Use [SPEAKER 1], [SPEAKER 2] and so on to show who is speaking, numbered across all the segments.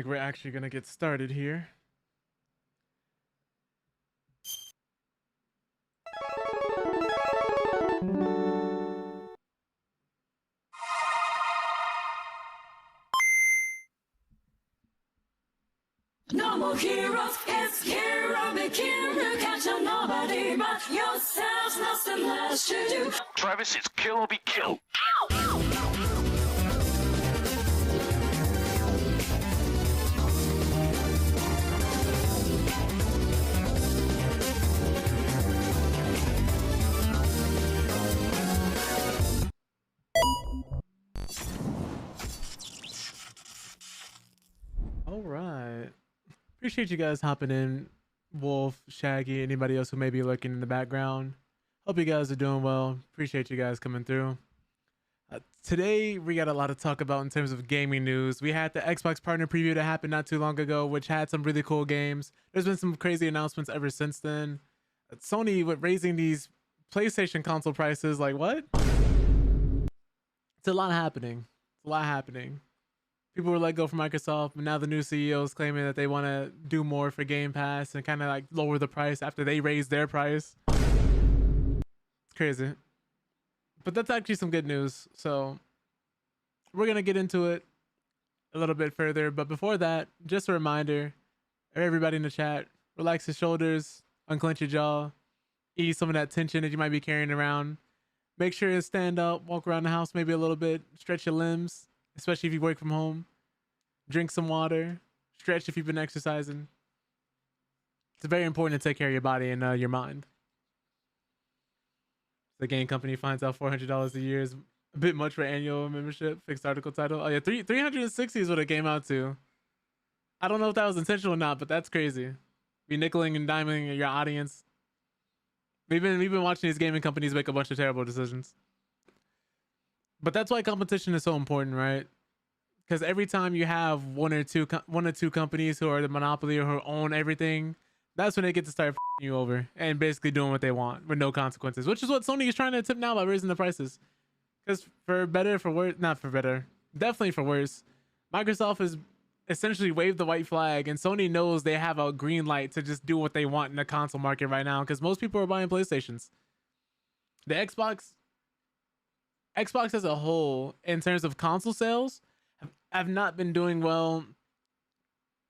[SPEAKER 1] we're actually gonna get started here.
[SPEAKER 2] No more heroes, it's hero begin. You catch on nobody but yourself. Nothing less to do.
[SPEAKER 3] Travis, it's kill or be killed.
[SPEAKER 1] All right. Appreciate you guys hopping in. Wolf, Shaggy, anybody else who may be lurking in the background. Hope you guys are doing well. Appreciate you guys coming through. Today, we got a lot to talk about in terms of gaming news. We had the Xbox partner preview that happened not too long ago, which had some really cool games. There's been some crazy announcements ever since then. Sony with raising these PlayStation console prices, like what? It's a lot happening. It's a lot happening. People were let go from Microsoft, but now the new CEO is claiming that they want to do more for Game Pass and kind of like lower the price after they raised their price. It's crazy. But that's actually some good news. So we're going to get into it a little bit further. But before that, just a reminder, everybody in the chat, relax your shoulders, unclench your jaw, ease some of that tension that you might be carrying around. Make sure you stand up, walk around the house maybe a little bit, stretch your limbs, especially if you work from home. Drink some water, stretch if you've been exercising. It's very important to take care of your body and your mind. The game company finds out $400 a year is a bit much for annual membership. Fixed article title. Oh yeah, 360 is what it came out to. I don't know if that was intentional or not, but that's crazy. Be nickeling and diming your audience. We've been watching these gaming companies make a bunch of terrible decisions. But that's why competition is so important, right? Because every time you have one or two companies who are the monopoly or who own everything, that's when they get to start f***ing you over and basically doing what they want with no consequences, which is what Sony is trying to attempt now by raising the prices. Because for better, for worse, not for better, definitely for worse, Microsoft has essentially waved the white flag, and Sony knows they have a green light to just do what they want in the console market right now because most people are buying PlayStations. The Xbox as a whole, in terms of console sales, have not been doing well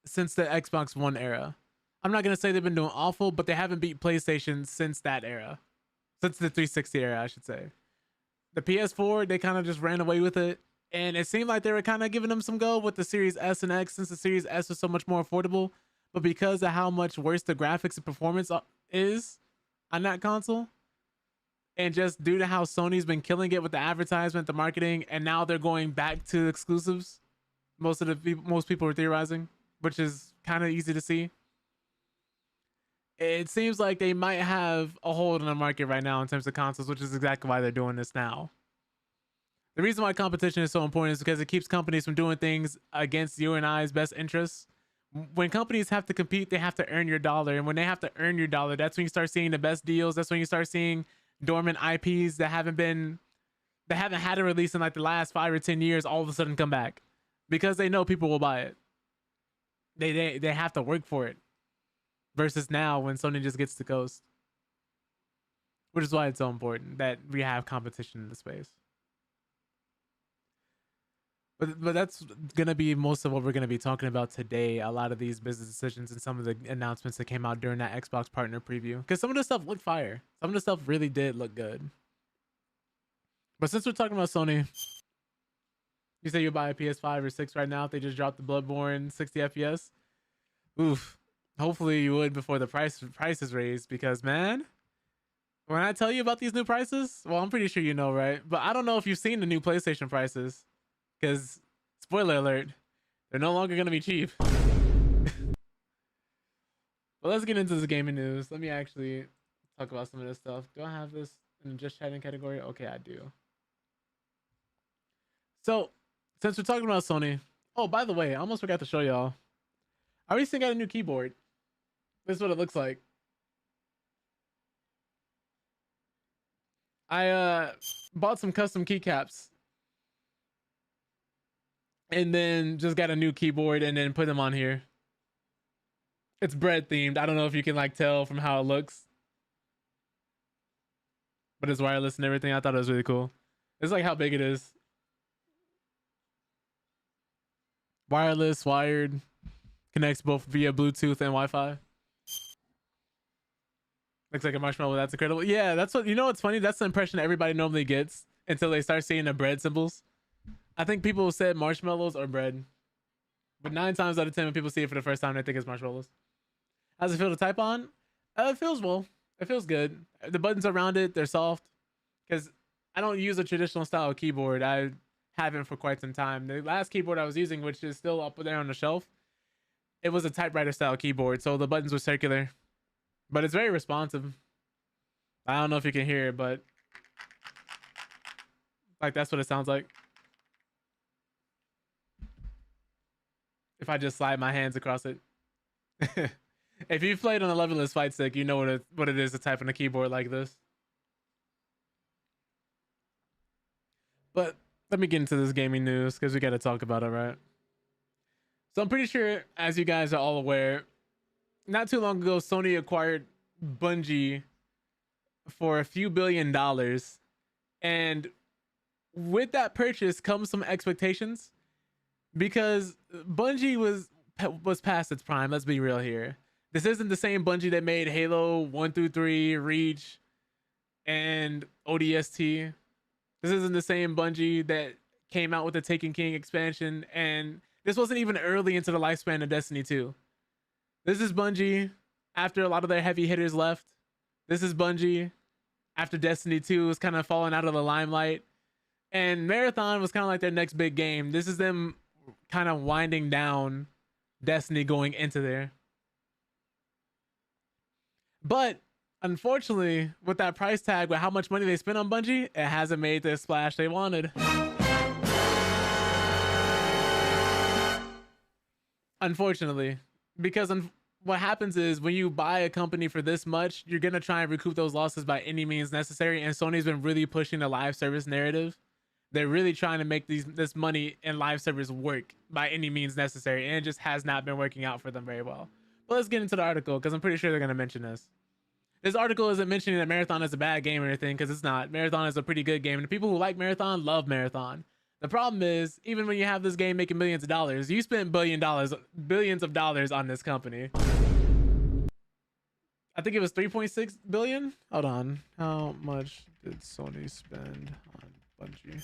[SPEAKER 1] since the Xbox One era. I'm not going to say they've been doing awful, but they haven't beat PlayStation since that era. Since the 360 era, I should say. The PS4, they kind of just ran away with it. And it seemed like they were kind of giving them some go with the Series S and X since the Series S was so much more affordable. But because of how much worse the graphics and performance is on that console, and just due to how Sony's been killing it with the advertisement, the marketing, and now they're going back to exclusives, most people are theorizing, which is kind of easy to see. It seems like they might have a hold on the market right now in terms of consoles, which is exactly why they're doing this now. The reason why competition is so important is because it keeps companies from doing things against you and I's best interests. When companies have to compete, they have to earn your dollar. And when they have to earn your dollar, that's when you start seeing the best deals. That's when you start seeing dormant IPs that haven't had a release in like the last 5 or 10 years all of a sudden come back because they know people will buy it. They have to work for it versus now when Sony just gets to coast, which is why it's so important that we have competition in the space. But that's going to be most of what we're going to be talking about today. A lot of these business decisions and some of the announcements that came out during that Xbox partner preview. Because some of the stuff looked fire. Some of the stuff really did look good. But since we're talking about Sony, you say you buy a PS5 or 6 right now if they just dropped the Bloodborne 60 FPS? Oof. Hopefully you would before the price is raised. Because, man, when I tell you about these new prices, well, I'm pretty sure you know, right? But I don't know if you've seen the new PlayStation prices. Because, spoiler alert, they're no longer going to be cheap. But let's get into this gaming news. Let me actually talk about some of this stuff. Do I have this in the just chatting category? Okay, I do. So, since we're talking about Sony, oh, by the way, I almost forgot to show y'all. I recently got a new keyboard. This is what it looks like. I bought some custom keycaps. and then just got a new keyboard and then put them on here. It's bread themed. I don't know if you can like tell from how it looks, but it's wireless and everything. I thought it was really cool. It's like how big it is. Wireless, wired, connects both via Bluetooth and Wi-Fi. Looks like a marshmallow. That's incredible. Yeah, that's what, you know what's funny? That's the impression everybody normally gets until they start seeing the bread symbols. I think people said marshmallows or bread, but 9 times out of 10 when people see it for the first time, they think it's marshmallows. How's it feel to type on? It feels well. It feels good. The buttons around it, they're soft. Because I don't use a traditional style keyboard. I haven't for quite some time. The last keyboard I was using, which is still up there on the shelf, it was a typewriter style keyboard, so the buttons were circular. But it's very responsive. I don't know if you can hear it, but like that's what it sounds like. If I just slide my hands across it. If you've played on a levelless fight stick, you know what it is to type on a keyboard like this. But let me get into this gaming news because we got to talk about it, right? So I'm pretty sure, as you guys are all aware, not too long ago, Sony acquired Bungie for a few $billion. And with that purchase comes some expectations because Bungie was past its prime. Let's be real here. This isn't the same Bungie that made Halo 1 through 3, Reach, and ODST. This isn't the same Bungie that came out with the Taken King expansion, and this wasn't even early into the lifespan of Destiny 2. This is Bungie after a lot of their heavy hitters left. This is Bungie after Destiny 2 was kind of falling out of the limelight. And Marathon was kind of like their next big game. This is them kind of winding down Destiny going into there. But unfortunately, with that price tag, with how much money they spent on Bungie, it hasn't made the splash they wanted. Unfortunately, because what happens is when you buy a company for this much, you're going to try and recoup those losses by any means necessary. And Sony's been really pushing the live service narrative. They're really trying to make this money in live service work by any means necessary. And it just has not been working out for them very well. But let's get into the article because I'm pretty sure they're going to mention this. This article isn't mentioning that Marathon is a bad game or anything because it's not. Marathon is a pretty good game. And the people who like Marathon love Marathon. The problem is, even when you have this game making millions of dollars, you spent billions of dollars on this company. I think it was 3.6 billion. Hold on. How much did Sony spend on Bungie?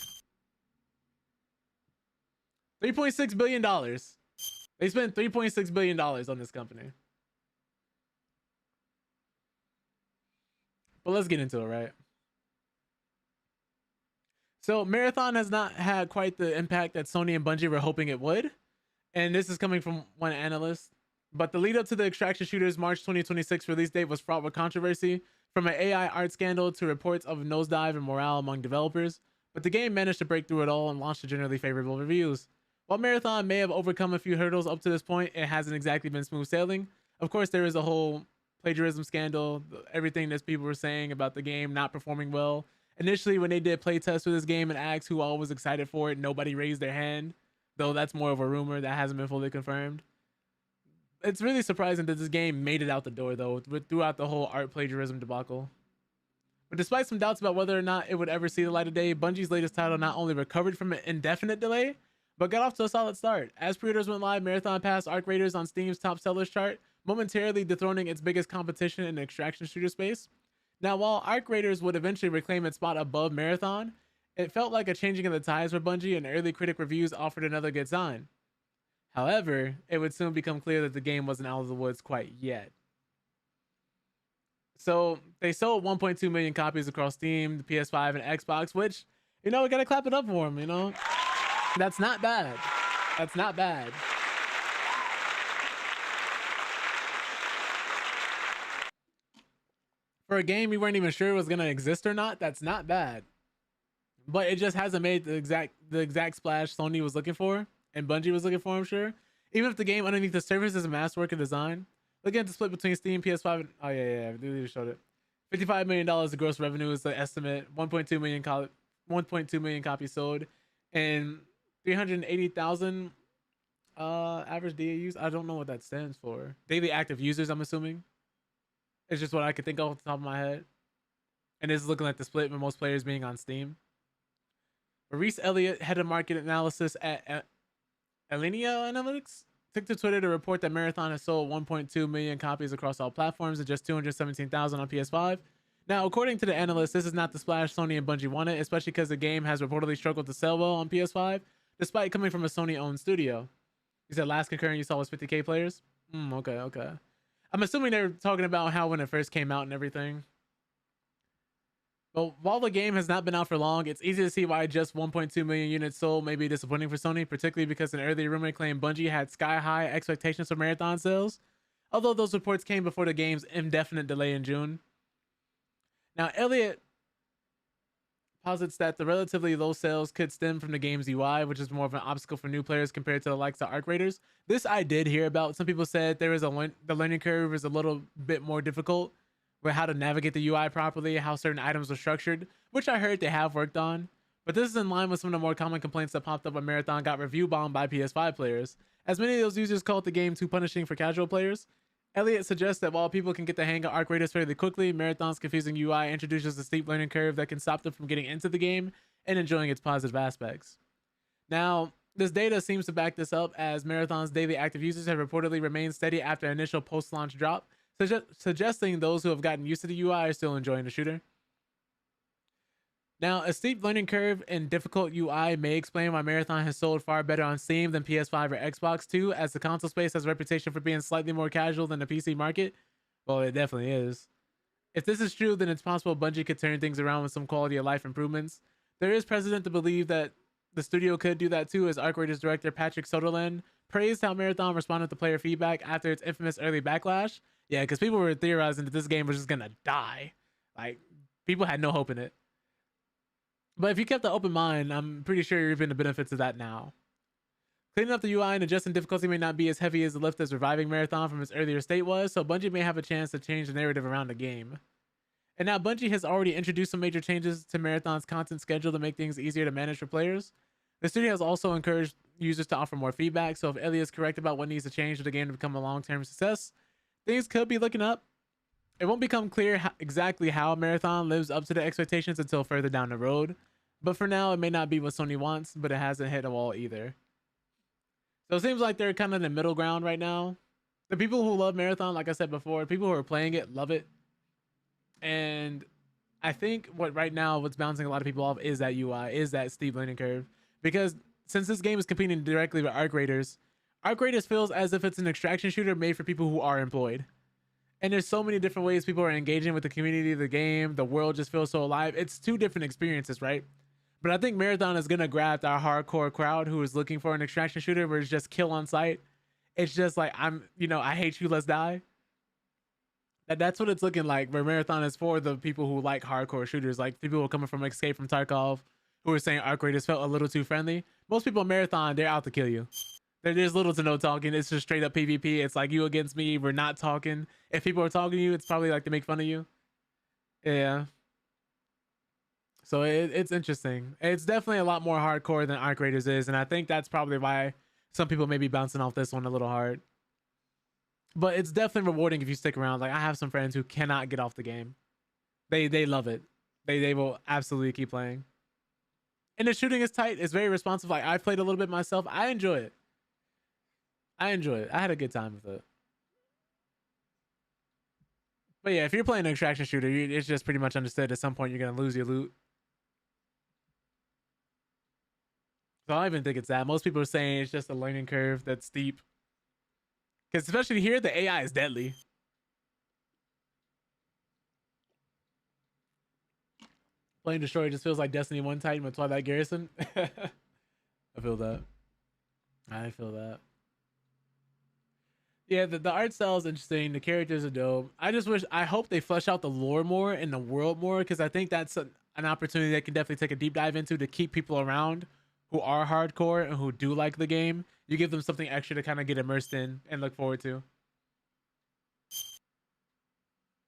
[SPEAKER 1] $3.6 billion. They spent $3.6 billion on this company. But let's get into it, right? So Marathon has not had quite the impact that Sony and Bungie were hoping it would. And this is coming from one analyst. But the lead up to the Extraction Shooter's March 2026 release date was fraught with controversy, from an AI art scandal to reports of a nosedive in morale among developers. But the game managed to break through it all and launched to generally favorable reviews. While Marathon may have overcome a few hurdles up to this point, it hasn't exactly been smooth sailing. Of course, there is a whole plagiarism scandal, everything that people were saying about the game not performing well. Initially, when they did playtests for this game and asked who all was excited for it, nobody raised their hand, though that's more of a rumor that hasn't been fully confirmed. It's really surprising that this game made it out the door, though, throughout the whole art plagiarism debacle. But despite some doubts about whether or not it would ever see the light of day, Bungie's latest title not only recovered from an indefinite delay, but got off to a solid start. As pre-orders went live, Marathon passed Arc Raiders on Steam's top sellers chart, momentarily dethroning its biggest competition in the extraction shooter space. Now, while Arc Raiders would eventually reclaim its spot above Marathon, it felt like a changing of the tides for Bungie, and early critic reviews offered another good sign. However, it would soon become clear that the game wasn't out of the woods quite yet. So they sold 1.2 million copies across Steam, the PS5, and Xbox, which, you know, we gotta clap it up for them, you know? That's not bad. That's not bad. For a game we weren't even sure was gonna exist or not, that's not bad. But it just hasn't made the exact splash Sony was looking for and Bungie was looking for, I'm sure. Even if the game underneath the surface is a masterwork of design. Look at the split between Steam, PS5, and oh yeah, they just showed it. $55 million of gross revenue is the estimate. 1.2 million copies sold, and 380,000 average DAUs. I don't know what that stands for. Daily active users, I'm assuming. It's just what I could think of off the top of my head. And this is looking like the split with most players being on Steam. But Reese Elliott, head of market analysis at Alinea Analytics, took to Twitter to report that Marathon has sold 1.2 million copies across all platforms and just 217,000 on PS5. Now, according to the analyst, this is not the splash Sony and Bungie wanted, especially because the game has reportedly struggled to sell well on PS5, despite coming from a Sony-owned studio. He said last concurrent you saw was 50K players? Okay. I'm assuming they're talking about how when it first came out and everything. But while the game has not been out for long, it's easy to see why just 1.2 million units sold may be disappointing for Sony, particularly because an earlier rumor claimed Bungie had sky-high expectations for Marathon sales, although those reports came before the game's indefinite delay in June. Now, Elliott posits that the relatively low sales could stem from the game's UI, which is more of an obstacle for new players compared to the likes of Arc Raiders. This I did hear about. Some people said the learning curve is a little bit more difficult with how to navigate the UI properly, how certain items are structured, which I heard they have worked on. But this is in line with some of the more common complaints that popped up when Marathon got review bombed by PS5 players, as many of those users called the game too punishing for casual players. Elliott suggests that while people can get the hang of Arc Raiders fairly quickly, Marathon's confusing UI introduces a steep learning curve that can stop them from getting into the game and enjoying its positive aspects. Now, this data seems to back this up, as Marathon's daily active users have reportedly remained steady after initial post-launch drop, suggesting those who have gotten used to the UI are still enjoying the shooter. Now, a steep learning curve and difficult UI may explain why Marathon has sold far better on Steam than PS5 or Xbox 2, as the console space has a reputation for being slightly more casual than the PC market. Well, it definitely is. If this is true, then it's possible Bungie could turn things around with some quality of life improvements. There is precedent to believe that the studio could do that too, as Arc Raiders director Patrick Soderlund praised how Marathon responded to player feedback after its infamous early backlash. Yeah, because people were theorizing that this game was just gonna die. Like, people had no hope in it. But if you kept an open mind, I'm pretty sure you're reaping the benefits of that now. Cleaning up the UI and adjusting difficulty may not be as heavy as the lift as reviving Marathon from its earlier state was, so Bungie may have a chance to change the narrative around the game. And now Bungie has already introduced some major changes to Marathon's content schedule to make things easier to manage for players. The studio has also encouraged users to offer more feedback, so if Elliott is correct about what needs to change for the game to become a long-term success, things could be looking up. It won't become clear exactly how Marathon lives up to the expectations until further down the road. But for now, it may not be what Sony wants, but it hasn't hit a wall either. So it seems like they're kind of in the middle ground right now. The people who love Marathon, like I said before, people who are playing it love it. And I think what's bouncing a lot of people off is that UI, is that steep learning curve. Because since this game is competing directly with Arc Raiders feels as if it's an extraction shooter made for people who are employed. And there's so many different ways people are engaging with the community of the game. The world just feels so alive. It's two different experiences, right? But I think Marathon is going to grab our hardcore crowd who is looking for an extraction shooter where it's just kill on sight. It's just like, I hate you, let's die. That's what it's looking like, where Marathon is for the people who like hardcore shooters, like people who are coming from Escape from Tarkov, who are saying Arc Raiders felt a little too friendly. Most people in Marathon, they're out to kill you. There's little to no talking. It's just straight up PvP. It's like you against me. We're not talking. If people are talking to you, it's probably like to make fun of you. Yeah. So it's interesting. It's definitely a lot more hardcore than Arc Raiders is, and I think that's probably why some people may be bouncing off this one a little hard. But it's definitely rewarding if you stick around. Like, I have some friends who cannot get off the game. They love it. They will absolutely keep playing. And the shooting is tight. It's very responsive. Like, I played a little bit myself. I enjoy it. I had a good time with it. But yeah, if you're playing an extraction shooter, it's just pretty much understood at some point you're going to lose your loot. So I don't even think it's that. Most people are saying it's just a learning curve that's steep. Because especially here, the AI is deadly. Playing Destroyer just feels like Destiny 1 Titan with Twilight Garrison. I feel that. Yeah, the art style is interesting. The characters are dope. I hope they flesh out the lore more and the world more, because I think that's an opportunity they can definitely take a deep dive into to keep people around who are hardcore and who do like the game. You give them something extra to kind of get immersed in and look forward to.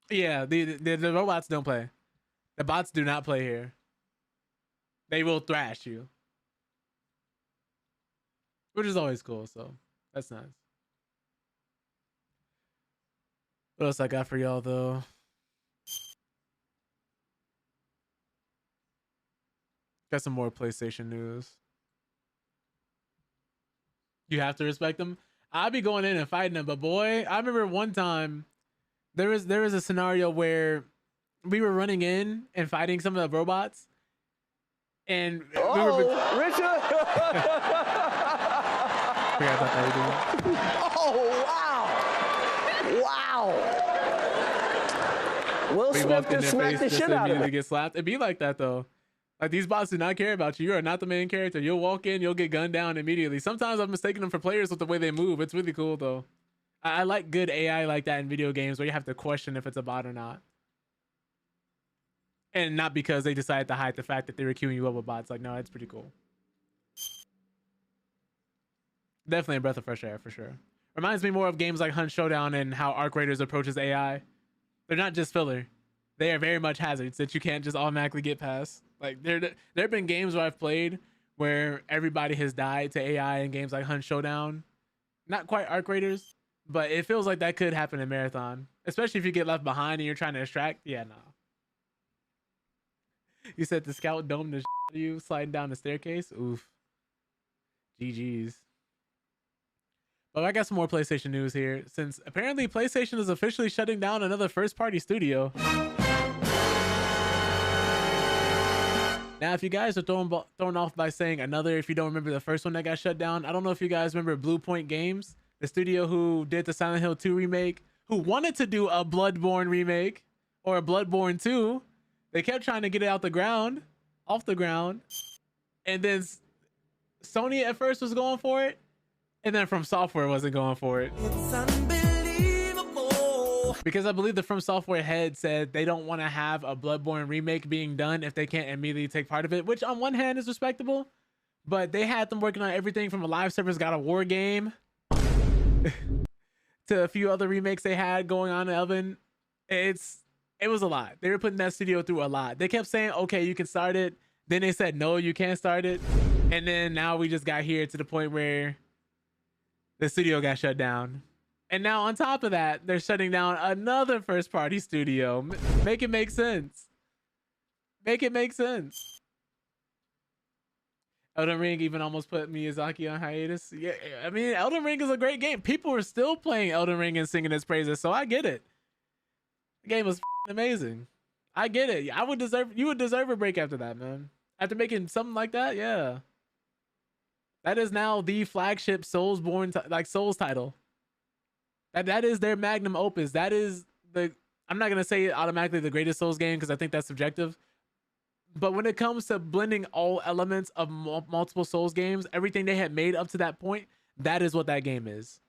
[SPEAKER 1] Yeah, the robots don't play. The bots do not play here. They will thrash you. which is always cool. So that's nice. What else I got for y'all though? Got some more PlayStation news. You have to respect them. I'd be going in and fighting them, but boy, I remember one time there was a scenario where we were running in and fighting some of the robots, and we were.
[SPEAKER 4] Richard!
[SPEAKER 1] Forgot about that.
[SPEAKER 4] Oh, wow! Wow! Will
[SPEAKER 1] We
[SPEAKER 4] Smith
[SPEAKER 1] walked in
[SPEAKER 4] just
[SPEAKER 1] their
[SPEAKER 4] smacked
[SPEAKER 1] face
[SPEAKER 4] the
[SPEAKER 1] just
[SPEAKER 4] shit
[SPEAKER 1] to
[SPEAKER 4] out of
[SPEAKER 1] immediately
[SPEAKER 4] him.
[SPEAKER 1] get slapped. It'd be like that though. Like these bots do not care about you. You are not the main character. You'll walk in, you'll get gunned down immediately. Sometimes I've mistaken them for players with the way they move. It's really cool though. I like good AI like that in video games where you have to question if it's a bot or not. And not because they decided to hide the fact that they were queuing you up with bots. Like, no, it's pretty cool. Definitely a breath of fresh air for sure. Reminds me more of games like Hunt Showdown and how Arc Raiders approaches AI. They're not just filler. They are very much hazards that you can't just automatically get past. Like there have been games where I've played where everybody has died to AI in games like Hunt Showdown. Not quite Arc Raiders, but it feels like that could happen in Marathon. Especially if you get left behind and you're trying to extract. Yeah, no. You said the scout domed the shit you sliding down the staircase? Oof. GG's. But I got some more PlayStation news here, since apparently PlayStation is officially shutting down another first-party studio. Now, if you guys are thrown off by saying another, if you don't remember the first one that got shut down, I don't know if you guys remember Blue Point Games, the studio who did the Silent Hill 2 remake, who wanted to do a Bloodborne remake or a Bloodborne 2. They kept trying to get it off the ground, and then Sony at first was going for it, and then From Software wasn't going for it.
[SPEAKER 5] It's unbelievable.
[SPEAKER 1] Because I believe the From Software head said they don't want to have a Bloodborne remake being done if they can't immediately take part of it, which on one hand is respectable, but they had them working on everything from a live service God of War game to a few other remakes they had going on in Elven. It was a lot. They were putting that studio through a lot. They kept saying, okay, you can start it. Then they said, no, you can't start it. And then now we just got here to the point where the studio got shut down. And now on top of that, they're shutting down another first party studio. Make it make sense. Make it make sense. Elden Ring even almost put Miyazaki on hiatus. Yeah, I mean, Elden Ring is a great game. People are still playing Elden Ring and singing its praises, so I get it. The game was amazing. I get it. You would deserve a break after that, man. After making something like that, yeah. That is now the flagship Souls title. That is their magnum opus. That is I'm not gonna say automatically the greatest Souls game because I think that's subjective. But when it comes to blending all elements of multiple Souls games, everything they had made up to that point, that is what that game is.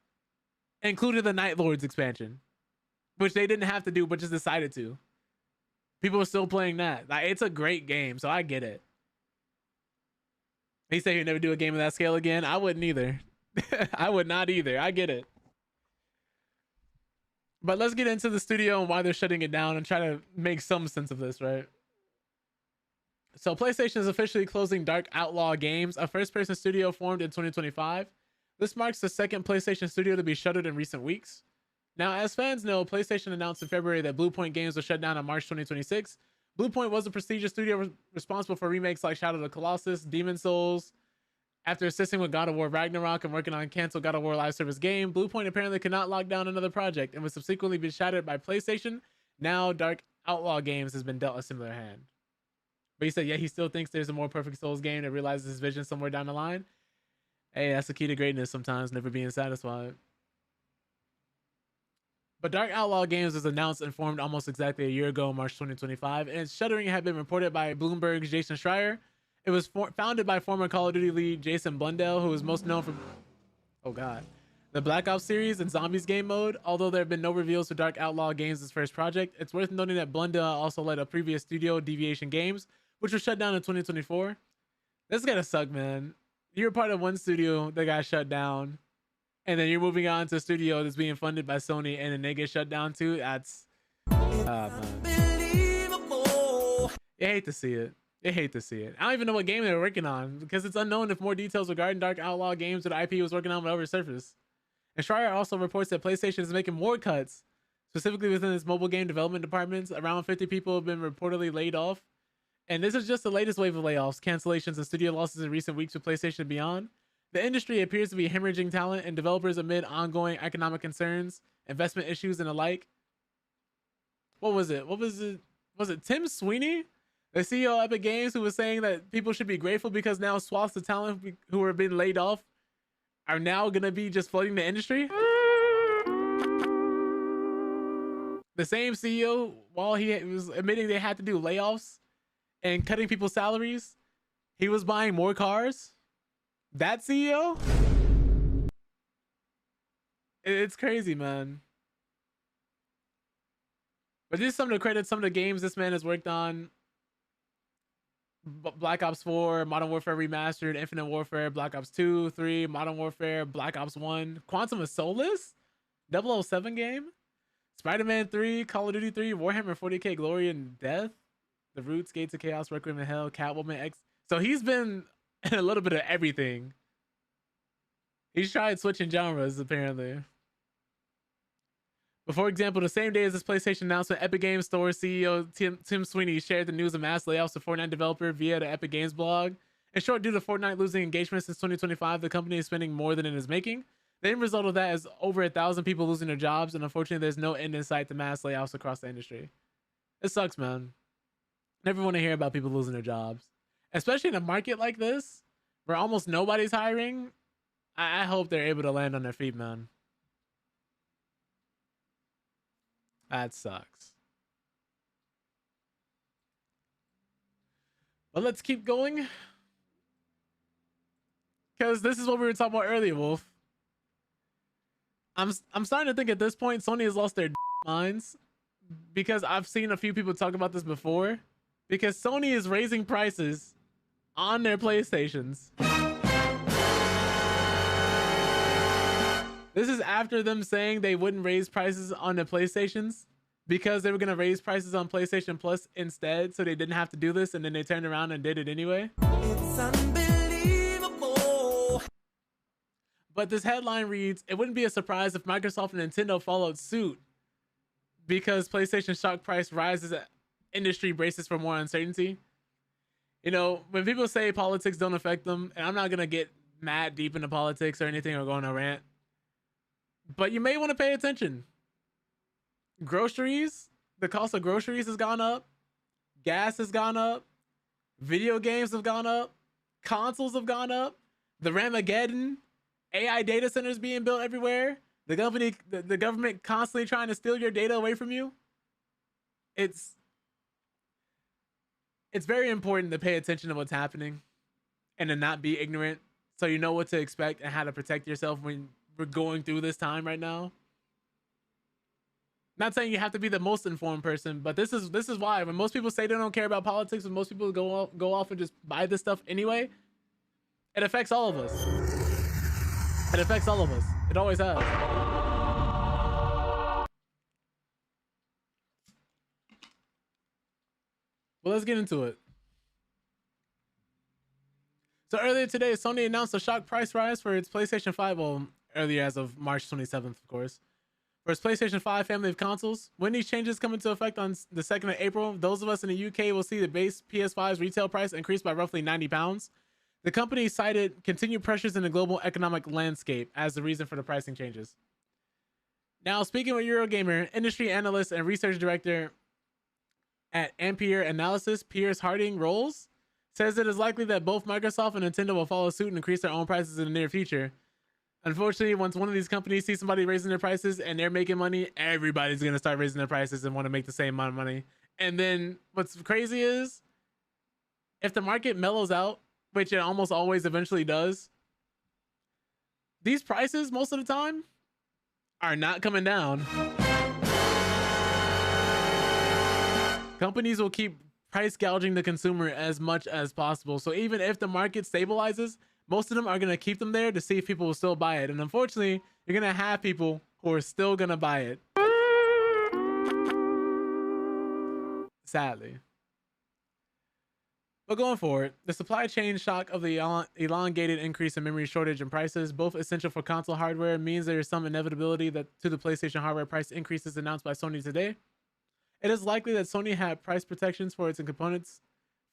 [SPEAKER 1] Including the Night Lords expansion, which they didn't have to do, but just decided to. People are still playing that. Like, it's a great game, so I get it. He said he'd never do a game of that scale again. I wouldn't either. I would not either. I get it. But let's get into the studio and why they're shutting it down and try to make some sense of this, right? So PlayStation is officially closing Dark Outlaw Games, a first-person studio formed in 2025. This marks the second PlayStation studio to be shuttered in recent weeks. Now, as fans know, PlayStation announced in February that Blue Point Games was shut down on March 2026. Blue Point was a prestigious studio responsible for remakes like Shadow of the Colossus, Demon Souls. After assisting with God of War Ragnarok and working on canceled God of War live service game, Blue Point apparently could not lock down another project and was subsequently been shattered by PlayStation. Now, Dark Outlaw Games has been dealt a similar hand. But he said, yeah, he still thinks there's a more perfect Souls game that realizes his vision somewhere down the line. Hey, that's the key to greatness sometimes, never being satisfied. But Dark Outlaw Games was announced and formed almost exactly a year ago, March 2025, and its shuttering had been reported by Bloomberg's Jason Schreier. It was founded by former Call of Duty lead Jason Blundell, who is most known for, the Black Ops series and Zombies game mode. Although there have been no reveals for Dark Outlaw Games' first project, it's worth noting that Blundell also led a previous studio, Deviation Games, which was shut down in 2024. This is gotta suck, man. You're part of one studio that got shut down, and then you're moving on to a studio that's being funded by Sony, and then they get shut down too. That's man.
[SPEAKER 5] Unbelievable.
[SPEAKER 1] You hate to see it. They hate to see it. I don't even know what game they were working on because it's unknown if more details regarding Dark Outlaw games or the IP was working on will ever surface. And Spire also reports that PlayStation is making more cuts, specifically within its mobile game development departments. Around 50 people have been reportedly laid off. And this is just the latest wave of layoffs, cancellations, and studio losses in recent weeks with PlayStation and beyond. The industry appears to be hemorrhaging talent and developers amid ongoing economic concerns, investment issues, and the like. What was it? Was it Tim Sweeney, the CEO of Epic Games, who was saying that people should be grateful because now swaths of talent who are being laid off are now going to be just flooding the industry? The same CEO, while he was admitting they had to do layoffs and cutting people's salaries, he was buying more cars. That CEO? It's crazy, man. But just some of the credits, some of the games this man has worked on: Black Ops 4, Modern Warfare Remastered, Infinite Warfare, Black Ops 2, 3, Modern Warfare, Black Ops 1, Quantum of Solace, 007 game, Spider-Man 3, Call of Duty 3, Warhammer 40k Glory and Death, The Roots, Gates of Chaos, Requiem in Hell, Catwoman X. So he's been in a little bit of everything. He's tried switching genres, apparently. But for example, the same day as this PlayStation announcement, Epic Games Store CEO Tim Sweeney shared the news of mass layoffs of Fortnite developer via the Epic Games blog. In short, due to Fortnite losing engagement since 2025, the company is spending more than it is making. The end result of that is over 1,000 people losing their jobs, and unfortunately, there's no end in sight to mass layoffs across the industry. It sucks, man. Never want to hear about people losing their jobs, especially in a market like this where almost nobody's hiring. I hope they're able to land on their feet, man. That sucks. But let's keep going, because this is what we were talking about earlier, Wolf. I'm starting to think at this point Sony has lost their minds, because I've seen a few people talk about this before, because Sony is raising prices on their PlayStations. This is after them saying they wouldn't raise prices on the PlayStations because they were going to raise prices on PlayStation Plus instead, so they didn't have to do this, and then they turned around and did it anyway.
[SPEAKER 4] It's unbelievable.
[SPEAKER 1] But this headline reads, it wouldn't be a surprise if Microsoft and Nintendo followed suit because PlayStation stock price rises, industry braces for more uncertainty. You know, when people say politics don't affect them, and I'm not going to get mad deep into politics or anything or go on a rant, but you may want to pay attention. Groceries, the cost of groceries has gone up. Gas has gone up. Video games have gone up. Consoles have gone up. The Ramageddon, AI data centers being built everywhere. The government constantly trying to steal your data away from you. It's very important to pay attention to what's happening and to not be ignorant, so you know what to expect and how to protect yourself when we're going through this time right now. Not saying you have to be the most informed person, but this is why when most people say they don't care about politics, when most people go off and just buy this stuff anyway, it affects all of us. It affects all of us. It always has. Well, let's get into it. So earlier today, Sony announced a shock price rise for its PlayStation 5. Well, earlier as of March 27th, of course. For its PlayStation 5 family of consoles. When these changes come into effect on the 2nd of April, those of us in the UK will see the base PS5's retail price increase by roughly £90. The company cited continued pressures in the global economic landscape as the reason for the pricing changes. Now, speaking with Eurogamer, industry analyst and research director at Ampere Analysis, Piers Harding Rolls, says it is likely that both Microsoft and Nintendo will follow suit and increase their own prices in the near future. Unfortunately, once one of these companies sees somebody raising their prices and they're making money, everybody's going to start raising their prices and want to make the same amount of money. And then what's crazy is if the market mellows out, which it almost always eventually does, these prices most of the time are not coming down. Companies will keep price gouging the consumer as much as possible. So even if the market stabilizes, most of them are going to keep them there to see if people will still buy it. And unfortunately, you're going to have people who are still going to buy it. Sadly. But going forward, the supply chain shock of the elongated increase in memory shortage and prices, both essential for console hardware, means there is some inevitability that to the PlayStation hardware price increases announced by Sony today. It is likely that Sony had price protections for its components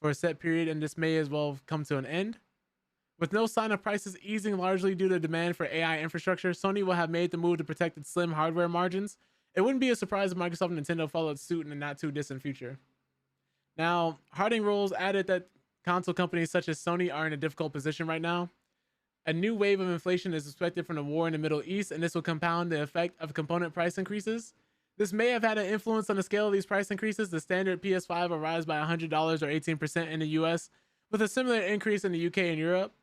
[SPEAKER 1] for a set period, and this may as well come to an end. With no sign of prices easing largely due to demand for AI infrastructure, Sony will have made the move to protect its slim hardware margins. It wouldn't be a surprise if Microsoft and Nintendo followed suit in the not too distant future. Now, Harding Rolls added that console companies such as Sony are in a difficult position right now. A new wave of inflation is expected from the war in the Middle East, and this will compound the effect of component price increases. This may have had an influence on the scale of these price increases. The standard PS5 will rise by $100 or 18% in the US, with a similar increase in the UK and Europe.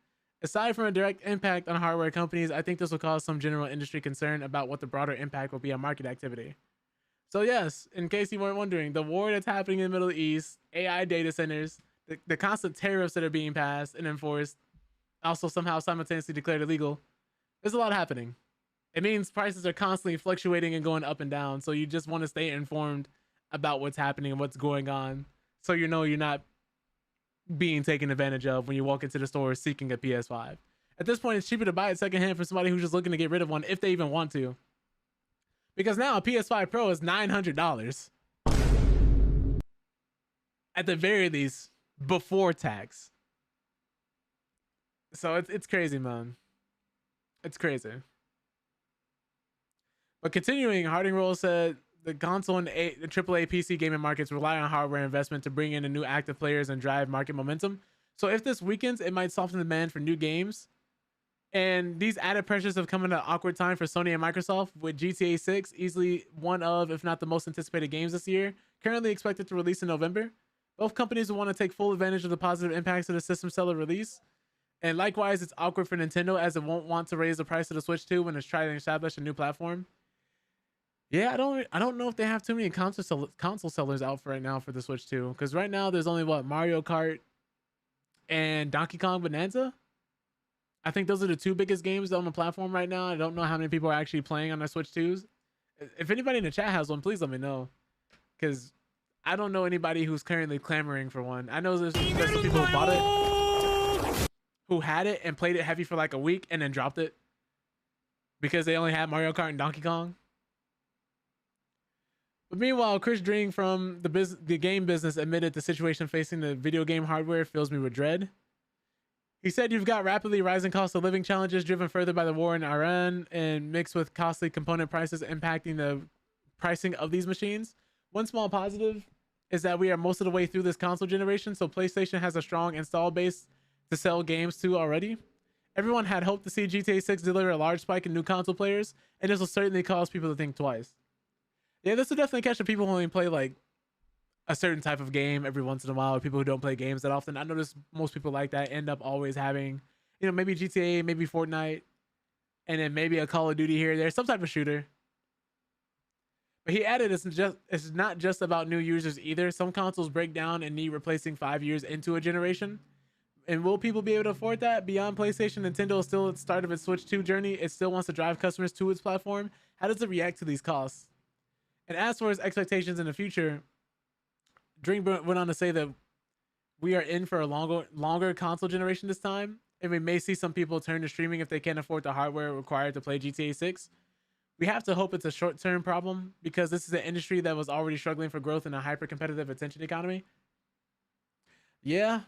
[SPEAKER 1] Aside from a direct impact on hardware companies, I think this will cause some general industry concern about what the broader impact will be on market activity. So yes, in case you weren't wondering, the war that's happening in the Middle East, AI data centers, the constant tariffs that are being passed and enforced, also somehow simultaneously declared illegal, there's a lot happening. It means prices are constantly fluctuating and going up and down. So you just want to stay informed about what's happening and what's going on, so you know you're not being taken advantage of when you walk into the store seeking a PS5. At this point, it's cheaper to buy it secondhand from somebody who's just looking to get rid of one if they even want to. Because now a PS5 Pro is $900 at the very least before tax. So it's crazy, man. It's crazy. But continuing, Harding Rolls said the console and the AAA PC gaming markets rely on hardware investment to bring in a new active players and drive market momentum. So if this weakens, it might soften the demand for new games. And these added pressures have come at an awkward time for Sony and Microsoft, with GTA 6 easily one of, if not the most anticipated games this year, currently expected to release in November. Both companies will want to take full advantage of the positive impacts of the system seller release. And likewise, it's awkward for Nintendo, as it won't want to raise the price of the Switch 2 when it's trying to establish a new platform. Yeah, I don't know if they have too many console sellers out for right now for the Switch 2, because right now there's only Mario Kart and Donkey Kong Bonanza. I think those are the two biggest games on the platform right now. I don't know how many people are actually playing on their Switch 2s. If anybody in the chat has one, please let me know, because I don't know anybody who's currently clamoring for one. I know there's some people who bought it, who had it and played it heavy for like a week and then dropped it because they only had Mario Kart and Donkey Kong. But meanwhile, Chris Dring from the game business admitted the situation facing the video game hardware fills me with dread. He said, "You've got rapidly rising cost of living challenges driven further by the war in Iran and mixed with costly component prices impacting the pricing of these machines. One small positive is that we are most of the way through this console generation, so PlayStation has a strong install base to sell games to already. Everyone had hoped to see GTA 6 deliver a large spike in new console players, and this will certainly cause people to think twice." Yeah, this will definitely catch the people who only play like a certain type of game every once in a while, or people who don't play games that often. I notice most people like that end up always having, maybe GTA, maybe Fortnite, and then maybe a Call of Duty here or there, some type of shooter. But he added, it's not just about new users either. Some consoles break down and need replacing 5 years into a generation. And will people be able to afford that? Beyond PlayStation, Nintendo is still at the start of its Switch 2 journey. It still wants to drive customers to its platform. How does it react to these costs? And as for his expectations in the future, Dream went on to say that we are in for a longer console generation this time, and we may see some people turn to streaming if they can't afford the hardware required to play GTA 6. We have to hope it's a short-term problem, because this is an industry that was already struggling for growth in a hyper-competitive attention economy. Yeah,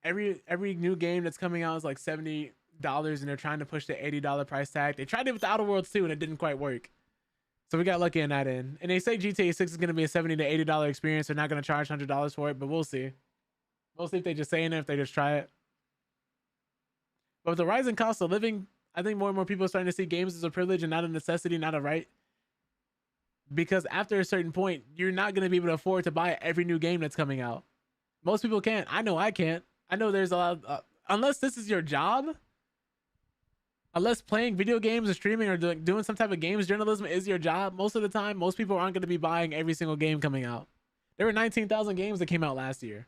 [SPEAKER 1] every new game that's coming out is like $70, and they're trying to push the $80 price tag. They tried it with the Outer Worlds too, and it didn't quite work. So we got lucky in that end. And they say GTA 6 is going to be a $70 to $80 experience. They're not going to charge $100 for it, but we'll see. We'll see if they just saying it, if they just try it. But with the rising cost of living, I think more and more people are starting to see games as a privilege and not a necessity, not a right. Because after a certain point, you're not going to be able to afford to buy every new game that's coming out. Most people can't. I know I can't. I know there's a lot of, unless this is your job, unless playing video games or streaming or doing some type of games journalism is your job, most of the time, most people aren't going to be buying every single game coming out. There were 19,000 games that came out last year,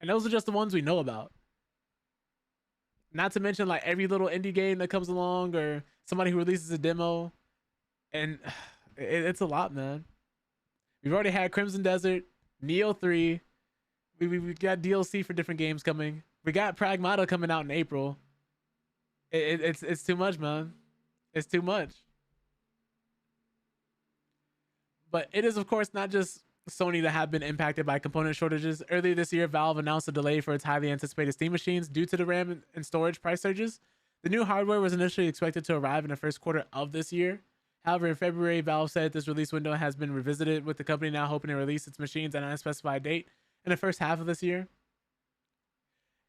[SPEAKER 1] and those are just the ones we know about. Not to mention like every little indie game that comes along, or somebody who releases a demo, and it's a lot, man. We've already had Crimson Desert, Neo 3, We got DLC for different games coming. We got Pragmata coming out in April. It's too much, man. It's too much. But it is, of course, not just Sony that have been impacted by component shortages. Earlier this year, Valve announced a delay for its highly anticipated Steam machines due to the RAM and storage price surges. The new hardware was initially expected to arrive in the first quarter of this year. However, in February, Valve said this release window has been revisited, with the company now hoping to release its machines at an unspecified date in the first half of this year.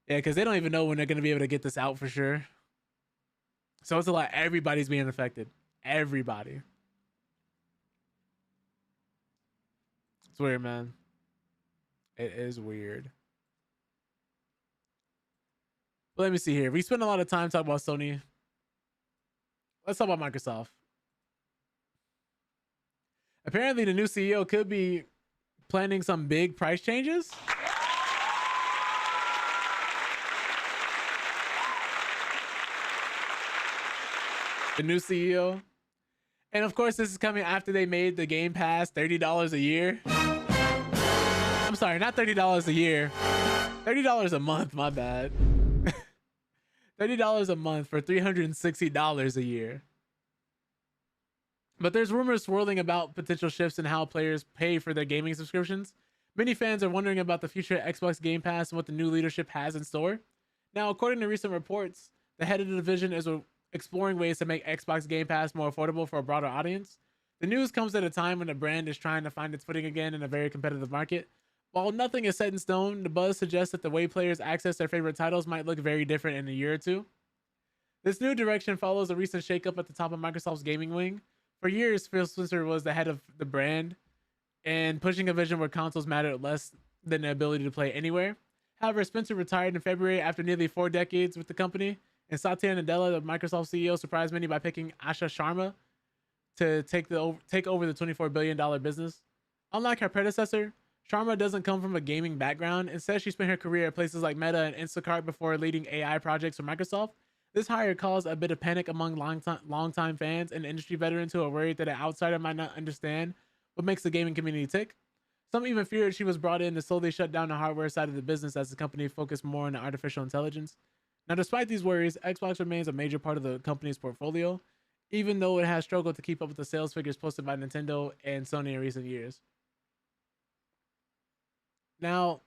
[SPEAKER 1] Yeah, because they don't even know when they're going to be able to get this out for sure. So it's a lot. Everybody's being affected. Everybody. It's weird, man. It is weird. But let me see here. We spent a lot of time talking about Sony. Let's talk about Microsoft. Apparently, the new CEO could be planning some big price changes. The new CEO. And of course, this is coming after they made the Game Pass $30 a year. I'm sorry, not $30 a year. $30 a month, my bad. $30 a month for $360 a year. But there's rumors swirling about potential shifts in how players pay for their gaming subscriptions. Many fans are wondering about the future of Xbox Game Pass and what the new leadership has in store. Now, according to recent reports, the head of the division is exploring ways to make Xbox Game Pass more affordable for a broader audience. The news comes at a time when the brand is trying to find its footing again in a very competitive market. While nothing is set in stone, the buzz suggests that the way players access their favorite titles might look very different in a year or two. This new direction follows a recent shakeup at the top of Microsoft's gaming wing. For years, Phil Spencer was the head of the brand and pushing a vision where consoles mattered less than the ability to play anywhere. However, Spencer retired in February after nearly 4 decades with the company, and Satya Nadella, the Microsoft CEO, surprised many by picking Asha Sharma to take over the $24 billion business. Unlike her predecessor, Sharma doesn't come from a gaming background. Instead, she spent her career at places like Meta and Instacart before leading AI projects for Microsoft. This hire caused a bit of panic among longtime fans and industry veterans who are worried that an outsider might not understand what makes the gaming community tick. Some even feared she was brought in to slowly shut down the hardware side of the business as the company focused more on artificial intelligence. Now, despite these worries, Xbox remains a major part of the company's portfolio, even though it has struggled to keep up with the sales figures posted by Nintendo and Sony in recent years. Now,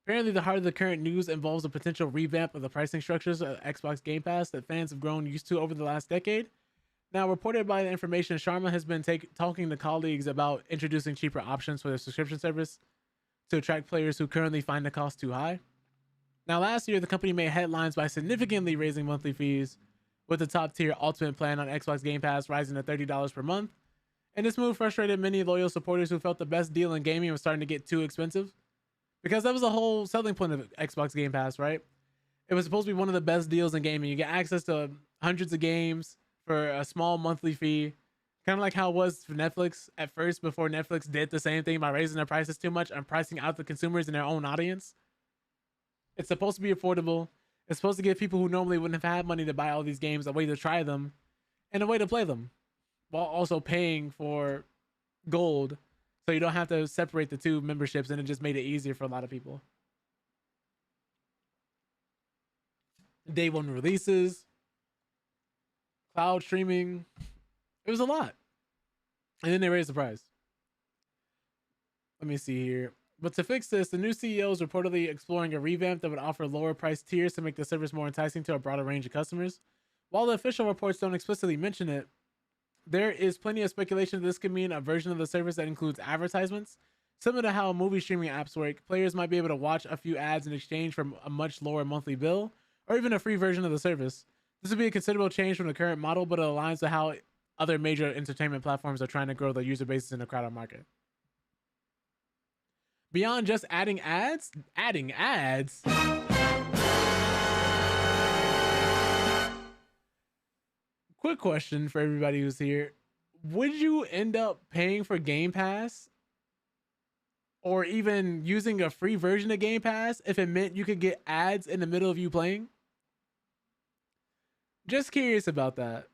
[SPEAKER 1] apparently the heart of the current news involves a potential revamp of the pricing structures of Xbox Game Pass that fans have grown used to over the last decade. Now, reported by the information, Sharma has been talking to colleagues about introducing cheaper options for their subscription service to attract players who currently find the cost too high. Now, last year, the company made headlines by significantly raising monthly fees, with the top-tier Ultimate plan on Xbox Game Pass rising to $30 per month. And this move frustrated many loyal supporters who felt the best deal in gaming was starting to get too expensive. Because that was the whole selling point of Xbox Game Pass, right? It was supposed to be one of the best deals in gaming. You get access to hundreds of games for a small monthly fee. Kind of like how it was for Netflix at first, before Netflix did the same thing by raising their prices too much and pricing out the consumers in their own audience. It's supposed to be affordable. It's supposed to give people who normally wouldn't have had money to buy all these games a way to try them and a way to play them, while also paying for gold, so you don't have to separate the two memberships, and it just made it easier for a lot of people. Day one releases, cloud streaming, it was a lot. And then they raised the price. Let me see here. But to fix this, the new CEO is reportedly exploring a revamp that would offer lower price tiers to make the service more enticing to a broader range of customers. While the official reports don't explicitly mention it, there is plenty of speculation that this could mean a version of the service that includes advertisements. Similar to how movie streaming apps work, players might be able to watch a few ads in exchange for a much lower monthly bill, or even a free version of the service. This would be a considerable change from the current model, but it aligns with how other major entertainment platforms are trying to grow their user bases in a crowded market. Beyond just adding ads. Quick question for everybody who's here. Would you end up paying for Game Pass or even using a free version of Game Pass if it meant you could get ads in the middle of you playing? Just curious about that.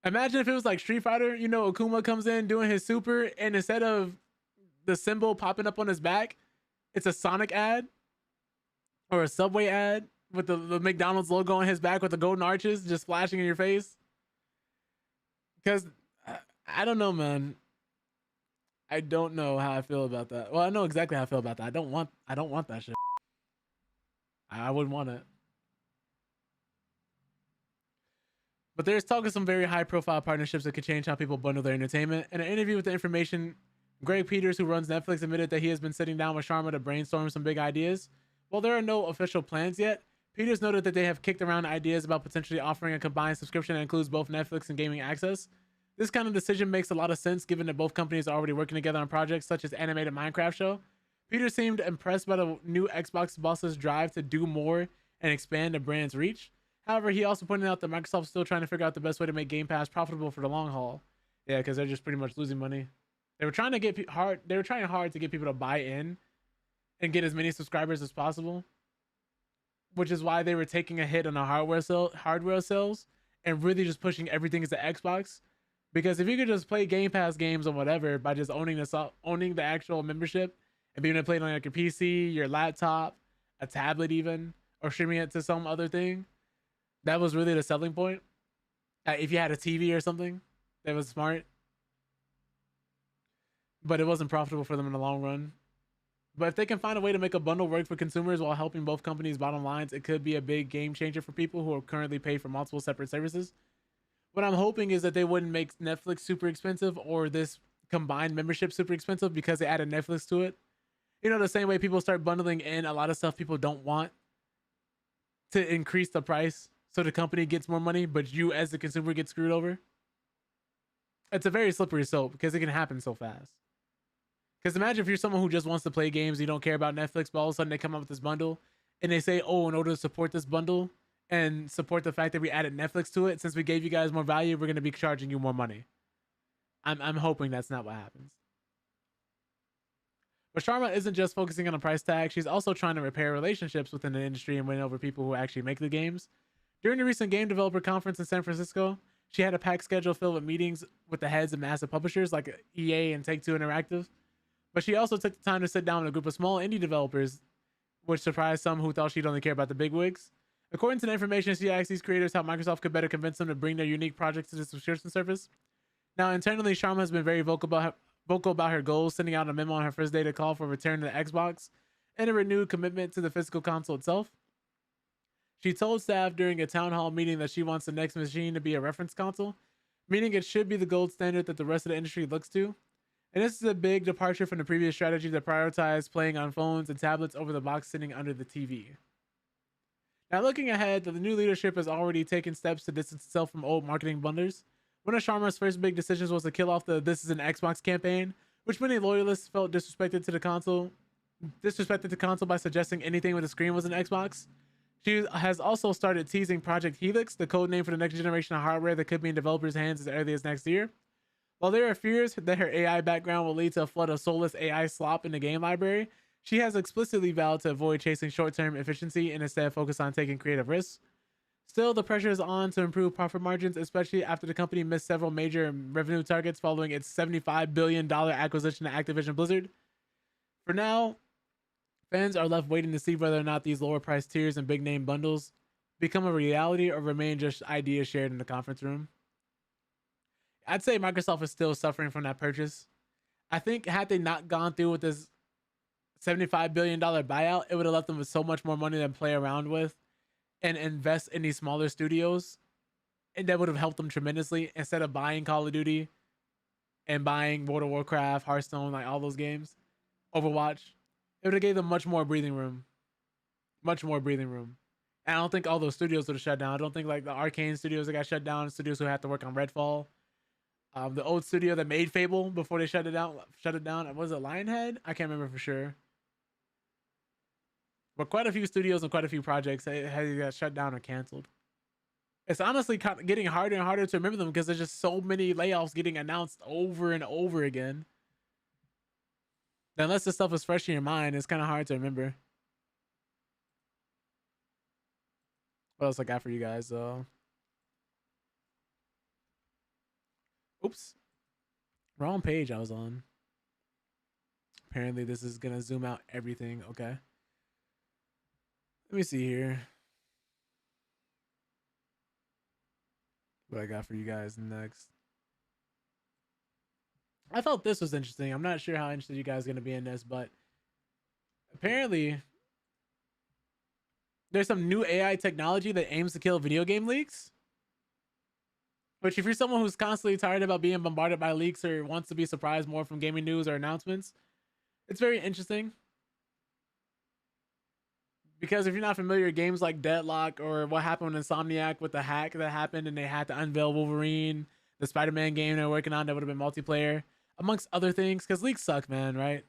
[SPEAKER 1] Imagine if it was like Street Fighter, you know, Akuma comes in doing his super, and instead of the symbol popping up on his back, it's a Sonic ad or a Subway ad with the McDonald's logo on his back with the golden arches just flashing in your face. Because I don't know, man. I don't know how I feel about that. Well, I know exactly how I feel about that. I don't want that shit. I wouldn't want it. But there's talk of some very high profile partnerships that could change how people bundle their entertainment. In an interview with The Information, Greg Peters, who runs Netflix, admitted that he has been sitting down with Sharma to brainstorm some big ideas. While there are no official plans yet, Peters noted that they have kicked around ideas about potentially offering a combined subscription that includes both Netflix and gaming access. This kind of decision makes a lot of sense given that both companies are already working together on projects such as animated Minecraft show. Peters seemed impressed by the new Xbox boss's drive to do more and expand the brand's reach. However, he also pointed out that Microsoft's still trying to figure out the best way to make Game Pass profitable for the long haul. Yeah, because they're just pretty much losing money. They were trying to get hard. They were trying hard to get people to buy in and get as many subscribers as possible, which is why they were taking a hit on the hardware sales and really just pushing everything as the Xbox. Because if you could just play Game Pass games or whatever by just owning the actual membership and being able to play it on like your PC, your laptop, a tablet even, or streaming it to some other thing, that was really the selling point. If you had a TV or something that was smart, but it wasn't profitable for them in the long run. But if they can find a way to make a bundle work for consumers while helping both companies' bottom lines, it could be a big game changer for people who are currently paid for multiple separate services. What I'm hoping is that they wouldn't make Netflix super expensive or this combined membership super expensive because they added Netflix to it. You know, the same way people start bundling in a lot of stuff people don't want to increase the price so the company gets more money, but you as the consumer get screwed over. It's a very slippery slope because it can happen so fast. Because imagine if you're someone who just wants to play games, you don't care about Netflix, but all of a sudden they come up with this bundle and they say, oh, in order to support this bundle and support the fact that we added Netflix to it, since we gave you guys more value, we're going to be charging you more money. I'm hoping that's not what happens. But Sharma isn't just focusing on a price tag. She's also trying to repair relationships within the industry and win over people who actually make the games. During the recent game developer conference in San Francisco, she had a packed schedule filled with meetings with the heads of massive publishers like EA and Take-Two Interactive. But she also took the time to sit down with a group of small indie developers, which surprised some who thought she'd only care about the bigwigs. According to the information, she asked these creators how Microsoft could better convince them to bring their unique projects to the subscription service. Now, internally, Sharma has been very vocal about her goals, sending out a memo on her first day to call for a return to the Xbox and a renewed commitment to the physical console itself. She told staff during a town hall meeting that she wants the next machine to be a reference console, meaning it should be the gold standard that the rest of the industry looks to. And this is a big departure from the previous strategy that prioritized playing on phones and tablets over the box sitting under the TV. Now, looking ahead, the new leadership has already taken steps to distance itself from old marketing blunders. One of Sharma's first big decisions was to kill off the "This is an Xbox" campaign, which many loyalists felt disrespected the console by suggesting anything with a screen was an Xbox. She has also started teasing Project Helix, the code name for the next generation of hardware that could be in developers' hands as early as next year. While there are fears that her AI background will lead to a flood of soulless AI slop in the game library, she has explicitly vowed to avoid chasing short-term efficiency and instead focus on taking creative risks. Still, the pressure is on to improve profit margins, especially after the company missed several major revenue targets following its $75 billion acquisition of Activision Blizzard. For now, fans are left waiting to see whether or not these lower price tiers and big name bundles become a reality or remain just ideas shared in the conference room. I'd say Microsoft is still suffering from that purchase. I think had they not gone through with this $75 billion buyout, it would have left them with so much more money to play around with and invest in these smaller studios. And that would have helped them tremendously instead of buying Call of Duty and buying World of Warcraft, Hearthstone, like all those games, Overwatch. It would have gave them much more breathing room. Much more breathing room. And I don't think all those studios would have shut down. I don't think like the Arcane studios that got shut down, studios who had to work on Redfall. The old studio that made Fable before they shut it down. Was it Lionhead? I can't remember for sure. But quite a few studios and quite a few projects had got shut down or canceled. It's honestly getting harder and harder to remember them because there's just so many layoffs getting announced over and over again. Unless this stuff is fresh in your mind, it's kind of hard to remember. What else I got for you guys, though? Oops. Wrong page I was on. Apparently, this is gonna zoom out everything. Okay. Let me see here. What I got for you guys next. I thought this was interesting. I'm not sure how interested you guys are gonna be in this, but apparently there's some new AI technology that aims to kill video game leaks. Which, if you're someone who's constantly tired about being bombarded by leaks or wants to be surprised more from gaming news or announcements, it's very interesting. Because if you're not familiar, games like Deadlock or what happened with Insomniac with the hack that happened and they had to unveil Wolverine, the Spider-Man game they're working on that would have been multiplayer, amongst other things, because leaks suck, man, right?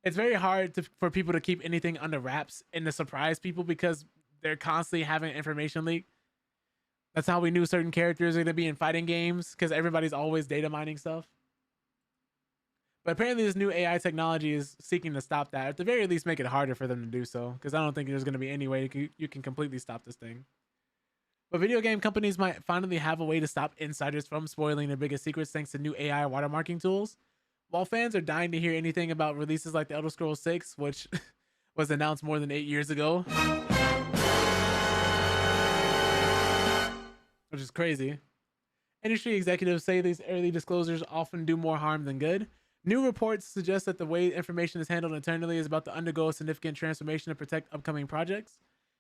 [SPEAKER 1] It's very hard for people to keep anything under wraps and to surprise people because they're constantly having information leak. That's how we knew certain characters are going to be in fighting games, because everybody's always data mining stuff. But apparently this new AI technology is seeking to stop that, or at the very least make it harder for them to do so, because I don't think there's going to be any way you can completely stop this thing. But video game companies might finally have a way to stop insiders from spoiling their biggest secrets thanks to new AI watermarking tools. While fans are dying to hear anything about releases like The Elder Scrolls 6, which was announced more than 8 years ago, which is crazy. Industry executives say these early disclosures often do more harm than good. New reports suggest that the way information is handled internally is about to undergo a significant transformation to protect upcoming projects.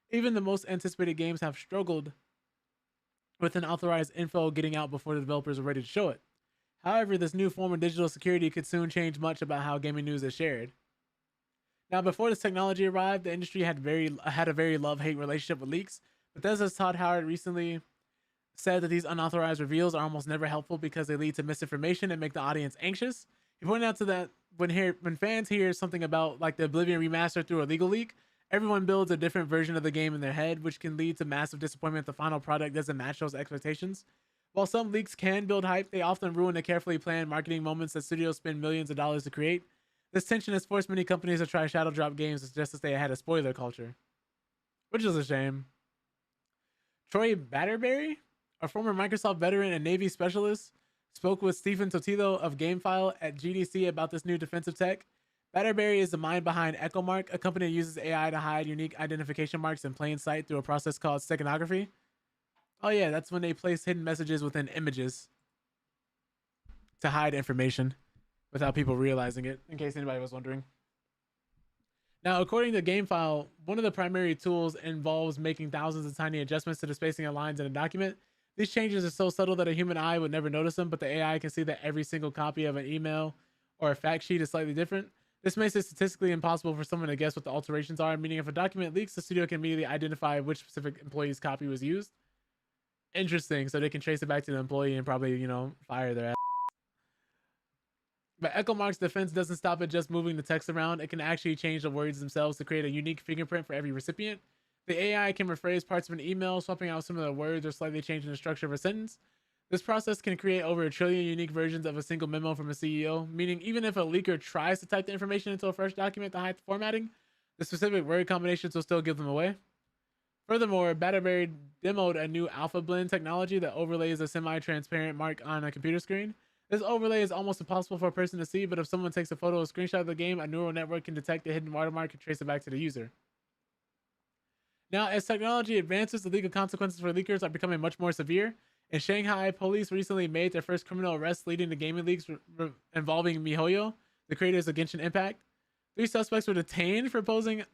[SPEAKER 1] Even the most anticipated games have struggled with unauthorized info getting out before the developers are ready to show it. However, this new form of digital security could soon change much about how gaming news is shared. Now, before this technology arrived, the industry had a very love-hate relationship with leaks. Bethesda's Todd Howard recently said that these unauthorized reveals are almost never helpful because they lead to misinformation and make the audience anxious. He pointed out to that when fans hear something about like the Oblivion remaster through a legal leak, everyone builds a different version of the game in their head, which can lead to massive disappointment if the final product doesn't match those expectations. While some leaks can build hype, they often ruin the carefully planned marketing moments that studios spend millions of dollars to create. This tension has forced many companies to try shadow drop games just to stay ahead of spoiler culture, which is a shame. Troy Batterberry, a former Microsoft veteran and Navy specialist, spoke with Stephen Totilo of GameFile at GDC about this new defensive tech. Batterberry is the mind behind EchoMark, a company that uses AI to hide unique identification marks in plain sight through a process called steganography. Oh yeah, that's when they place hidden messages within images to hide information without people realizing it, in case anybody was wondering. Now, according to GameFile, one of the primary tools involves making thousands of tiny adjustments to the spacing of lines in a document. These changes are so subtle that a human eye would never notice them, but the AI can see that every single copy of an email or a fact sheet is slightly different. This makes it statistically impossible for someone to guess what the alterations are, meaning if a document leaks, the studio can immediately identify which specific employee's copy was used. Interesting, so they can trace it back to the employee and probably, fire their ass. But EchoMark's defense doesn't stop at just moving the text around. It can actually change the words themselves to create a unique fingerprint for every recipient. The AI can rephrase parts of an email, swapping out some of the words or slightly changing the structure of a sentence. This process can create over 1 trillion unique versions of a single memo from a CEO, meaning even if a leaker tries to type the information into a fresh document to hide the formatting, the specific word combinations will still give them away. Furthermore, Batterberry demoed a new alpha blend technology that overlays a semi-transparent mark on a computer screen. This overlay is almost impossible for a person to see, but if someone takes a photo or screenshot of the game, a neural network can detect the hidden watermark and trace it back to the user. Now, as technology advances, the legal consequences for leakers are becoming much more severe. In Shanghai, police recently made their first criminal arrest leading to gaming leaks involving MiHoYo, the creators of Genshin Impact. 3 suspects were detained for posting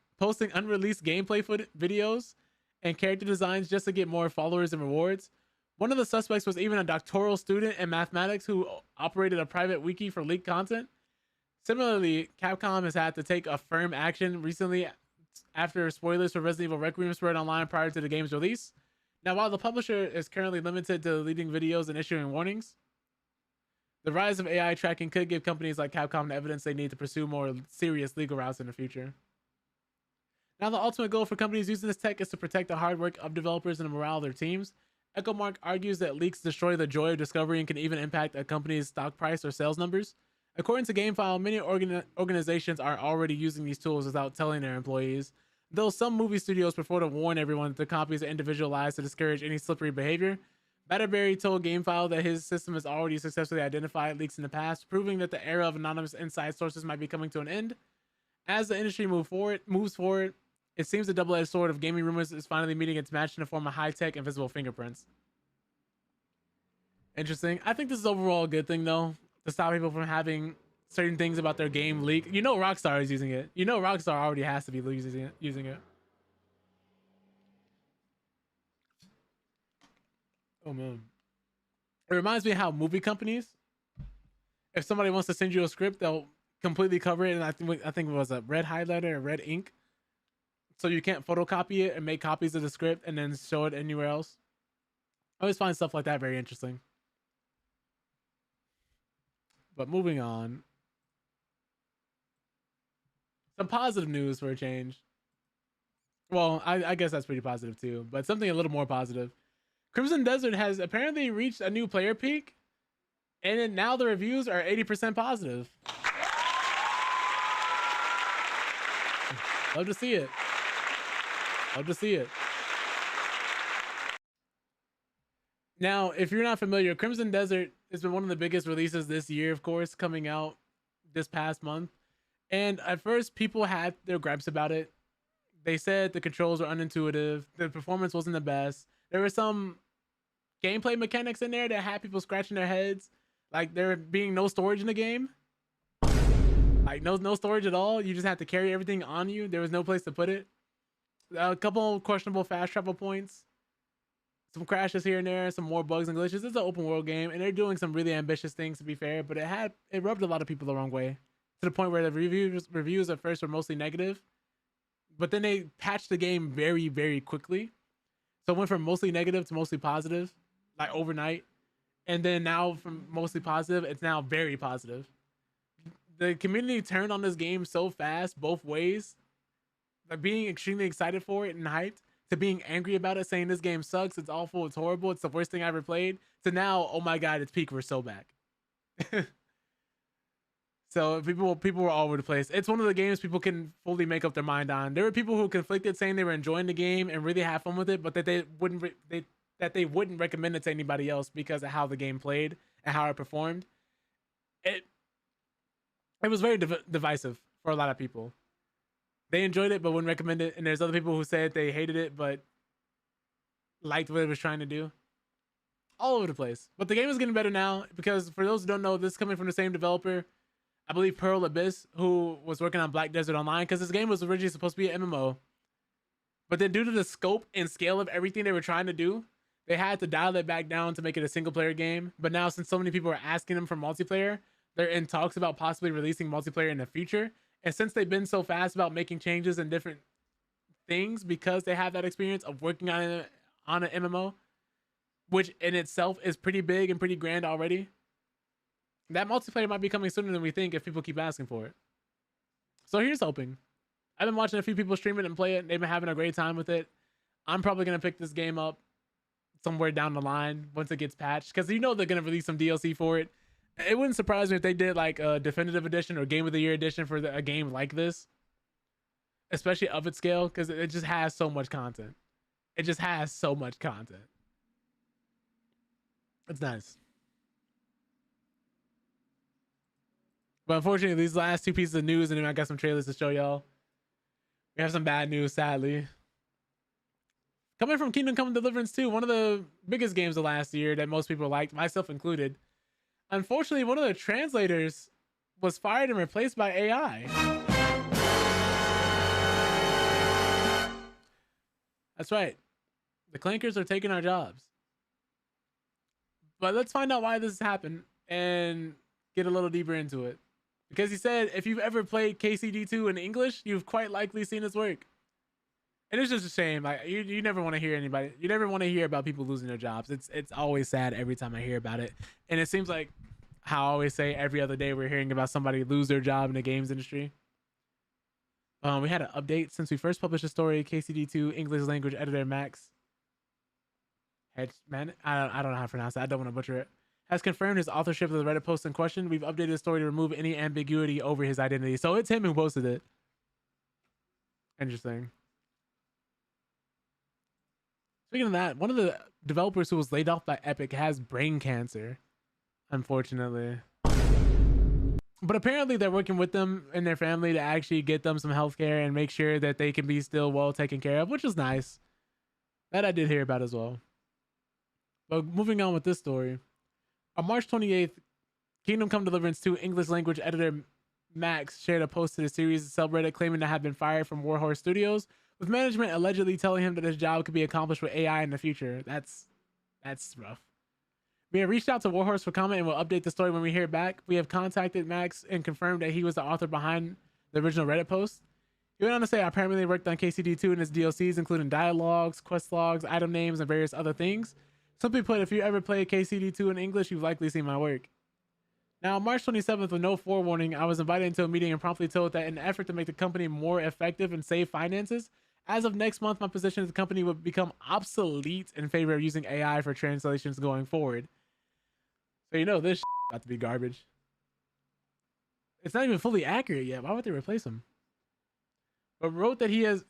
[SPEAKER 1] unreleased gameplay videos and character designs just to get more followers and rewards. One of the suspects was even a doctoral student in mathematics who operated a private wiki for leaked content. Similarly, Capcom has had to take a firm action recently after spoilers for Resident Evil Requiem spread online prior to the game's release. Now, while the publisher is currently limited to deleting videos and issuing warnings, the rise of AI tracking could give companies like Capcom the evidence they need to pursue more serious legal routes in the future. Now, the ultimate goal for companies using this tech is to protect the hard work of developers and the morale of their teams. EchoMark argues that leaks destroy the joy of discovery and can even impact a company's stock price or sales numbers. According to GameFile, many organizations are already using these tools without telling their employees, though some movie studios prefer to warn everyone that their copies are individualized to discourage any slippery behavior. Batterberry told GameFile that his system has already successfully identified leaks in the past, proving that the era of anonymous inside sources might be coming to an end. As the industry moves forward, it seems the double-edged sword of gaming rumors is finally meeting its match in the form of high-tech invisible fingerprints. Interesting. I think this is overall a good thing though, to stop people from having certain things about their game leak. You know Rockstar is using it. You know Rockstar already has to be using it. Oh man. It reminds me of how movie companies, if somebody wants to send you a script, they'll completely cover it, and I think it was a red highlighter or red ink, so you can't photocopy it and make copies of the script and then show it anywhere else. I always find stuff like that very interesting. But moving on, some positive news for a change. Well, I guess that's pretty positive too, but something a little more positive. Crimson Desert has apparently reached a new player peak, and now the reviews are 80% positive. Love to see it. Love to see it. Now, if you're not familiar, Crimson Desert has been one of the biggest releases this year, of course, coming out this past month. And at first, people had their gripes about it. They said the controls were unintuitive, the performance wasn't the best. There were some gameplay mechanics in there that had people scratching their heads, like there being no storage in the game. Like no storage at all. You just had to carry everything on you. There was no place to put it. A couple questionable fast travel points. Some crashes here and there, some more bugs and glitches. It's an open world game, and they're doing some really ambitious things, to be fair, but it rubbed a lot of people the wrong way, to the point where the reviews at first were mostly negative, but then they patched the game very, very quickly. So it went from mostly negative to mostly positive, like overnight. And then now from mostly positive, it's now very positive. The community turned on this game so fast, both ways, like being extremely excited for it and hyped, to being angry about it, saying this game sucks, it's awful, it's horrible, it's the worst thing I ever played, to now, oh my god, it's peak, we're so back. So people were all over the place. It's one of the games people can fully make up their mind on. There were people who conflicted, saying they were enjoying the game and really have fun with it, but that they wouldn't recommend it to anybody else because of how the game played and how it performed. It was very divisive for a lot of people. They enjoyed it but wouldn't recommend it, and there's other people who said they hated it but liked what it was trying to do. All over the place. But the game is getting better now, because for those who don't know, this is coming from the same developer, I believe Pearl Abyss, who was working on Black Desert Online, because this game was originally supposed to be an MMO. But then due to the scope and scale of everything they were trying to do, they had to dial it back down to make it a single player game. But now, since so many people are asking them for multiplayer, they're in talks about possibly releasing multiplayer in the future. And since they've been so fast about making changes and different things, because they have that experience of working on an MMO, which in itself is pretty big and pretty grand already, that multiplayer might be coming sooner than we think if people keep asking for it. So here's hoping. I've been watching a few people stream it and play it. They've been having a great time with it. I'm probably going to pick this game up somewhere down the line once it gets patched, because you know they're going to release some DLC for it. It wouldn't surprise me if they did like a definitive edition or game of the year edition for a game like this, especially of its scale, because it just has so much content. It just has so much content. It's nice. But unfortunately, these last two pieces of news, and then I got some trailers to show y'all. We have some bad news, sadly. Coming from Kingdom Come Deliverance 2, one of the biggest games of last year that most people liked, myself included. Unfortunately, one of the translators was fired and replaced by AI. That's right. The clankers are taking our jobs. But let's find out why this happened and get a little deeper into it. Because he said, if you've ever played KCD2 in English, you've quite likely seen his work. And it's just a shame. Like you never want to hear anybody. You never want to hear about people losing their jobs. It's always sad every time I hear about it. And it seems like how I always say, every other day we're hearing about somebody lose their job in the games industry. We had an update since we first published a story. KCD2 English language editor Max Hedgeman, I don't know how to pronounce it. I don't want to butcher it. Has confirmed his authorship of the Reddit post in question. We've updated the story to remove any ambiguity over his identity. So it's him who posted it. Interesting. Speaking of that, one of the developers who was laid off by Epic has brain cancer, unfortunately. But apparently they're working with them and their family to actually get them some healthcare and make sure that they can be still well taken care of, which is nice. That I did hear about as well. But moving on with this story. On March 28th, Kingdom Come Deliverance 2 English language editor Max shared a post to the series subreddit claiming to have been fired from Warhorse Studios, with management allegedly telling him that his job could be accomplished with AI in the future. That's rough. We have reached out to Warhorse for comment and we'll update the story when we hear back. We have contacted Max and confirmed that he was the author behind the original Reddit post. He went on to say, I primarily worked on KCD2 and its DLCs, including dialogues, quest logs, item names, and various other things. Simply put, if you ever played KCD2 in English, you've likely seen my work. Now, on March 27th, with no forewarning, I was invited into a meeting and promptly told that in an effort to make the company more effective and save finances, as of next month, my position at the company would become obsolete in favor of using AI for translations going forward. So you know this about to be garbage. It's not even fully accurate yet. Why would they replace him? But wrote that he has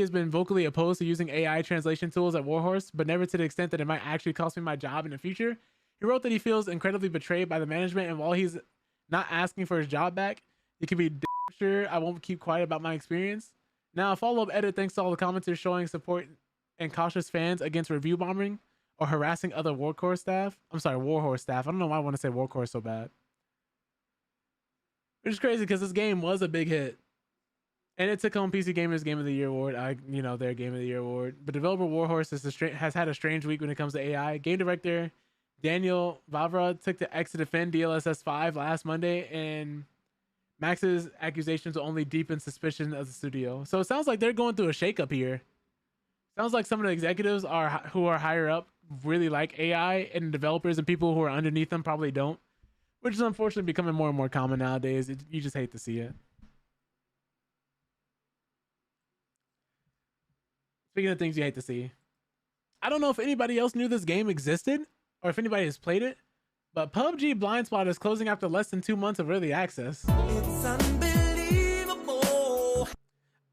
[SPEAKER 1] been vocally opposed to using AI translation tools at Warhorse, but never to the extent that it might actually cost me my job in the future. He wrote that he feels incredibly betrayed by the management, and while he's not asking for his job back, he can be sure I won't keep quiet about my experience. Now, a follow-up edit thanks to all the commenters showing support and cautious fans against review bombing or harassing other Warhorse staff. I'm sorry, Warhorse staff. I don't know why I want to say Warhorse so bad. Which is crazy because this game was a big hit. And it took home PC Gamer's Game of the Year award. Their Game of the Year award. But developer Warhorse has had a strange week when it comes to AI. Game director Daniel Vavra took to X to defend DLSS 5 last Monday, and Max's accusations will only deepen suspicion of the studio. So it sounds like they're going through a shakeup here. Sounds like some of the executives who are higher up really like AI, and developers and people who are underneath them probably don't, which is unfortunately becoming more and more common nowadays. You just hate to see it. Speaking of things you hate to see, I don't know if anybody else knew this game existed or if anybody has played it, but PUBG Blind Spot is closing after less than 2 months of early access.
[SPEAKER 4] It's unbelievable.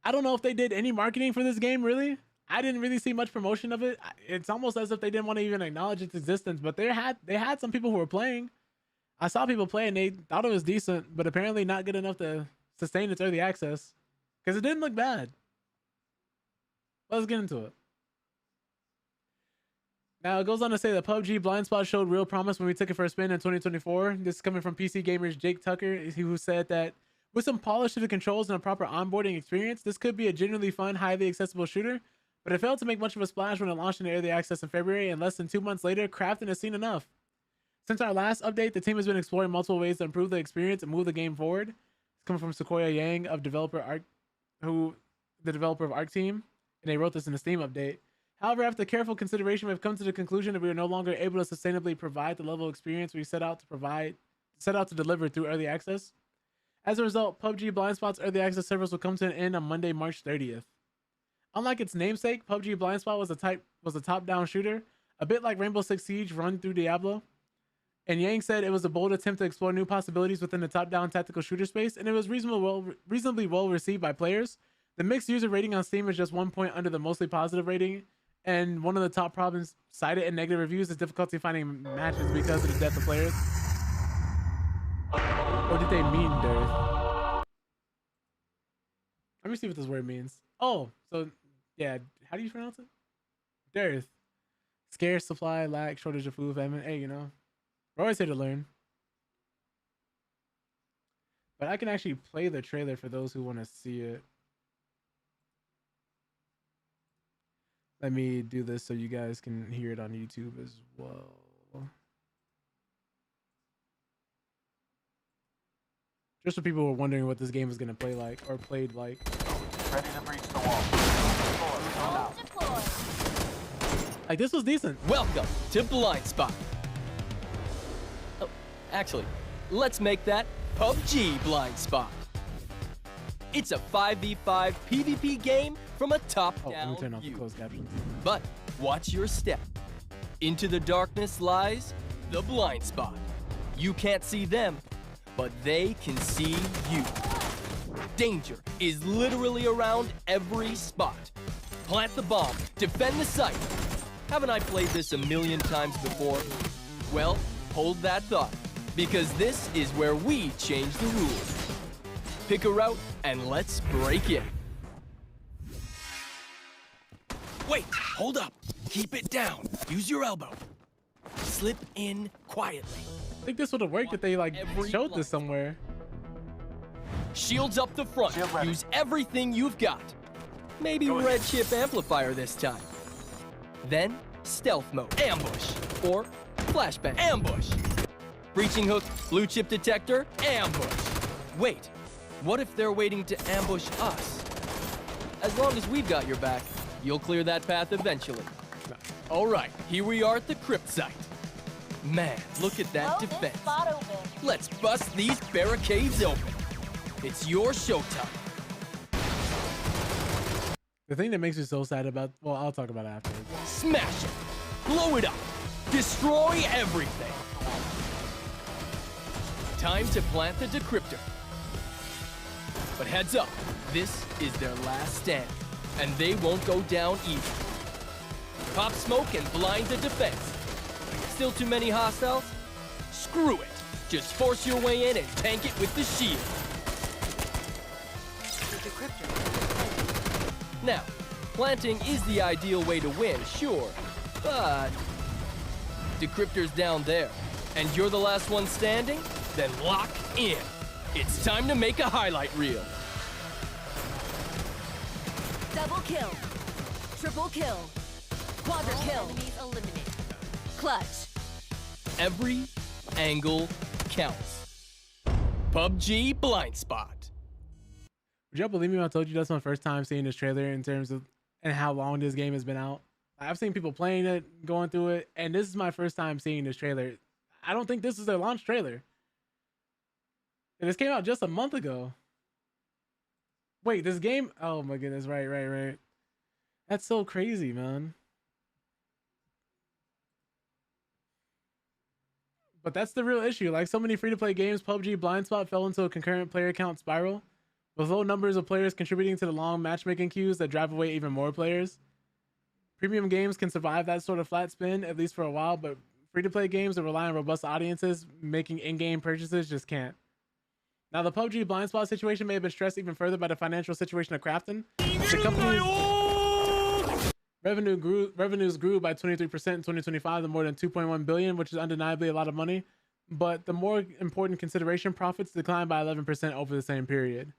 [SPEAKER 1] I don't know if they did any marketing for this game, really. I didn't really see much promotion of it. It's almost as if they didn't want to even acknowledge its existence, but they had some people who were playing. I saw people play and they thought it was decent, but apparently not good enough to sustain its early access because it didn't look bad. Let's get into it. Now, it goes on to say that PUBG Blind Spot showed real promise when we took it for a spin in 2024. This is coming from PC Gamer's Jake Tucker, who said that with some polish to the controls and a proper onboarding experience, this could be a genuinely fun, highly accessible shooter, but it failed to make much of a splash when it launched in early access in February, and less than 2 months later, crafting has seen enough. Since our last update, the team has been exploring multiple ways to improve the experience and move the game forward. It's coming from Sequoia Yang of the developer of Arc Team, and they wrote this in a Steam update. However, after careful consideration, we've come to the conclusion that we are no longer able to sustainably provide the level of experience we set out to deliver through early access. As a result, PUBG Blind Spot's early access service will come to an end on Monday, March 30th. Unlike its namesake, PUBG Blind Spot was a top-down shooter, a bit like Rainbow Six Siege run through Diablo. And Yang said it was a bold attempt to explore new possibilities within the top-down tactical shooter space, and it was reasonably well received by players. The mixed user rating on Steam is just 1 point under the mostly positive rating, and one of the top problems cited in negative reviews is difficulty finding matches because of the depth of players. Or did they mean Dearth? Let me see what this word means. Oh, so yeah, how do you pronounce it? Dearth. Scarce supply, lack, shortage of food, famine. Hey, we're always here to learn. But I can actually play the trailer for those who want to see it. Let me do this so you guys can hear it on YouTube as well. Just for people who are wondering what this game is going to play like or played like.
[SPEAKER 3] Ready to breach the wall.
[SPEAKER 1] Like, this was decent.
[SPEAKER 5] Welcome to Blind Spot. Oh, actually, let's make that PUBG Blind Spot. It's a 5v5 PvP game from a
[SPEAKER 1] Let me
[SPEAKER 5] top-down
[SPEAKER 1] turn off the
[SPEAKER 5] view.
[SPEAKER 1] closed captions.
[SPEAKER 5] But watch your step. Into the darkness lies the blind spot. You can't see them, but they can see you. Danger is literally around every spot. Plant the bomb, defend the site. Haven't I played this a million times before? Well, hold that thought, because this is where we change the rules. Pick a route and let's break in.
[SPEAKER 4] Wait, hold up. Keep it down. Use your elbow. Slip in quietly.
[SPEAKER 1] I think this would have worked if they like
[SPEAKER 5] Every
[SPEAKER 1] showed
[SPEAKER 5] line.
[SPEAKER 1] this somewhere.
[SPEAKER 5] Shields up the front.
[SPEAKER 3] Shield ready.
[SPEAKER 5] Use everything you've got. Maybe red chip amplifier this time. Then stealth mode. Ambush. Or flashbang. Ambush. Breaching hook. Blue chip detector. Ambush. Wait. What if they're waiting to ambush us? As long as we've got your back, you'll clear that path eventually. All right, here we are at the crypt site. Man, look at that defense. Let's bust these barricades open. It's your showtime.
[SPEAKER 1] The thing that makes me so sad about, well, I'll talk about it afterwards.
[SPEAKER 5] Smash it. Blow it up. Destroy everything. Time to plant the decryptor. But heads up, this is their last stand, and they won't go down easy. Pop smoke and blind the defense. Still too many hostiles? Screw it. Just force your way in and tank it with the shield. Now, planting is the ideal way to win, sure, but decryptor's down there, and you're the last one standing? Then lock in. It's time to make a highlight reel.
[SPEAKER 6] Double kill. Triple kill. Quadra kill. Enemies eliminated. Clutch.
[SPEAKER 5] Every angle counts. PUBG Blind Spot.
[SPEAKER 1] Would y'all believe me when I told you that's my first time seeing this trailer in terms of and how long this game has been out? I've seen people playing it, going through it, and this is my first time seeing this trailer. I don't think this is their launch trailer. And this came out just a month ago. Wait, this game? Oh my goodness, right. That's so crazy, man. But that's the real issue. Like so many free-to-play games, PUBG Blind Spot fell into a concurrent player count spiral, with low numbers of players contributing to the long matchmaking queues that drive away even more players. Premium games can survive that sort of flat spin, at least for a while, but free-to-play games that rely on robust audiences making in-game purchases just can't. Now, the PUBG Blind Spot situation may have been stressed even further by the financial situation of Krafton. The company's revenues grew by 23% in 2025 to more than 2.1 billion, which is undeniably a lot of money. But the more important consideration, profits declined by 11% over the same period.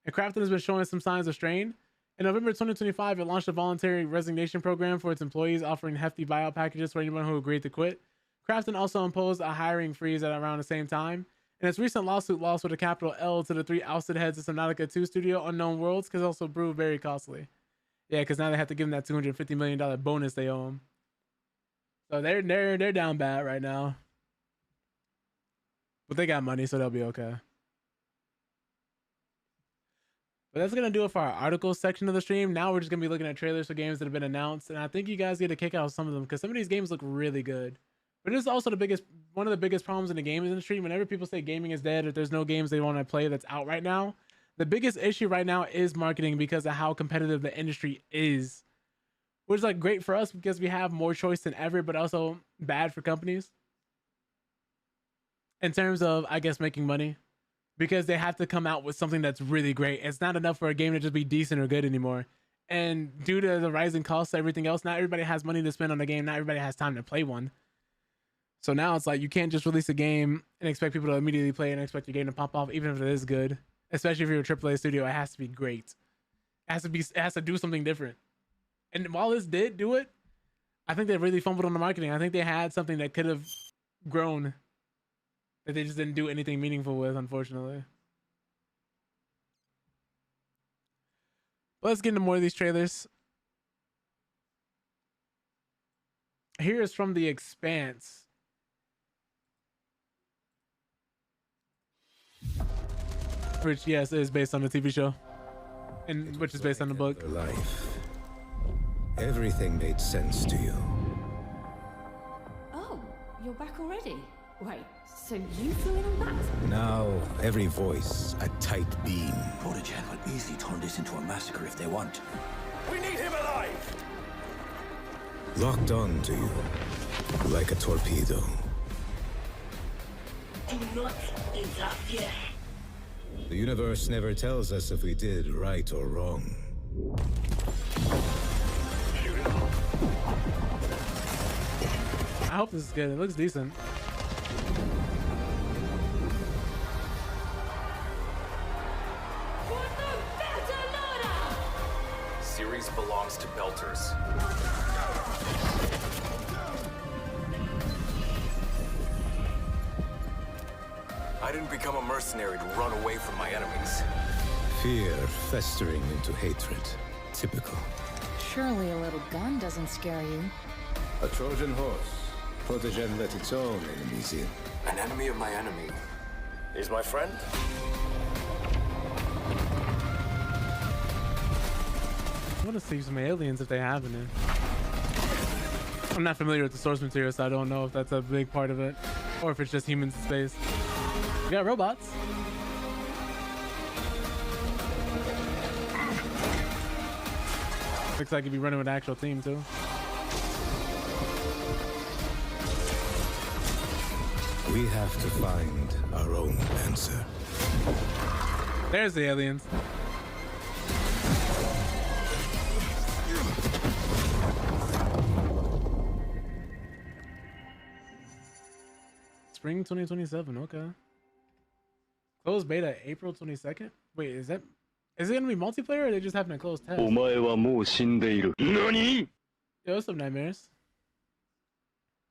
[SPEAKER 1] And Krafton has been showing some signs of strain. In November 2025, it launched a voluntary resignation program for its employees, offering hefty buyout packages for anyone who agreed to quit. Krafton also imposed a hiring freeze at around the same time. And its recent lawsuit loss with a capital L to the 3 ousted heads of Subnautica 2 studio, Unknown Worlds, could also prove very costly. Yeah, because now they have to give them that $250 million bonus they owe them. So they're down bad right now. But they got money, so they'll be okay. But that's going to do it for our articles section of the stream. Now we're just going to be looking at trailers for games that have been announced. And I think you guys get a kick out of some of them because some of these games look really good. But this is also one of the biggest problems in the gaming industry. Whenever people say gaming is dead or there's no games they want to play that's out right now, the biggest issue right now is marketing because of how competitive the industry is. Which is like great for us because we have more choice than ever, but also bad for companies. In terms of, I guess, making money. Because they have to come out with something that's really great. It's not enough for a game to just be decent or good anymore. And due to the rising costs and everything else, not everybody has money to spend on a game. Not everybody has time to play one. So now it's like you can't just release a game and expect people to immediately play and expect your game to pop off, even if it is good. Especially if you're a AAA studio, it has to be great. It has to do something different. And while this did do it, I think they really fumbled on the marketing. I think they had something that could have grown that they just didn't do anything meaningful with, unfortunately. But let's get into more of these trailers. Here is from The Expanse. Which, yes, is based on the TV show. And which is based on the book.
[SPEAKER 7] Life. Everything made sense to you.
[SPEAKER 6] Oh, you're back already? Wait, so you flew in on that?
[SPEAKER 7] Now, every voice a tight beam.
[SPEAKER 4] Protegen will easily turn this into a massacre if they want. We need him alive!
[SPEAKER 7] Locked on to you. Like a torpedo.
[SPEAKER 2] Do not interfere.
[SPEAKER 7] The universe never tells us if we did right or wrong.
[SPEAKER 1] I hope this is good. It looks decent.
[SPEAKER 8] Series belongs to Belters. I didn't become a mercenary to run away from my enemies.
[SPEAKER 7] Fear festering into hatred. Typical.
[SPEAKER 9] Surely a little gun doesn't scare you.
[SPEAKER 7] A Trojan horse. Protegen let its own enemies in.
[SPEAKER 8] An enemy of my enemy is my friend?
[SPEAKER 1] I want to see some aliens if they have any. I'm not familiar with the source material, so I don't know if that's a big part of it or if it's just humans in space. We got robots. Looks like you'd be running with an actual team too.
[SPEAKER 7] We have to find our own answer.
[SPEAKER 1] There's the aliens. Spring 2027, okay. Closed beta April 22nd? Wait, is it gonna be multiplayer or are they just having a closed test?
[SPEAKER 10] お前はもう死んでいる。何?
[SPEAKER 1] Yo, what's up, Nightmares?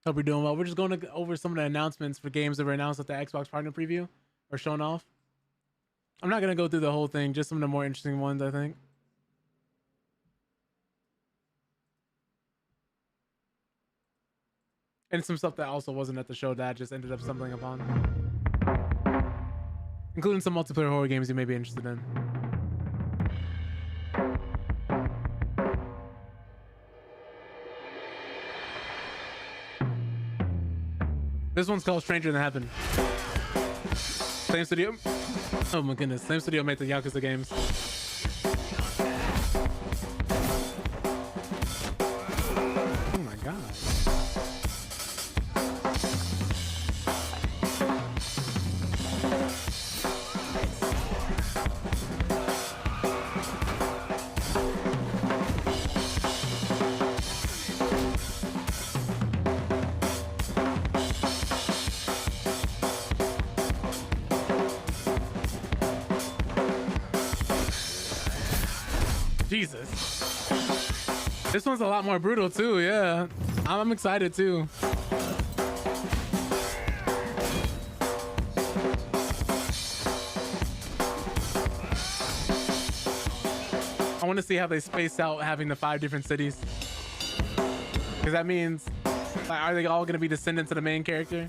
[SPEAKER 1] Hope you're doing well. We're just going over some of the announcements for games that were announced at the Xbox Partner Preview or shown off. I'm not gonna go through the whole thing, just some of the more interesting ones, I think. And some stuff that also wasn't at the show that I just ended up stumbling upon. Including some multiplayer horror games you may be interested in. This one's called Stranger Than Heaven. Same studio. Oh my goodness. Same studio made the Yakuza games. Oh my god. Jesus. This one's a lot more brutal too, yeah. I'm excited too. I want to see how they space out having the 5 different cities. Because that means, like, are they all going to be descendants of the main character?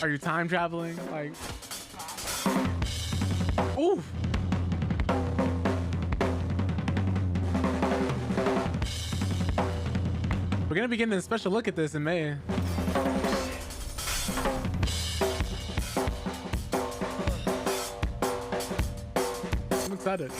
[SPEAKER 1] Are you time traveling? Like, oof. We're gonna be getting a special look at this in May. I'm excited.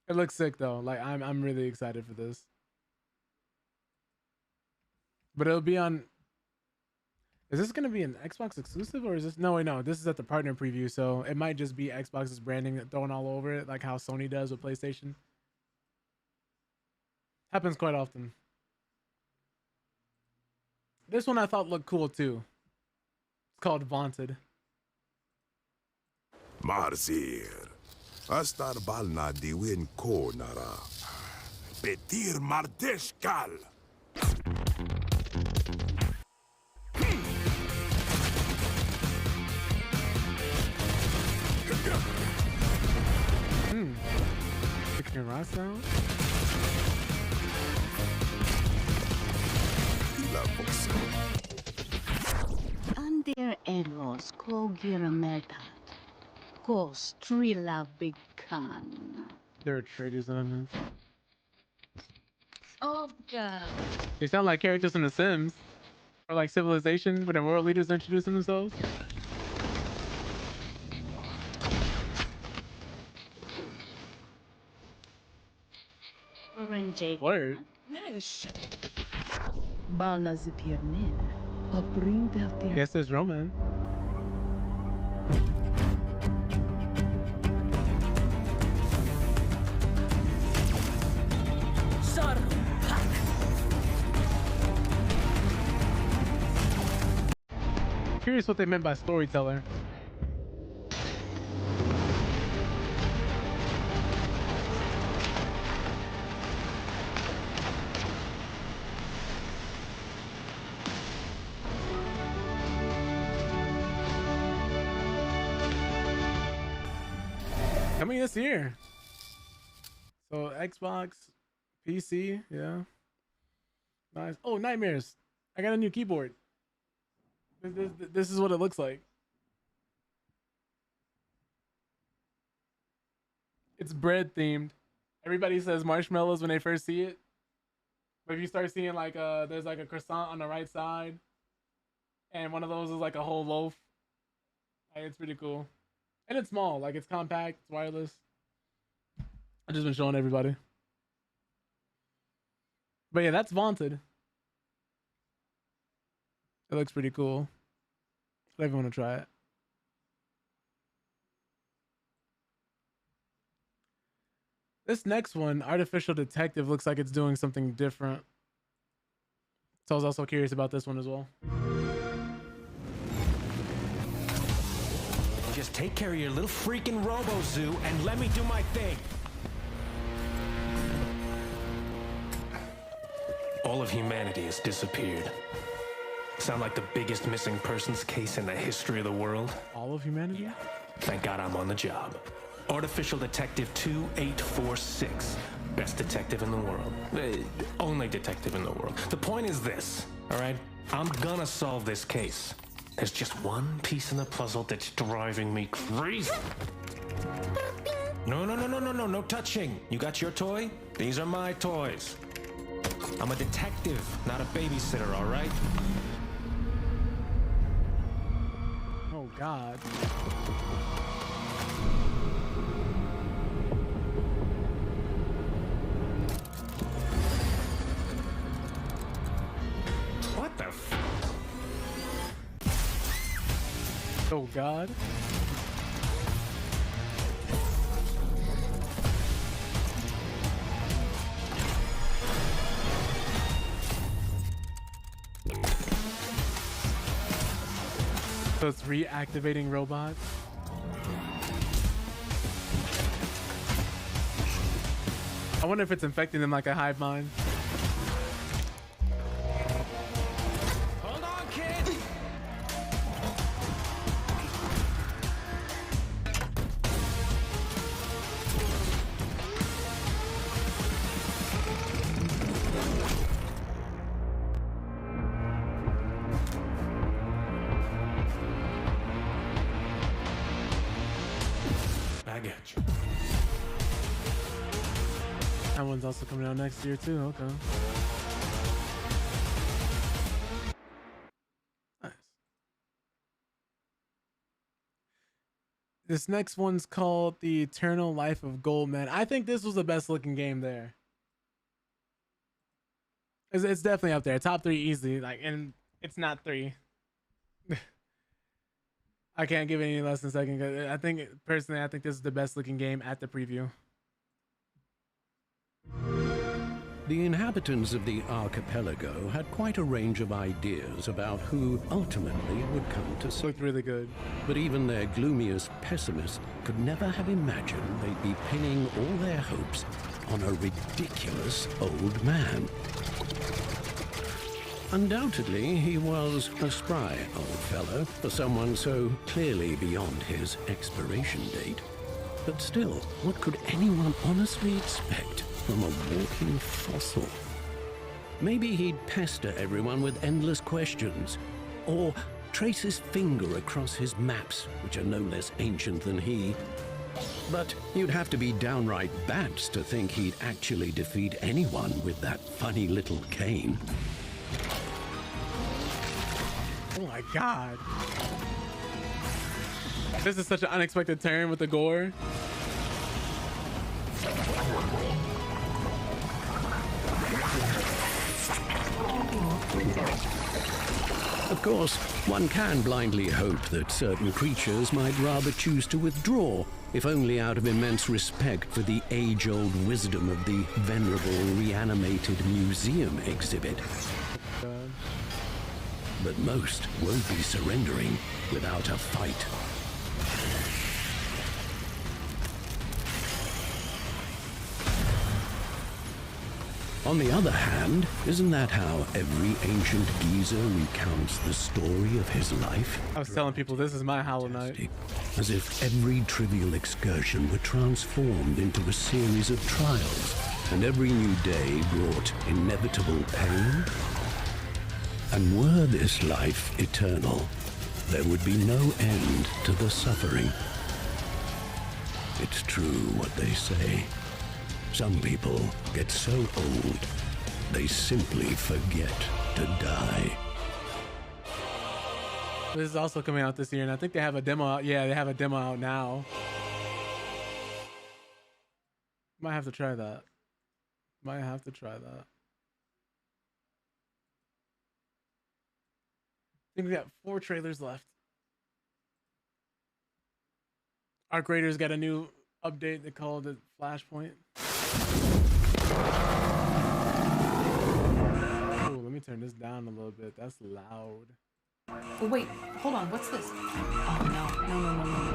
[SPEAKER 1] It looks sick though. Like I'm really excited for this. But it'll be on. Is this gonna be an Xbox exclusive or is this? No, wait, no. This is at the partner preview, so it might just be Xbox's branding thrown all over it, like how Sony does with PlayStation. Happens quite often. This one I thought looked cool too. It's called Vaunted.
[SPEAKER 11] Marcir. Asta balna diwin ko nara. Petir marteshkal.
[SPEAKER 1] Picking your ass out.
[SPEAKER 12] Under Eros Kogiramelta. Kostrila Bikan.
[SPEAKER 1] There are traders on this.
[SPEAKER 12] Oh god.
[SPEAKER 1] They sound like characters in The Sims. Or like Civilization, when the world leaders introduce themselves. Word. Yes, there's Roman. Curious what they meant by storyteller. Coming this year. So Xbox, PC, yeah. Nice. Oh, Nightmares. I got a new keyboard. This is what it looks like. It's bread themed. Everybody says marshmallows when they first see it. But if you start seeing like there's like a croissant on the right side, and one of those is like a whole loaf. It's pretty cool. And it's small, like it's compact, it's wireless. I've just been showing everybody. But yeah, that's vaunted. It looks pretty cool. I even want to try it. This next one, Artificial Detective, looks like it's doing something different. So I was also curious about this one as well.
[SPEAKER 13] Just take care of your little freaking robo-zoo and let me do my thing. All of humanity has disappeared. Sound like the biggest missing persons case in the history of the world?
[SPEAKER 1] All of humanity?
[SPEAKER 13] Yeah. Thank God I'm on the job. Artificial Detective 2846. Best detective in the world. Only detective in the world. The point is this, all right? I'm gonna solve this case. There's just one piece in the puzzle that's driving me crazy. No touching. You got your toy? These are my toys. I'm a detective, not a babysitter, all right?
[SPEAKER 1] Oh, God.
[SPEAKER 13] What the f...
[SPEAKER 1] Oh, God. So it's reactivating robots. I wonder if it's infecting them like a hive mind.
[SPEAKER 13] Hold on, kid! I got you.
[SPEAKER 1] That one's also coming out next year too. Okay. Nice. This next one's called The Eternal Life of Goldman. I think this was the best looking game there. It's definitely up there. Top 3 easily. Like, and it's not 3. I can't give it any less than second. Cause I think personally, I think this is the best looking game at the preview.
[SPEAKER 14] The inhabitants of the archipelago had quite a range of ideas about who ultimately would come to see.
[SPEAKER 1] Looked really good.
[SPEAKER 14] But even their gloomiest pessimists could never have imagined they'd be pinning all their hopes on a ridiculous old man. Undoubtedly, he was a spry old fellow for someone so clearly beyond his expiration date. But still, what could anyone honestly expect from a walking fossil? Maybe he'd pester everyone with endless questions, or trace his finger across his maps, which are no less ancient than he. But you'd have to be downright bats to think he'd actually defeat anyone with that funny little cane.
[SPEAKER 1] Oh my God. This is such an unexpected turn with the gore.
[SPEAKER 14] Of course, one can blindly hope that certain creatures might rather choose to withdraw, if only out of immense respect for the age-old wisdom of the venerable reanimated museum exhibit. But most won't be surrendering without a fight. On the other hand, isn't that how every ancient geezer recounts the story of his life?
[SPEAKER 1] I was telling people this is my Hollow Knight.
[SPEAKER 14] As if every trivial excursion were transformed into a series of trials, and every new day brought inevitable pain. And were this life eternal, there would be no end to the suffering. It's true what they say. Some people get so old, they simply forget to die.
[SPEAKER 1] This is also coming out this year, and I think they have a demo out. Yeah, they have a demo out now. Might have to try that. Might have to try that. I think we got 4 trailers left. Arc Raiders got a new update. They called it Flashpoint. Oh, let me turn this down a little bit. That's loud.
[SPEAKER 9] Oh, wait, hold on. What's this? Oh,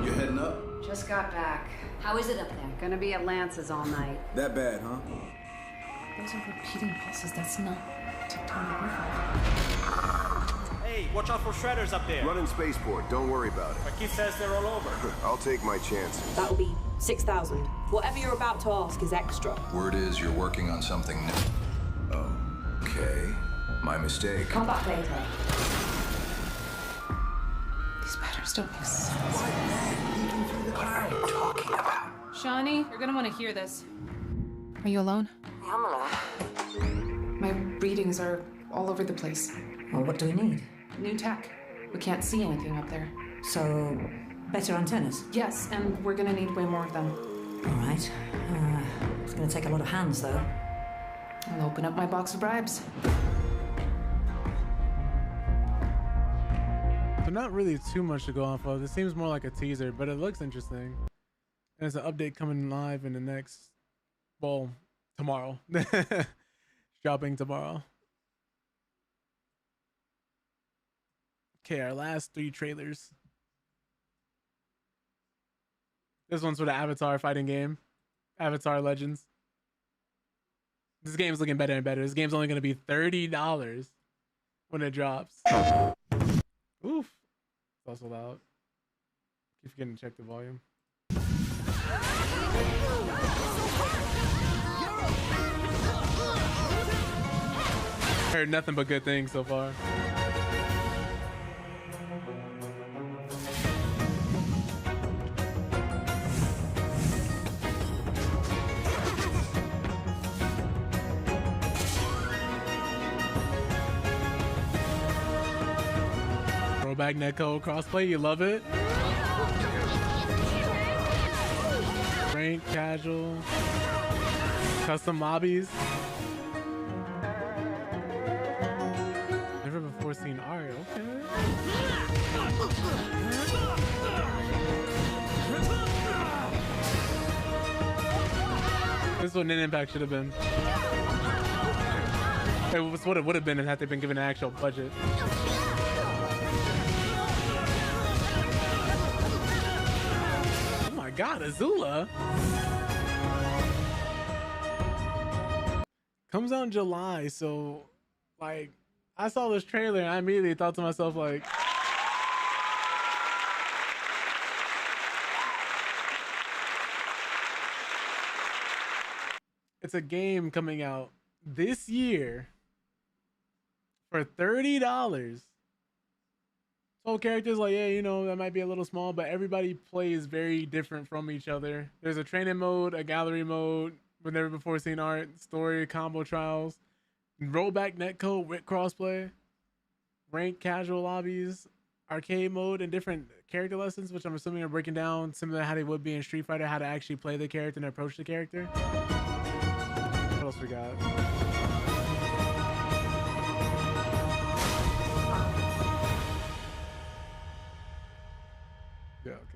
[SPEAKER 9] no.
[SPEAKER 15] You heading up?
[SPEAKER 16] Just got back. How is it up there? Gonna be at Lance's all night.
[SPEAKER 15] That bad, huh?
[SPEAKER 9] Those are repeating pulses. That's not tectonic rhythm.
[SPEAKER 17] Hey, watch out for shredders up there.
[SPEAKER 18] Running spaceport, don't worry about it.
[SPEAKER 17] But Keith says they're all over.
[SPEAKER 18] I'll take my chances.
[SPEAKER 19] That'll be 6,000. Whatever you're about to ask is extra.
[SPEAKER 20] Word is you're working on something new. Okay. My mistake.
[SPEAKER 19] Come back later.
[SPEAKER 9] These patterns don't make sense.
[SPEAKER 20] What are you talking about?
[SPEAKER 9] Shawnee, you're gonna want to hear this. Are you alone?
[SPEAKER 16] Yeah, I'm alone.
[SPEAKER 9] My readings are all over the place.
[SPEAKER 16] Well, what do we need?
[SPEAKER 9] New tech. We can't see anything up there.
[SPEAKER 16] So, better antennas?
[SPEAKER 9] Yes, and we're gonna need way more of them.
[SPEAKER 16] All right. It's gonna take a lot of hands, though.
[SPEAKER 9] I'll open up my box of bribes.
[SPEAKER 1] So not really too much to go off of. This seems more like a teaser, but it looks interesting. And there's an update coming live in the next, well, tomorrow. Dropping tomorrow. Okay, our last 3 trailers. This one's for the Avatar fighting game. Avatar Legends. This game's looking better and better. This game's only going to be $30 when it drops. Oof. It's also loud. Keep forgetting to check the volume. Heard nothing but good things so far. Throwback netcode crossplay, you love it? Rank, casual, custom lobbies. Never before seen art, okay. This is what Nin Impact should have been. It was what it would have been had they been given an actual budget. Oh my god, Azula! Comes out in July, so like I saw this trailer and I immediately thought to myself like, it's a game coming out this year for $30. So characters like, yeah, you know, that might be a little small, but everybody plays very different from each other. There's a training mode, a gallery mode, with never before seen art, story, combo trials, rollback netcode with crossplay, ranked casual lobbies, arcade mode, and different character lessons, which I'm assuming are breaking down similar to how they would be in Street Fighter, how to actually play the character and approach the character. What else we got?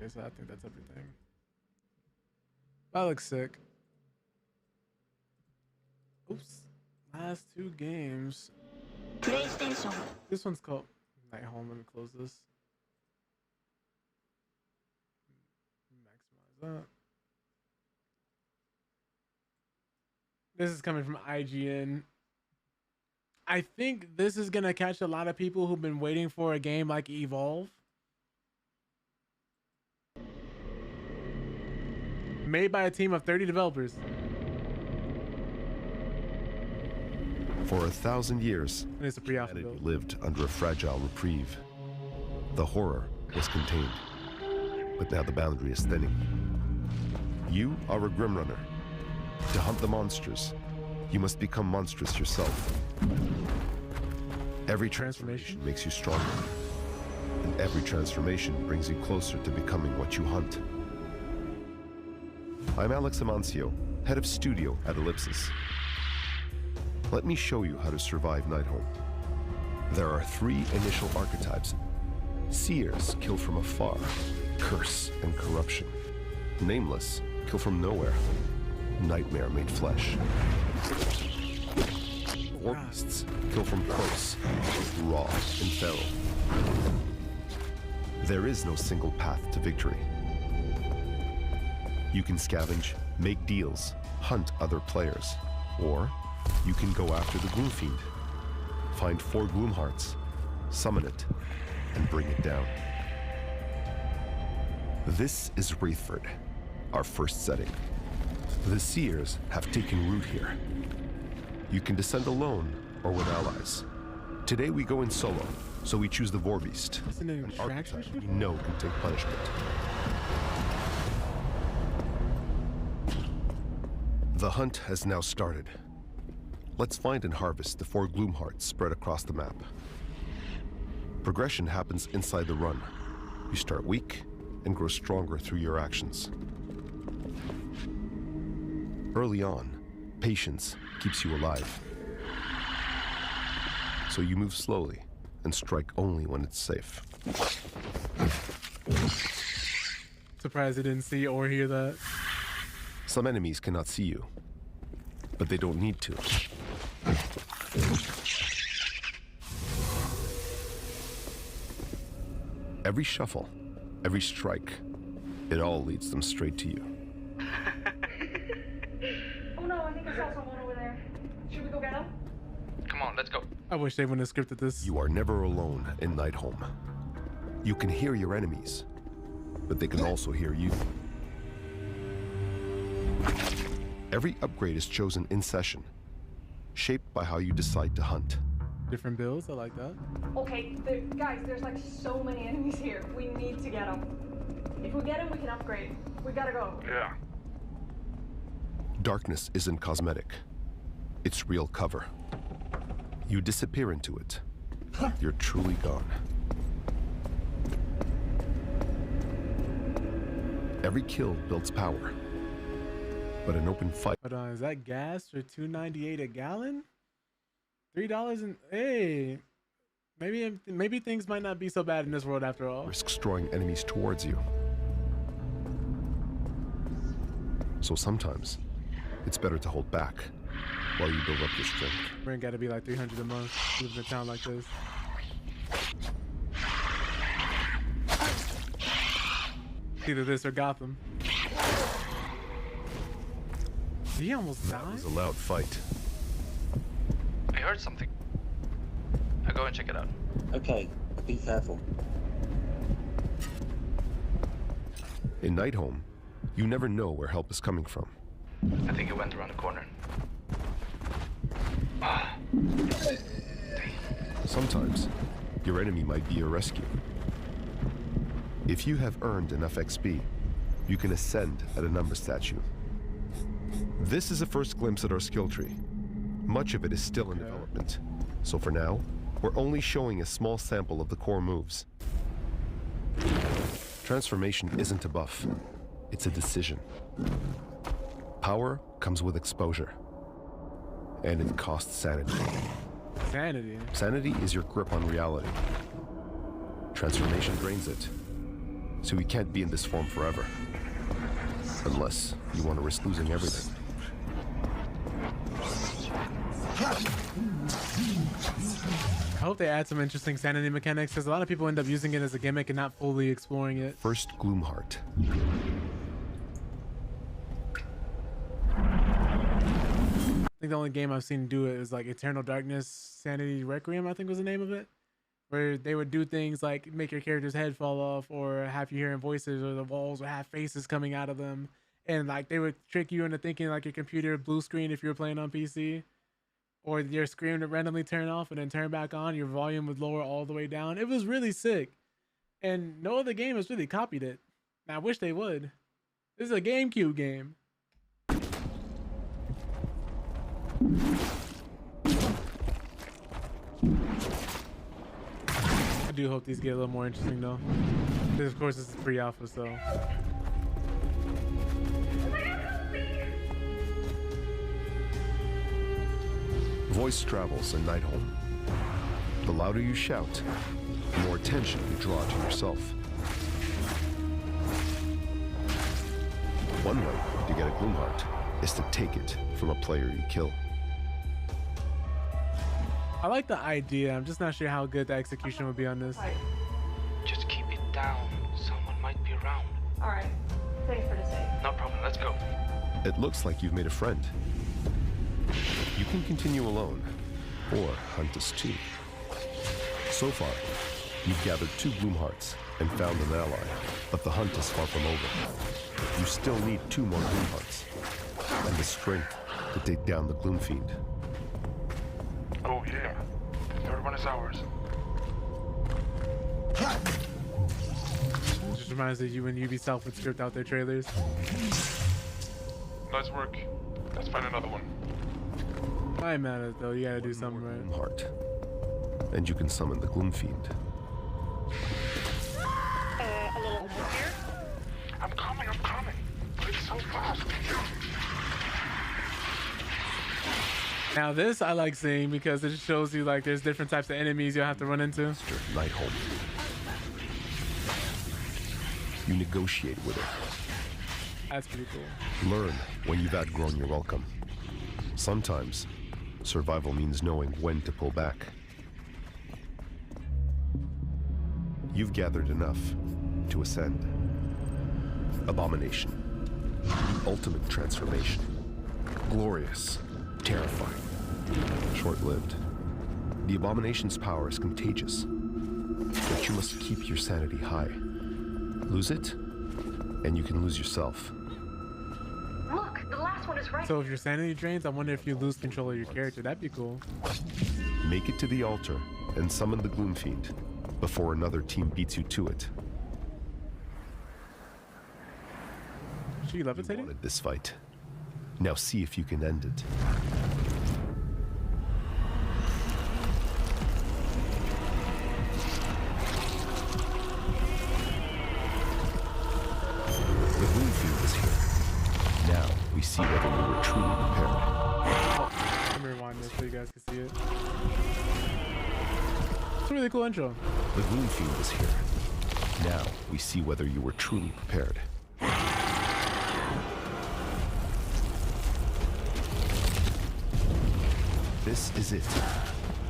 [SPEAKER 1] Okay, so I think that's everything. That looks sick. Oops. Last two games.
[SPEAKER 12] PlayStation.
[SPEAKER 1] This one's called Night Home. Let me close this. Maximize that. This is coming from IGN. I think this is gonna catch a lot of people who've been waiting for a game like Evolve. Made by a team of 30 developers.
[SPEAKER 15] For 1,000 years,
[SPEAKER 1] it's a pre-alpha
[SPEAKER 15] humanity
[SPEAKER 1] build.
[SPEAKER 15] lived under a fragile reprieve. The horror was contained, but now the boundary is thinning. You are a Grim Runner. To hunt the monsters, you must become monstrous yourself. Every transformation makes you stronger, and every transformation brings you closer to becoming what you hunt. I'm Alex Amancio, head of studio at Ellipsis. Let me show you how to survive Nighthold. There are 3 initial archetypes. Seers kill from afar, curse and corruption. Nameless kill from nowhere, nightmare made flesh. War beasts kill from close, raw and feral. There is no single path to victory. You can scavenge, make deals, hunt other players, or you can go after the Gloom Fiend. Find 4 Gloom Hearts, summon it, and bring it down. This is Wraithford, our first setting. The Seers have taken root here. You can descend alone or with allies. Today we go in solo, so we choose the Vorbeast, an archetype we know can take punishment. The hunt has now started. Let's find and harvest the 4 Gloom Hearts spread across the map. Progression happens inside the run. You start weak and grow stronger through your actions. Early on, patience keeps you alive. So you move slowly and strike only when it's safe.
[SPEAKER 1] Surprised I didn't see or hear that.
[SPEAKER 15] Some enemies cannot see you, but they don't need to. Every shuffle, every strike, it all leads them straight to you.
[SPEAKER 19] Oh no, I think I saw someone over there. Should we go get him?
[SPEAKER 21] Come on, let's go.
[SPEAKER 1] I wish they wouldn't have scripted this.
[SPEAKER 15] You are never alone in Nighthold. You can hear your enemies, but they can also hear you. Every upgrade is chosen in session, shaped by how you decide to hunt.
[SPEAKER 1] Different builds, I like that.
[SPEAKER 19] Okay, guys, there's like so many enemies here. We need to get them. If we get them, we can upgrade. We gotta go.
[SPEAKER 21] Yeah.
[SPEAKER 15] Darkness isn't cosmetic. It's real cover. You disappear into it. You're truly gone. Every kill builds power. But an open fight.
[SPEAKER 1] Hold on, is that gas for $2.98 a gallon? $3 and hey, maybe things might not be so bad in this world after all.
[SPEAKER 15] Risks drawing enemies towards you. So sometimes it's better to hold back while you build up your strength.
[SPEAKER 1] Rent gotta be like $300 a month living in a town like this. Either this or Gotham. He almost died?
[SPEAKER 15] That was a loud fight.
[SPEAKER 21] I heard something. I'll go and check it out.
[SPEAKER 22] Okay, be careful.
[SPEAKER 15] In Nighthold, you never know where help is coming from.
[SPEAKER 21] I think it went around the corner.
[SPEAKER 15] Sometimes, your enemy might be your rescue. If you have earned enough XP, you can ascend at a number statue. This is a first glimpse at our skill tree. Much of it is still in development, so for now, we're only showing a small sample of the core moves. Transformation isn't a buff, it's a decision. Power comes with exposure, and it costs sanity.
[SPEAKER 1] Sanity?
[SPEAKER 15] Sanity is your grip on reality. Transformation drains it, so he can't be in this form forever. Unless you want to risk losing everything.
[SPEAKER 1] I hope they add some interesting sanity mechanics, because a lot of people end up using it as a gimmick and not fully exploring it.
[SPEAKER 15] First Gloomheart.
[SPEAKER 1] I think the only game I've seen do it is like Eternal Darkness Sanity Requiem, I think was the name of it, where they would do things like make your character's head fall off, or have you hearing voices, or the walls would have faces coming out of them, and like they would trick you into thinking like your computer blue screen if you were playing on PC, or your screen would randomly turn off and then turn back on, your volume would lower all the way down. It was really sick, and no other game has really copied it. And I wish they would. This is a GameCube game. I do hope these get a little more interesting though, because of course this is pre-alpha, so.
[SPEAKER 15] Voice travels in Nightholm. The louder you shout, the more attention you draw to yourself. One way to get a Gloomheart is to take it from a player you kill.
[SPEAKER 1] I like the idea. I'm just not sure how good the execution would be on this.
[SPEAKER 21] Just keep it down. Someone might be around.
[SPEAKER 19] All right. Thanks for the save.
[SPEAKER 21] No problem. Let's go.
[SPEAKER 15] It looks like you've made a friend. You can continue alone, or hunt us too. So far, you've gathered 2 Gloomhearts and found an ally, but the hunt is far from over. You still need 2 more Gloomhearts, and the strength to take down the Gloom Fiend.
[SPEAKER 21] Oh yeah, the third one is ours.
[SPEAKER 1] It just reminds me of you when Ubisoft would script out their trailers.
[SPEAKER 21] Nice work. Let's find another one.
[SPEAKER 1] I ain't mad at it though. You gotta do something right.
[SPEAKER 15] Gloomheart, and you can summon the Gloom Fiend.
[SPEAKER 21] A little over here. I'm coming. It's so fast.
[SPEAKER 1] Now this I like seeing, because it shows you like there's different types of enemies you'll have to run into.
[SPEAKER 15] Nightholm. You negotiate with it.
[SPEAKER 1] That's pretty cool.
[SPEAKER 15] Learn when you've outgrown your welcome. Sometimes, survival means knowing when to pull back. You've gathered enough to ascend. Abomination. The ultimate transformation. Glorious. Terrifying. Short-lived. The Abomination's power is contagious, but you must keep your sanity high. Lose it, and you can lose yourself.
[SPEAKER 19] Look, the last one is right.
[SPEAKER 1] So if your sanity drains, I wonder if you lose control of your character. That'd be cool.
[SPEAKER 15] Make it to the altar and summon the Gloom Fiend before another team beats you to it.
[SPEAKER 1] She levitating?
[SPEAKER 15] You wanted this fight. Now see if you can end it. The Gloom Fiend is here. Now we see whether we were truly prepared.
[SPEAKER 1] Oh, let me rewind this so you guys can see it. It's a really cool intro.
[SPEAKER 15] The Gloom Fiend is here. Now we see whether you were truly prepared. This is it.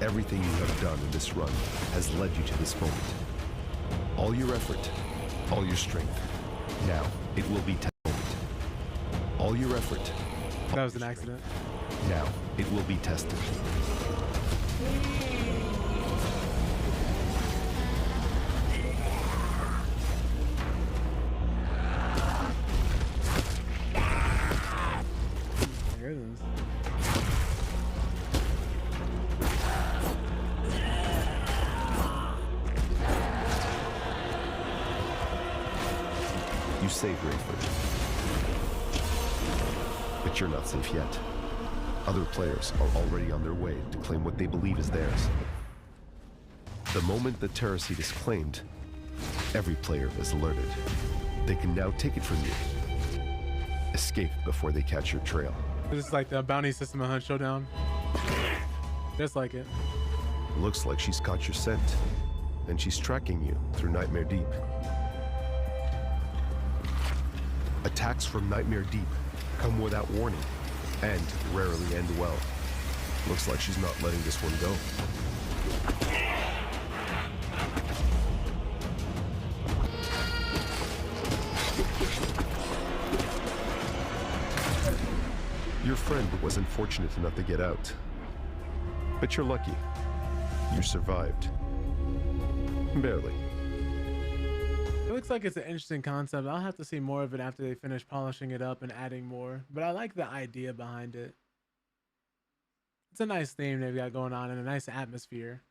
[SPEAKER 15] Everything you have done in this run has led you to this moment. All your effort, all your strength. Now it will be tested. All your effort.
[SPEAKER 1] That was an accident.
[SPEAKER 15] Now it will be tested.
[SPEAKER 1] There it is.
[SPEAKER 15] You saved Rayford. But you're not safe yet. Other players are already on their way to claim what they believe is theirs. The moment the Terror Seat is claimed, every player is alerted. They can now take it from you. Escape before they catch your trail.
[SPEAKER 1] This is like the bounty system of Hunt Showdown. Just like it.
[SPEAKER 15] Looks like she's caught your scent, and she's tracking you through Nightmare Deep. Attacks from Nightmare Deep come without warning and rarely end well. Looks like she's not letting this one go. Your friend was unfortunate enough to get out. But you're lucky. You survived. Barely.
[SPEAKER 1] It looks like it's an interesting concept. I'll have to see more of it after they finish polishing it up and adding more. But I like the idea behind it. It's a nice theme they've got going on and a nice atmosphere.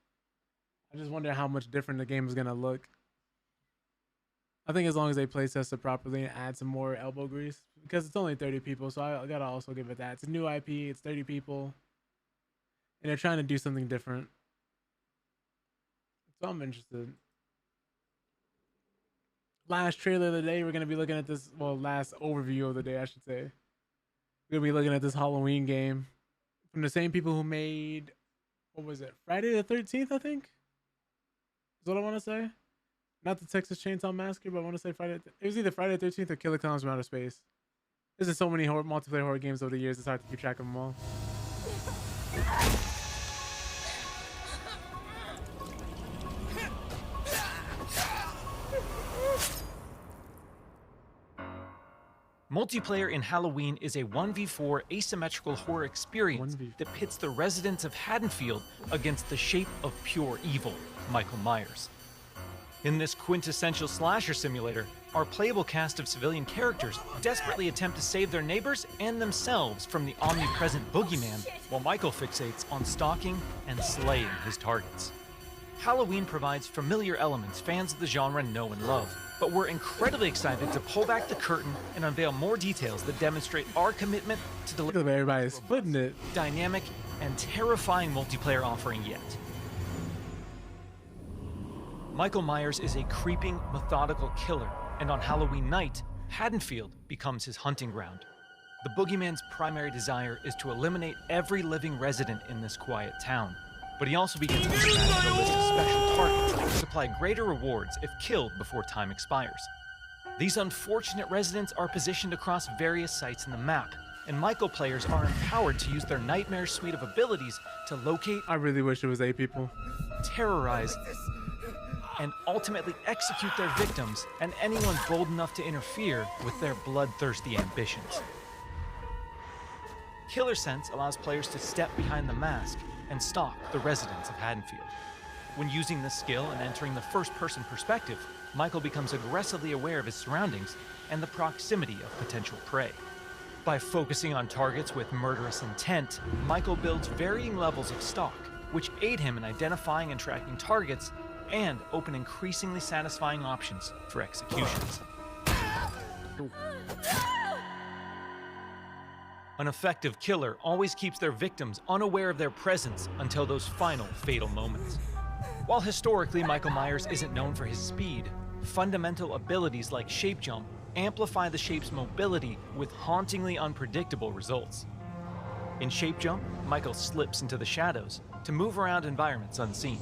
[SPEAKER 1] I just wonder how much different the game is going to look. I think as long as they play test it properly and add some more elbow grease, because it's only 30 people, so I gotta also give it that. It's a new IP, it's 30 people, and they're trying to do something different. So I'm interested. Last trailer of the day, we're gonna be looking at this, well, last overview of the day, I should say. We're gonna be looking at this Halloween game from the same people who made, what was it, Friday the 13th, I think? Is what I want to say. Not the Texas Chainsaw Massacre, but I want to say Friday. It was either Friday the 13th or Killer Clowns from Outer Space. There's been so many multiplayer horror games over the years, it's hard to keep track of them all.
[SPEAKER 3] Multiplayer in Halloween is a 1v4 asymmetrical horror experience that pits the residents of Haddonfield against the shape of pure evil, Michael Myers. In this quintessential slasher simulator, our playable cast of civilian characters desperately attempt to save their neighbors and themselves from the omnipresent boogeyman, while Michael fixates on stalking and slaying his targets. Halloween provides familiar elements fans of the genre know and love, but we're incredibly excited to pull back the curtain and unveil more details that demonstrate our commitment to deliver
[SPEAKER 1] everybody's splitting it.
[SPEAKER 3] Dynamic and terrifying multiplayer offering yet. Michael Myers is a creeping, methodical killer, and on Halloween night, Haddonfield becomes his hunting ground. The boogeyman's primary desire is to eliminate every living resident in this quiet town, but he also begins to amass a list of special targets that can supply greater rewards if killed before time expires. These unfortunate residents are positioned across various sites in the map, and Michael players are empowered to use their nightmare suite of abilities to locate—
[SPEAKER 1] I really wish it was 8 people.
[SPEAKER 3] Terrorize and ultimately execute their victims and anyone bold enough to interfere with their bloodthirsty ambitions. Killer Sense allows players to step behind the mask and stalk the residents of Haddonfield. When using this skill and entering the first-person perspective, Michael becomes aggressively aware of his surroundings and the proximity of potential prey. By focusing on targets with murderous intent, Michael builds varying levels of stalk, which aid him in identifying and tracking targets and open increasingly satisfying options for executions. An effective killer always keeps their victims unaware of their presence until those final fatal moments. While historically Michael Myers isn't known for his speed, fundamental abilities like shape jump amplify the shape's mobility with hauntingly unpredictable results. In shape jump, Michael slips into the shadows to move around environments unseen.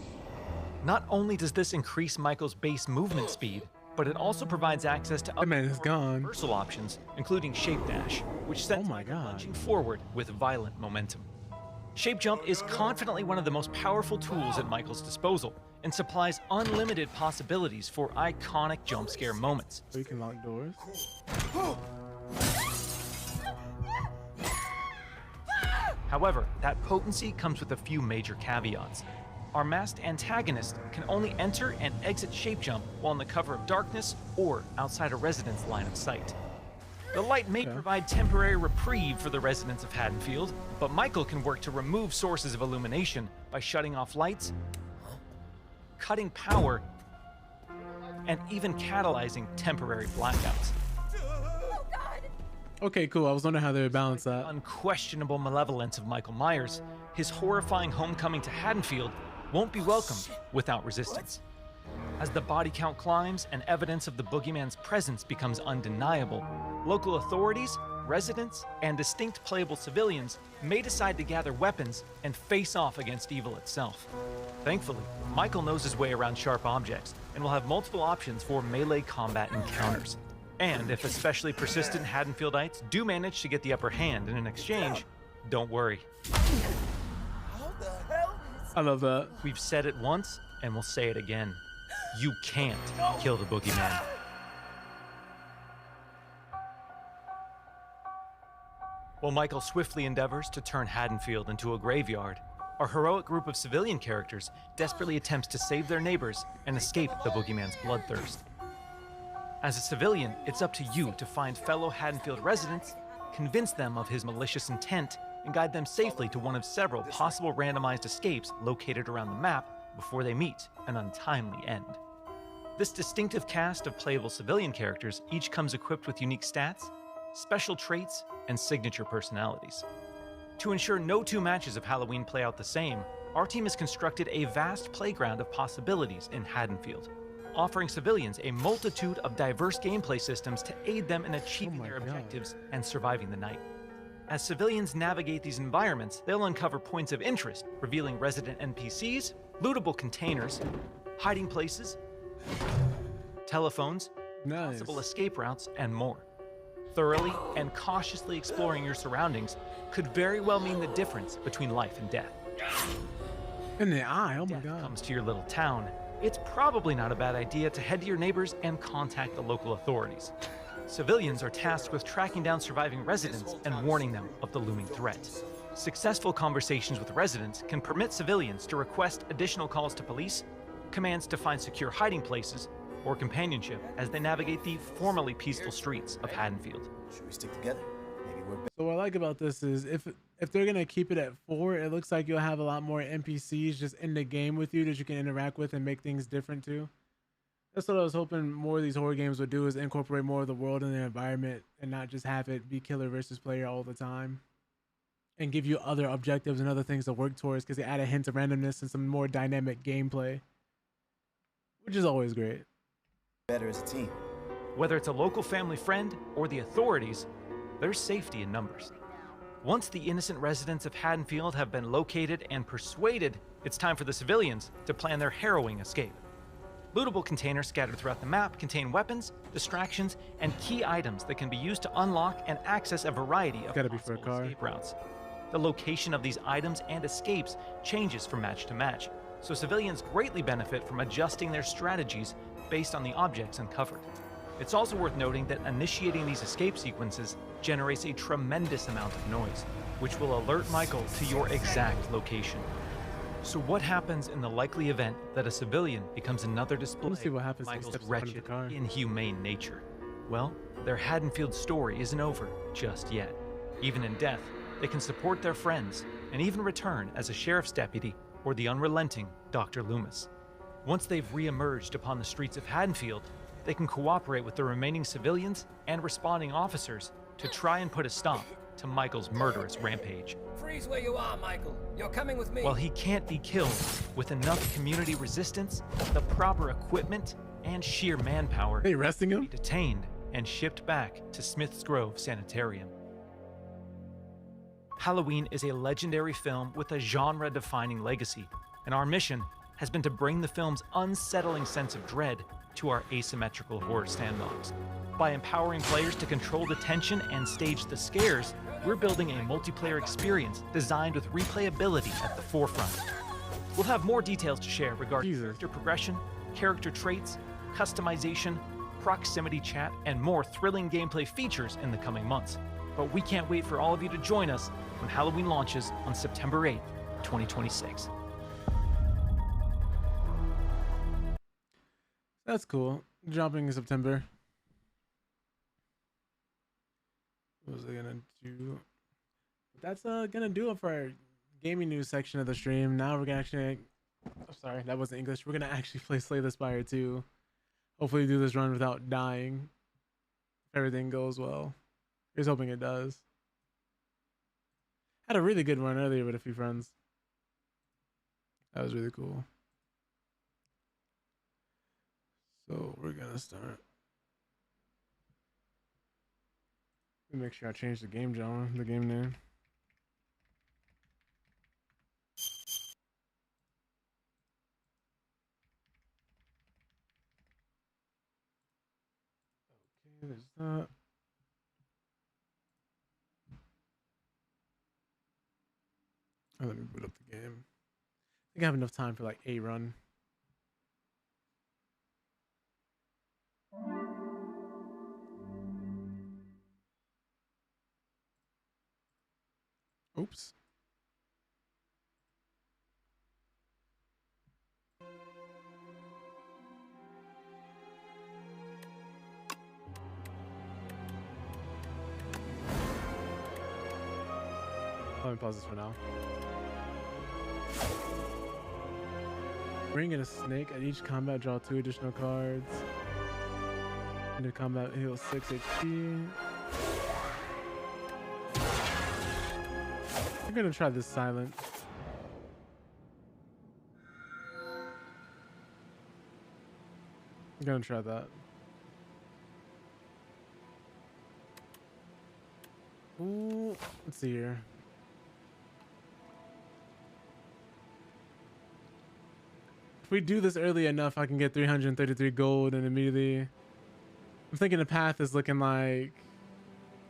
[SPEAKER 3] Not only does this increase Michael's base movement speed, but it also provides access to other reversal options, including Shape Dash, which sends Michael launching forward with violent momentum. Shape Jump is confidently one of the most powerful tools at Michael's disposal, and supplies unlimited possibilities for iconic jump scare moments.
[SPEAKER 1] So you can lock doors.
[SPEAKER 3] However, that potency comes with a few major caveats. Our masked antagonist can only enter and exit Shape Jump while in the cover of darkness or outside a resident's line of sight. The light may provide temporary reprieve for the residents of Haddonfield, but Michael can work to remove sources of illumination by shutting off lights, cutting power, and even catalyzing temporary blackouts.
[SPEAKER 1] Okay, cool. I was wondering how they would balance that.
[SPEAKER 3] Unquestionable malevolence of Michael Myers, his horrifying homecoming to Haddonfield won't be welcomed without resistance. As the body count climbs and evidence of the boogeyman's presence becomes undeniable, local authorities, residents, and distinct playable civilians may decide to gather weapons and face off against evil itself. Thankfully, Michael knows his way around sharp objects and will have multiple options for melee combat encounters. And if especially persistent Haddonfieldites do manage to get the upper hand in an exchange, don't worry.
[SPEAKER 1] I love that.
[SPEAKER 3] We've said it once, and we'll say it again. You can't kill the boogeyman. While Michael swiftly endeavors to turn Haddonfield into a graveyard, our heroic group of civilian characters desperately attempts to save their neighbors and escape the boogeyman's bloodthirst. As a civilian, it's up to you to find fellow Haddonfield residents, convince them of his malicious intent, and guide them safely to one of several possible randomized escapes located around the map before they meet an untimely end. This distinctive cast of playable civilian characters each comes equipped with unique stats, special traits, and signature personalities. To ensure no two matches of Halloween play out the same, our team has constructed a vast playground of possibilities in Haddonfield, offering civilians a multitude of diverse gameplay systems to aid them in achieving their objectives and surviving the night. As civilians navigate these environments, they'll uncover points of interest, revealing resident NPCs, lootable containers, hiding places, telephones, possible escape routes, and more. Thoroughly and cautiously exploring your surroundings could very well mean the difference between life and death.
[SPEAKER 1] In the eye, oh my god.
[SPEAKER 3] Comes to your little town, it's probably not a bad idea to head to your neighbors and contact the local authorities. Civilians are tasked with tracking down surviving residents and warning them of the looming threat. Successful conversations with residents can permit civilians to request additional calls to police, commands to find secure hiding places, or companionship as they navigate the formerly peaceful streets of Haddonfield.
[SPEAKER 5] Should we stick together? Maybe we're
[SPEAKER 1] So what I like about this is if they're gonna keep it at 4, it looks like you'll have a lot more NPCs just in the game with you that you can interact with and make things different too. That's what I was hoping more of these horror games would do, is incorporate more of the world and the environment and not just have it be killer versus player all the time. And give you other objectives and other things to work towards, because they add a hint of randomness and some more dynamic gameplay, which is always great.
[SPEAKER 5] Better as a team.
[SPEAKER 3] Whether it's a local family friend or the authorities, there's safety in numbers. Once the innocent residents of Haddonfield have been located and persuaded, it's time for the civilians to plan their harrowing escape. Lootable containers scattered throughout the map contain weapons, distractions, and key items that can be used to unlock and access a variety of possible escape routes. The location of these items and escapes changes from match to match, so civilians greatly benefit from adjusting their strategies based on the objects uncovered. It's also worth noting that initiating these escape sequences generates a tremendous amount of noise, which will alert Michael to your exact location. So what happens in the likely event that a civilian becomes another display of Michael's wretched, inhumane nature? Well, their Haddonfield story isn't over just yet. Even in death, they can support their friends and even return as a sheriff's deputy or the unrelenting Dr. Loomis. Once they've re-emerged upon the streets of Haddonfield, they can cooperate with the remaining civilians and responding officers to try and put a stop to Michael's murderous rampage.
[SPEAKER 4] Freeze where you are, Michael. You're coming with me.
[SPEAKER 3] While he can't be killed, with enough community resistance, the proper equipment, and sheer manpower,
[SPEAKER 1] they arresting him?
[SPEAKER 3] Be detained and shipped back to Smith's Grove Sanitarium. Halloween is a legendary film with a genre-defining legacy, and our mission has been to bring the film's unsettling sense of dread to our asymmetrical horror sandbox. By empowering players to control the tension and stage the scares, we're building a multiplayer experience designed with replayability at the forefront. We'll have more details to share regarding character progression, character traits, customization, proximity chat, and more thrilling gameplay features in the coming months. But we can't wait for all of you to join us when Halloween launches on September 8th, 2026.
[SPEAKER 1] That's cool. Dropping in September. What was I gonna do? That's gonna do it for our gaming news section of the stream. Now we're gonna actually, oh, sorry, that wasn't English. We're gonna actually play Slay the Spire 2. Hopefully do this run without dying. If everything goes well. Here's hoping it does. Had a really good run earlier with a few friends. That was really cool. So we're gonna start. Let me make sure I change the game genre, the game name. There's that. Oh, let me boot up the game. I think I have enough time for like a run. Oops. Let me pause this for now. Bring in a snake at each combat, draw 2 additional cards. Into combat, heal 6 HP. I'm gonna try this silent. I'm gonna try that. Ooh, let's see here. If we do this early enough, I can get 333 gold and immediately. I'm thinking the path is looking like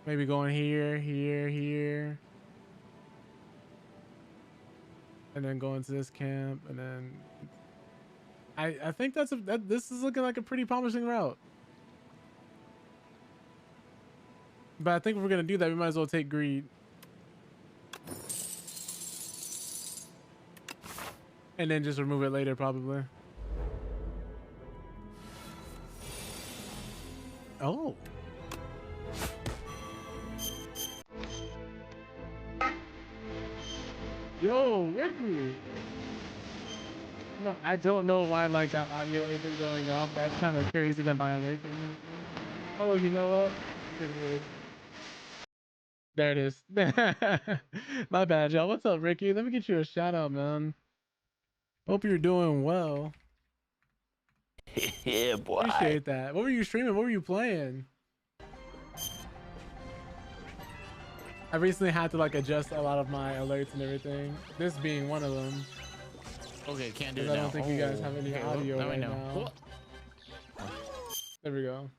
[SPEAKER 1] maybe going here, here, here. And then going to this camp, and then I think this is looking like a pretty promising route. But I think if we're gonna do that, we might as well take greed. And then just remove it later, probably. Oh. Yo, Ricky. No, I don't know why like that audio isn't going off. That's kind of crazy than violation. Oh, you know what? There it is. My bad, y'all. What's up, Ricky? Let me get you a shout out, man. Hope you're doing well.
[SPEAKER 2] Yeah, boy.
[SPEAKER 1] Appreciate that. What were you streaming? What were you playing? I recently had to like adjust a lot of my alerts and everything. This being one of them.
[SPEAKER 2] Okay, can't do it
[SPEAKER 1] I
[SPEAKER 2] now.
[SPEAKER 1] don't think you guys have any audio right now. There we go.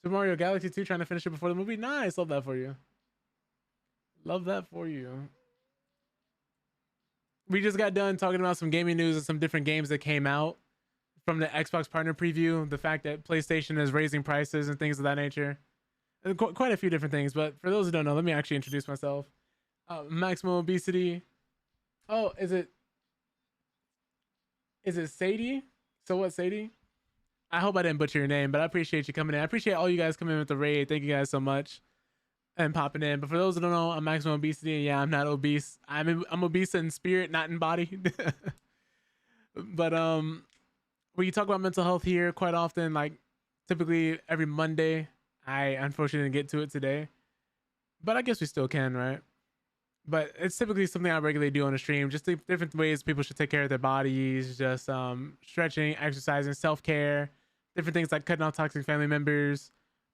[SPEAKER 1] Super Mario Galaxy 2 trying to finish it before the movie. Nice. Love that for you. Love that for you. We just got done talking about some gaming news and some different games that came out from the Xbox partner preview. The fact that PlayStation is raising prices and things of that nature. Quite a few different things, but for those who don't know, let me actually introduce myself. Maximum Obesity. Oh, is it Sadie? So what, Sadie? I hope I didn't butcher your name, but I appreciate you coming in. I appreciate all you guys coming in with the raid. Thank you guys so much and popping in. But for those who don't know, I'm Maximum Obesity, and yeah, I'm not obese. I'm obese in spirit, not in body. But we talk about mental health here quite often, like typically every Monday. I unfortunately didn't get to it today, but I guess we still can, right? But it's typically something I regularly do on the stream, just the different ways people should take care of their bodies, just stretching, exercising, self-care, different things like cutting off toxic family members,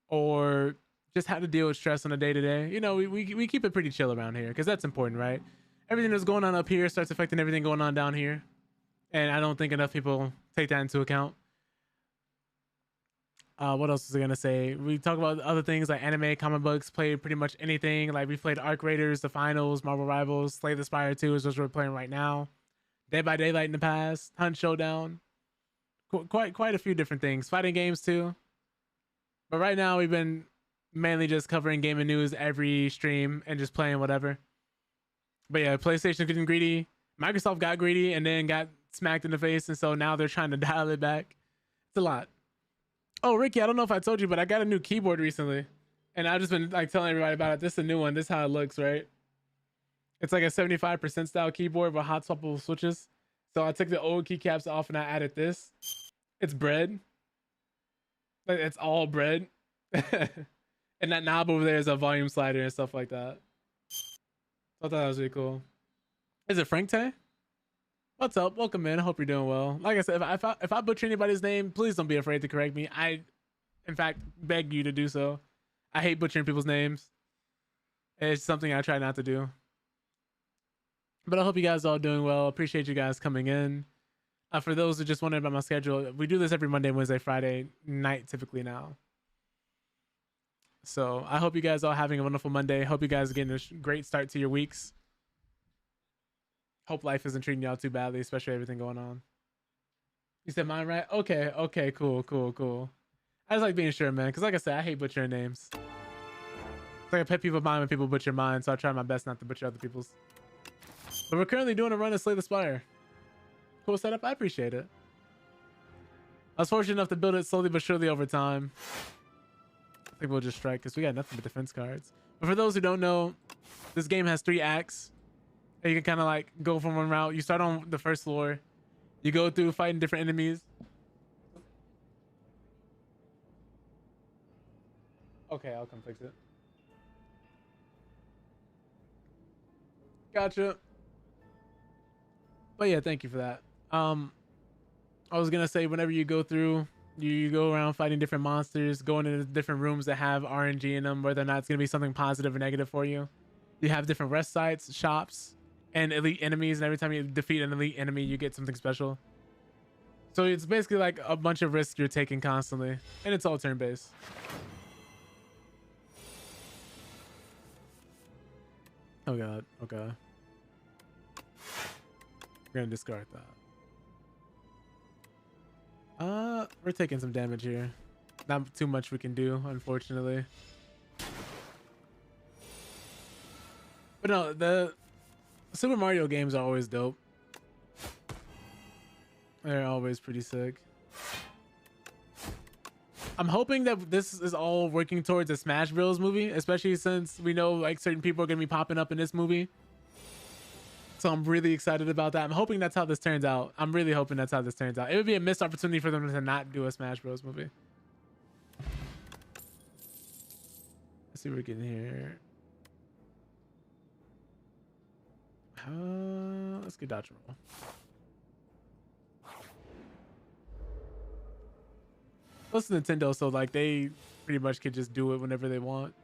[SPEAKER 1] or just how to deal with stress on a day-to-day. You know, we keep it pretty chill around here because that's important, right? Everything that's going on up here starts affecting everything going on down here, and I don't think enough people take that into account. What else was I gonna say? We talk about other things like anime, comic books, play pretty much anything. Like we played Arc Raiders, The Finals, Marvel Rivals, Slay the Spire 2 is what we're playing right now. Dead by Daylight in the past, Hunt Showdown. Quite a few different things. Fighting games too. But right now we've been mainly just covering gaming news every stream and just playing whatever. But yeah, PlayStation getting greedy. Microsoft got greedy and then got smacked in the face, and so now they're trying to dial it back. It's a lot. Oh, Ricky, I don't know if I told you, but I got a new keyboard recently. And I've just been like telling everybody about it. This is a new one. This is how it looks, right? It's like a 75% style keyboard with hot swappable switches. So I took the old keycaps off and I added this. It's bread. Like, it's all bread. And that knob over there is a volume slider and stuff like that. So I thought that was really cool. Is it Frank Tay? What's up? Welcome in. I hope you're doing well. Like I said, if I butcher anybody's name, please don't be afraid to correct me. I, in fact, beg you to do so. I hate butchering people's names. It's something I try not to do. But I hope you guys are all doing well. Appreciate you guys coming in. For those who just wondering about my schedule, we do this every Monday, Wednesday, Friday night typically now. So I hope you guys all having a wonderful Monday. Hope you guys are getting a great start to your weeks. Hope life isn't treating y'all too badly, especially everything going on. You said mine right? Okay, cool. I just like being sure, man, because like I said, I hate butchering names. It's like a pet peeve of mine when people butcher mine, so I try my best not to butcher other people's. But we're currently doing a run of Slay the Spire. Cool setup, I appreciate it. I was fortunate enough to build it slowly but surely over time. I think we'll just strike because we got nothing but defense cards. But for those who don't know, this game has 3 acts. And you can kind of like go from one route. You start on the first floor. You go through fighting different enemies. Okay, I'll come fix it. Gotcha. But yeah, thank you for that. I was gonna say whenever you go through, you go around fighting different monsters, going into different rooms that have RNG in them, whether or not it's gonna be something positive or negative for you. You have different rest sites, shops, and elite enemies, and every time you defeat an elite enemy, you get something special. So it's basically like a bunch of risks you're taking constantly, and it's all turn-based. Oh god, okay. We're gonna discard that. We're taking some damage here. Not too much we can do, unfortunately. But no, the Super Mario games are always dope. They're always pretty sick. I'm hoping that this is all working towards a Smash Bros movie, especially since we know like certain people are gonna be popping up in this movie. So I'm really excited about that. I'm hoping that's how this turns out. I'm really hoping that's how this turns out. It would be a missed opportunity for them to not do a Smash Bros movie. Let's see what we're getting here. Let's get dodge roll. Plus Nintendo, so like they pretty much could just do it whenever they want.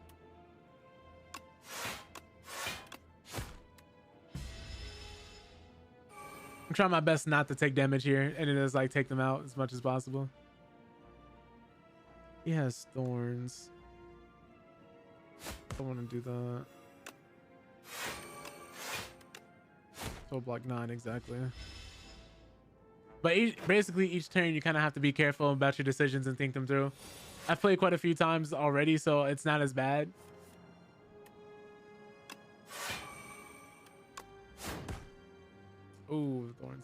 [SPEAKER 1] I'm trying my best not to take damage here, and it is like take them out as much as possible. He has thorns. I want to do that. So block 9 exactly. But basically each turn you kind of have to be careful about your decisions and think them through. I've played quite a few times already, so it's not as bad. Ooh, thorns.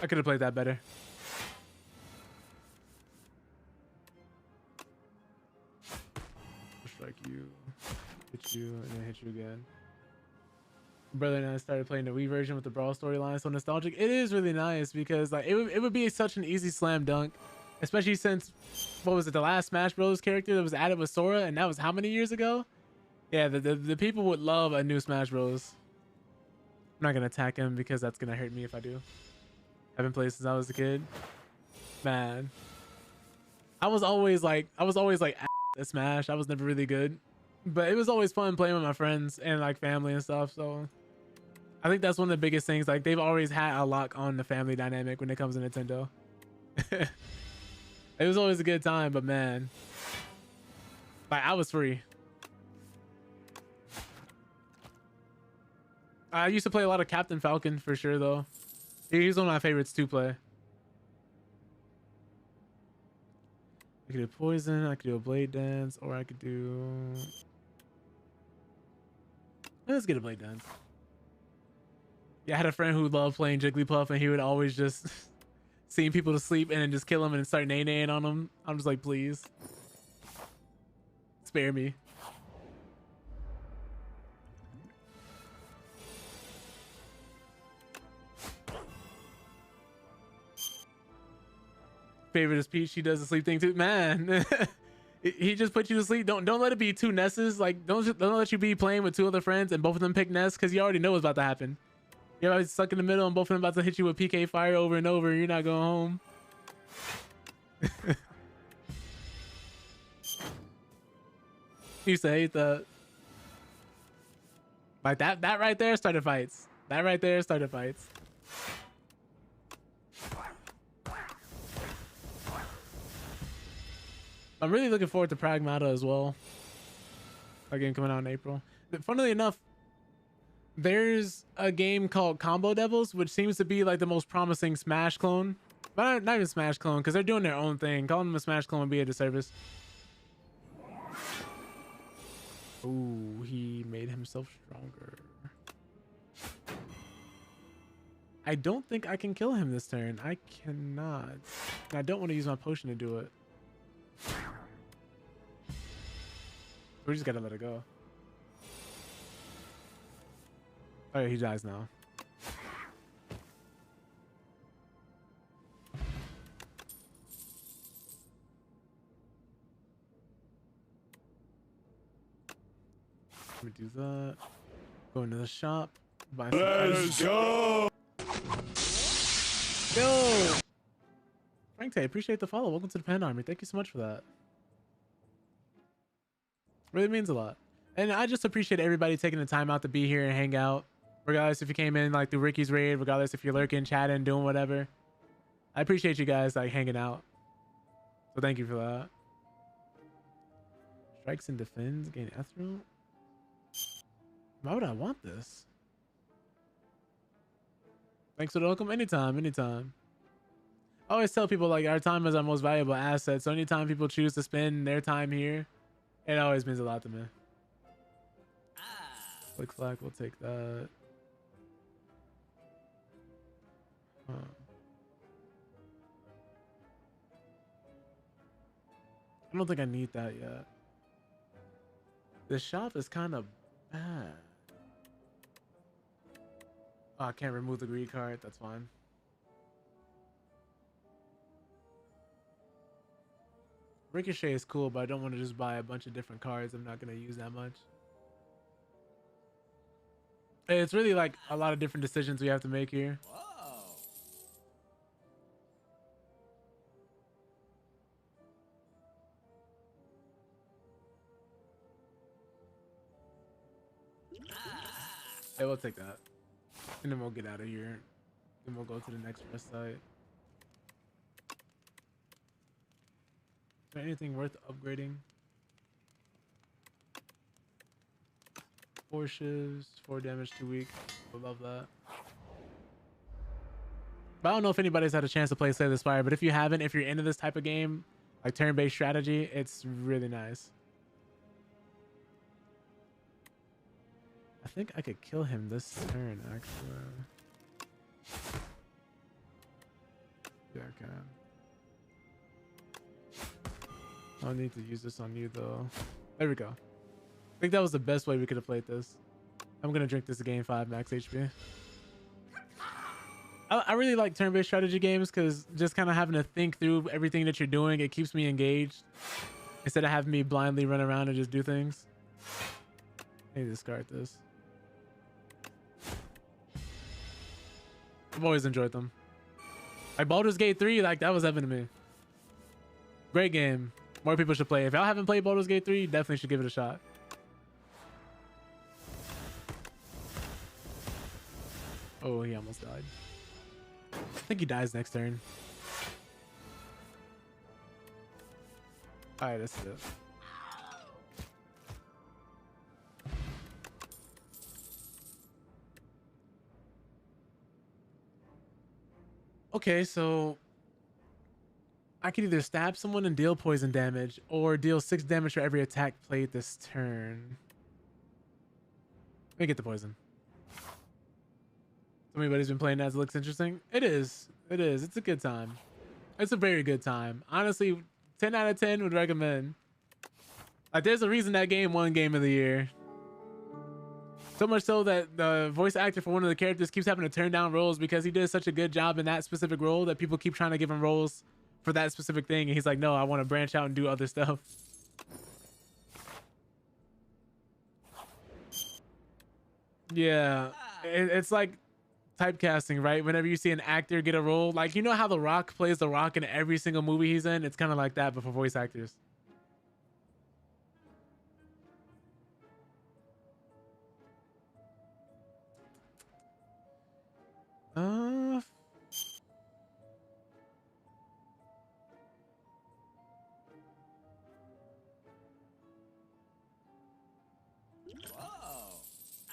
[SPEAKER 1] I could have played that better. Strike you, hit you, and then hit you again. Brother and I started playing the Wii version with the Brawl storyline, so nostalgic. It is really nice because like it would be such an easy slam dunk, especially since what was it, the last Smash Bros character that was added was Sora, and that was how many years ago? Yeah, the people would love a new Smash Bros. I'm not gonna attack him because that's gonna hurt me if I do. Haven't played since I was a kid. Man, I was always like at Smash. I was never really good, but it was always fun playing with my friends and like family and stuff. So I think that's one of the biggest things. Like they've always had a lock on the family dynamic when it comes to Nintendo. It was always a good time, but man, like I was free. I used to play a lot of Captain Falcon for sure though. He's one of my favorites to play. I could do poison, I could do a blade dance, or I could do... Let's get a blade dance. Yeah, I had a friend who loved playing Jigglypuff, and he would always just seeing people to sleep and then just kill them and start nay-naying on them. I'm just like, please. Spare me. Favorite is Peach. She does the sleep thing too, man. He just put you to sleep. Don't let it be two Nesses. Like don't let you be playing with two other friends and both of them pick Ness because you already know what's about to happen. You're always stuck in the middle and both of them about to hit you with PK fire over and over. And you're not going home. You used to hate that. Like that right there started fights. That right there started fights. I'm really looking forward to Pragmata as well. Again, coming out in April. Funnily enough, there's a game called Combo Devils, which seems to be like the most promising Smash clone. But not even Smash clone, because they're doing their own thing. Calling them a Smash clone would be a disservice. Ooh, he made himself stronger. I don't think I can kill him this turn. I cannot. And I don't want to use my potion to do it. We just gotta let it go. Oh yeah, he dies now. Let me do that. Go into the shop. Buy some
[SPEAKER 11] Let's go!
[SPEAKER 1] Yo! Frank Tay, appreciate the follow. Welcome to the Panda Army. Thank you so much for that. Really means a lot. And I just appreciate everybody taking the time out to be here and hang out. Regardless if you came in like through Ricky's raid, regardless if you're lurking, chatting, doing whatever. I appreciate you guys like hanging out. So thank you for that. Strikes and defends, gain ethereal. Why would I want this? Thanks for the welcome. Anytime, anytime. I always tell people like our time is our most valuable asset. So anytime people choose to spend their time here, it always means a lot to me. Click flag, we'll take that. I don't think I need that yet. The shop is kind of bad. Oh, I can't remove the greed card. That's fine. Ricochet is cool, but I don't want to just buy a bunch of different cards I'm not going to use that much. It's really like a lot of different decisions we have to make here. Yeah, we'll take that. And then we'll get out of here. Then we'll go to the next rest site. Is there anything worth upgrading? 4 shivs, 4 damage, 2 weak. Would love that. But I don't know if anybody's had a chance to play Slay the Spire, but if you haven't, if you're into this type of game, like turn-based strategy, it's really nice. I think I could kill him this turn, actually. Yeah, I can. I'll need to use this on you, though. There we go. I think that was the best way we could have played this. I'm going to drink this game 5 max HP. I really like turn-based strategy games because just kind of having to think through everything that you're doing, it keeps me engaged. Instead of having me blindly run around and just do things. I need to discard this. I've always enjoyed them. Like Baldur's Gate 3, like that was heaven to me. Great game. More people should play. If y'all haven't played Baldur's Gate 3, you definitely should give it a shot. Oh, he almost died. I think he dies next turn. Alright, that's it. Okay, so I can either stab someone and deal poison damage or deal 6 damage for every attack played this turn. Let me get the poison. Anybody's been playing as it looks interesting. It is. It is. It's a good time. It's a very good time. Honestly, 10 out of 10 would recommend. Like, there's a reason that game won Game of the Year. So much so that the voice actor for one of the characters keeps having to turn down roles because he did such a good job in that specific role that people keep trying to give him roles for that specific thing. And he's like, no, I want to branch out and do other stuff. Yeah. It's like typecasting, right? Whenever you see an actor get a role, like, you know how The Rock plays The Rock in every single movie he's in? It's kind of like that, but for voice actors.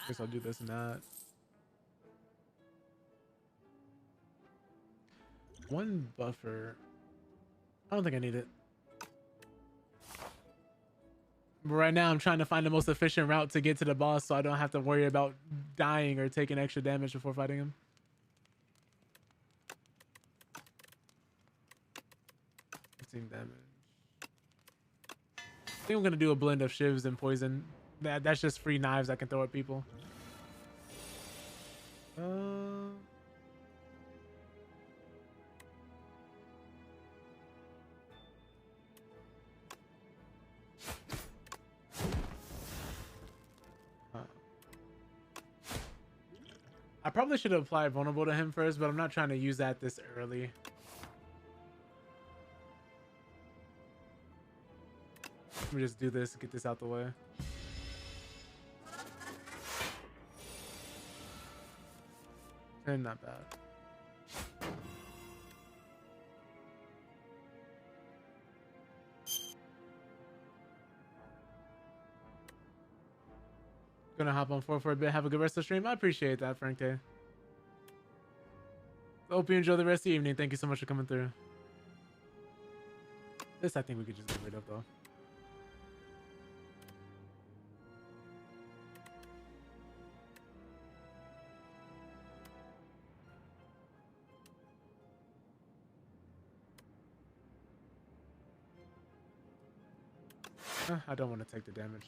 [SPEAKER 1] Guess I'll do this and that. One buffer. I don't think I need it. But right now I'm trying to find the most efficient route to get to the boss so I don't have to worry about dying or taking extra damage before fighting him. 15 damage. I think I'm gonna do a blend of shivs and poison. That's just free knives I can throw at people. I probably should have applied vulnerable to him first, but I'm not trying to use that this early. Let me just do this and get this out the way. And not bad. Gonna hop on 4 for a bit. Have a good rest of the stream. I appreciate that, Frank Day. Hope you enjoy the rest of the evening. Thank you so much for coming through. This I think we could just get rid of though. I don't want to take the damage.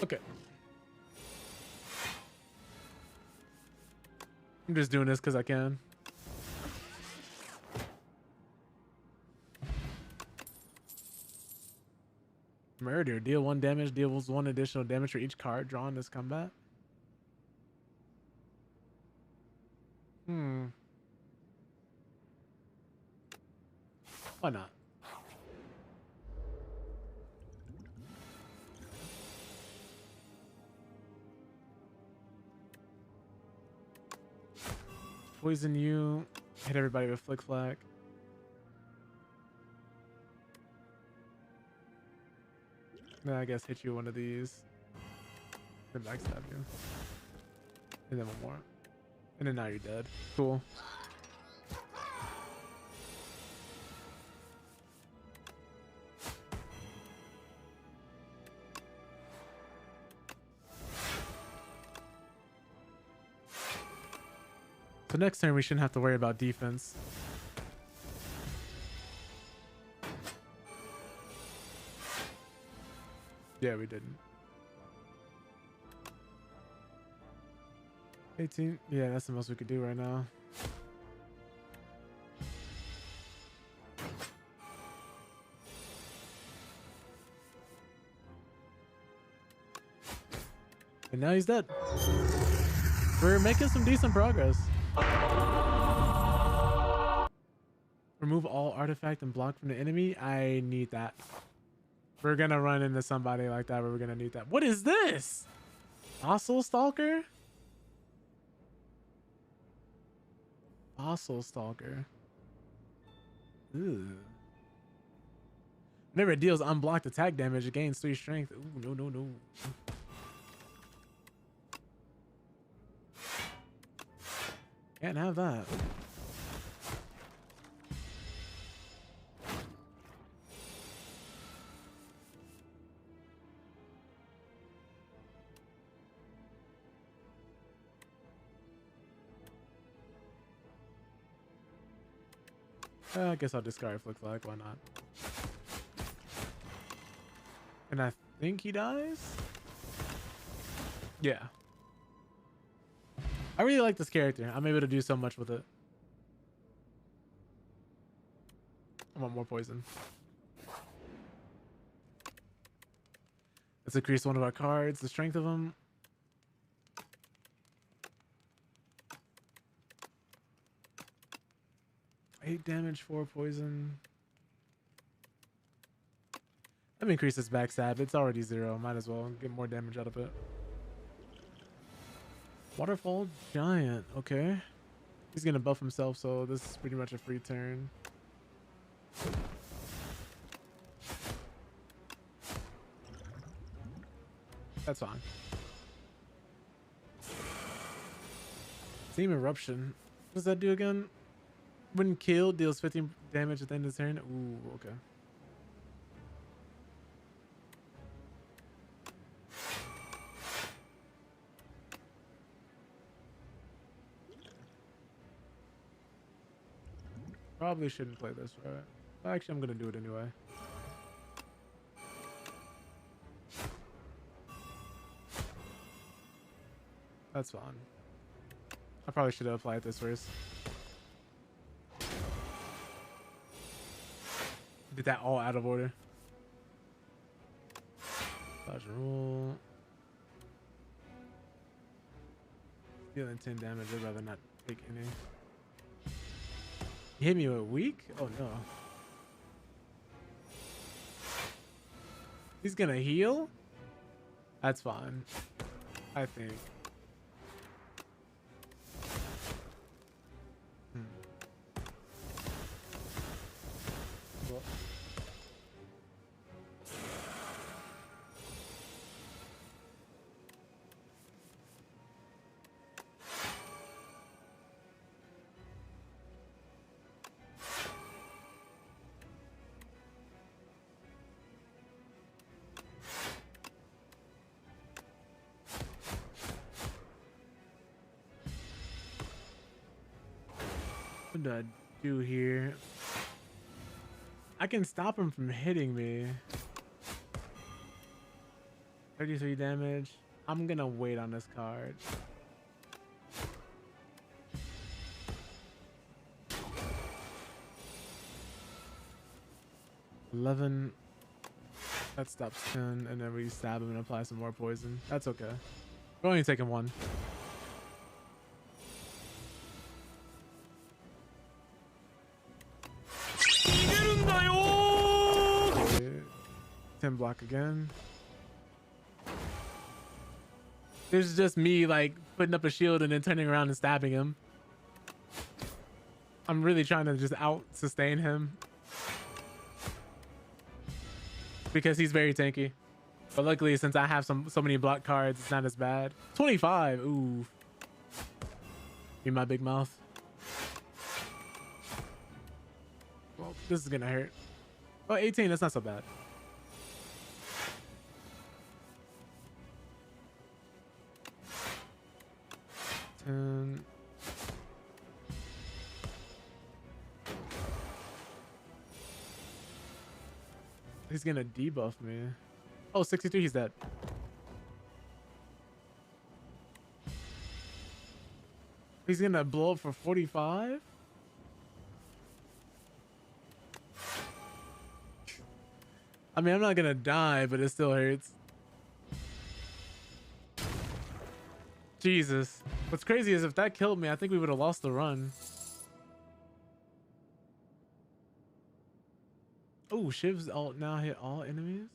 [SPEAKER 1] Okay. I'm just doing this because I can. Murder. Deal 1 damage. Deals 1 additional damage for each card drawn this combat. Why not? Poison you. Hit everybody with Flick Flack. Then I guess hit you one of these. Then backstab you. And then one more. And then now you're dead. Cool. So next turn we shouldn't have to worry about defense. Yeah, we didn't. 18. Yeah, that's the most we could do right now. And now he's dead. We're making some decent progress. Remove all artifact and block from the enemy. I need that. We're gonna run into somebody like that where we're gonna need that. What is this? Fossil Stalker? Fossil Stalker. Ooh. Whenever it deals unblocked attack damage, it gains 3 strength. Ooh, no, no, no. Can't have that. I guess I'll discard Flick Flag. Why not? And I think he dies? Yeah. I really like this character. I'm able to do so much with it. I want more poison. Let's increase one of our cards, the strength of them. Eight damage, 4 poison. Let me increase this backstab. It's already 0. Might as well get more damage out of it. Waterfall Giant. Okay. He's gonna buff himself, so this is pretty much a free turn. That's fine. Steam Eruption. What does that do again? When killed, deals 15 damage at the end of the turn. Ooh, okay. Probably shouldn't play this, right? But actually, I'm gonna do it anyway. That's fine. I probably should have applied this first. Did that all out of order. Dodge and roll. Dealing 10 damage. I'd rather not take any. You hit me with weak? Oh no. He's gonna heal? That's fine. I think. Well. What do I do here? I can stop him from hitting me. 33 damage. I'm gonna wait on this card. $11. That stops 10, and then we stab him and apply some more poison. That's okay. We're only taking one. Okay. 10 block again. This is just me like putting up a shield and then turning around and stabbing him. I'm really trying to just out sustain him because he's very tanky. But luckily, since I have so many block cards, it's not as bad. 25. Ooh. In my big mouth. Well, this is gonna hurt. Oh, 18. That's not so bad. He's gonna debuff me. Oh, 63, he's dead. He's gonna blow up for 45? I mean, I'm not gonna die, but it still hurts. Jesus. What's crazy is if that killed me, I think we would have lost the run. Oh, Shiv's ult now hit all enemies?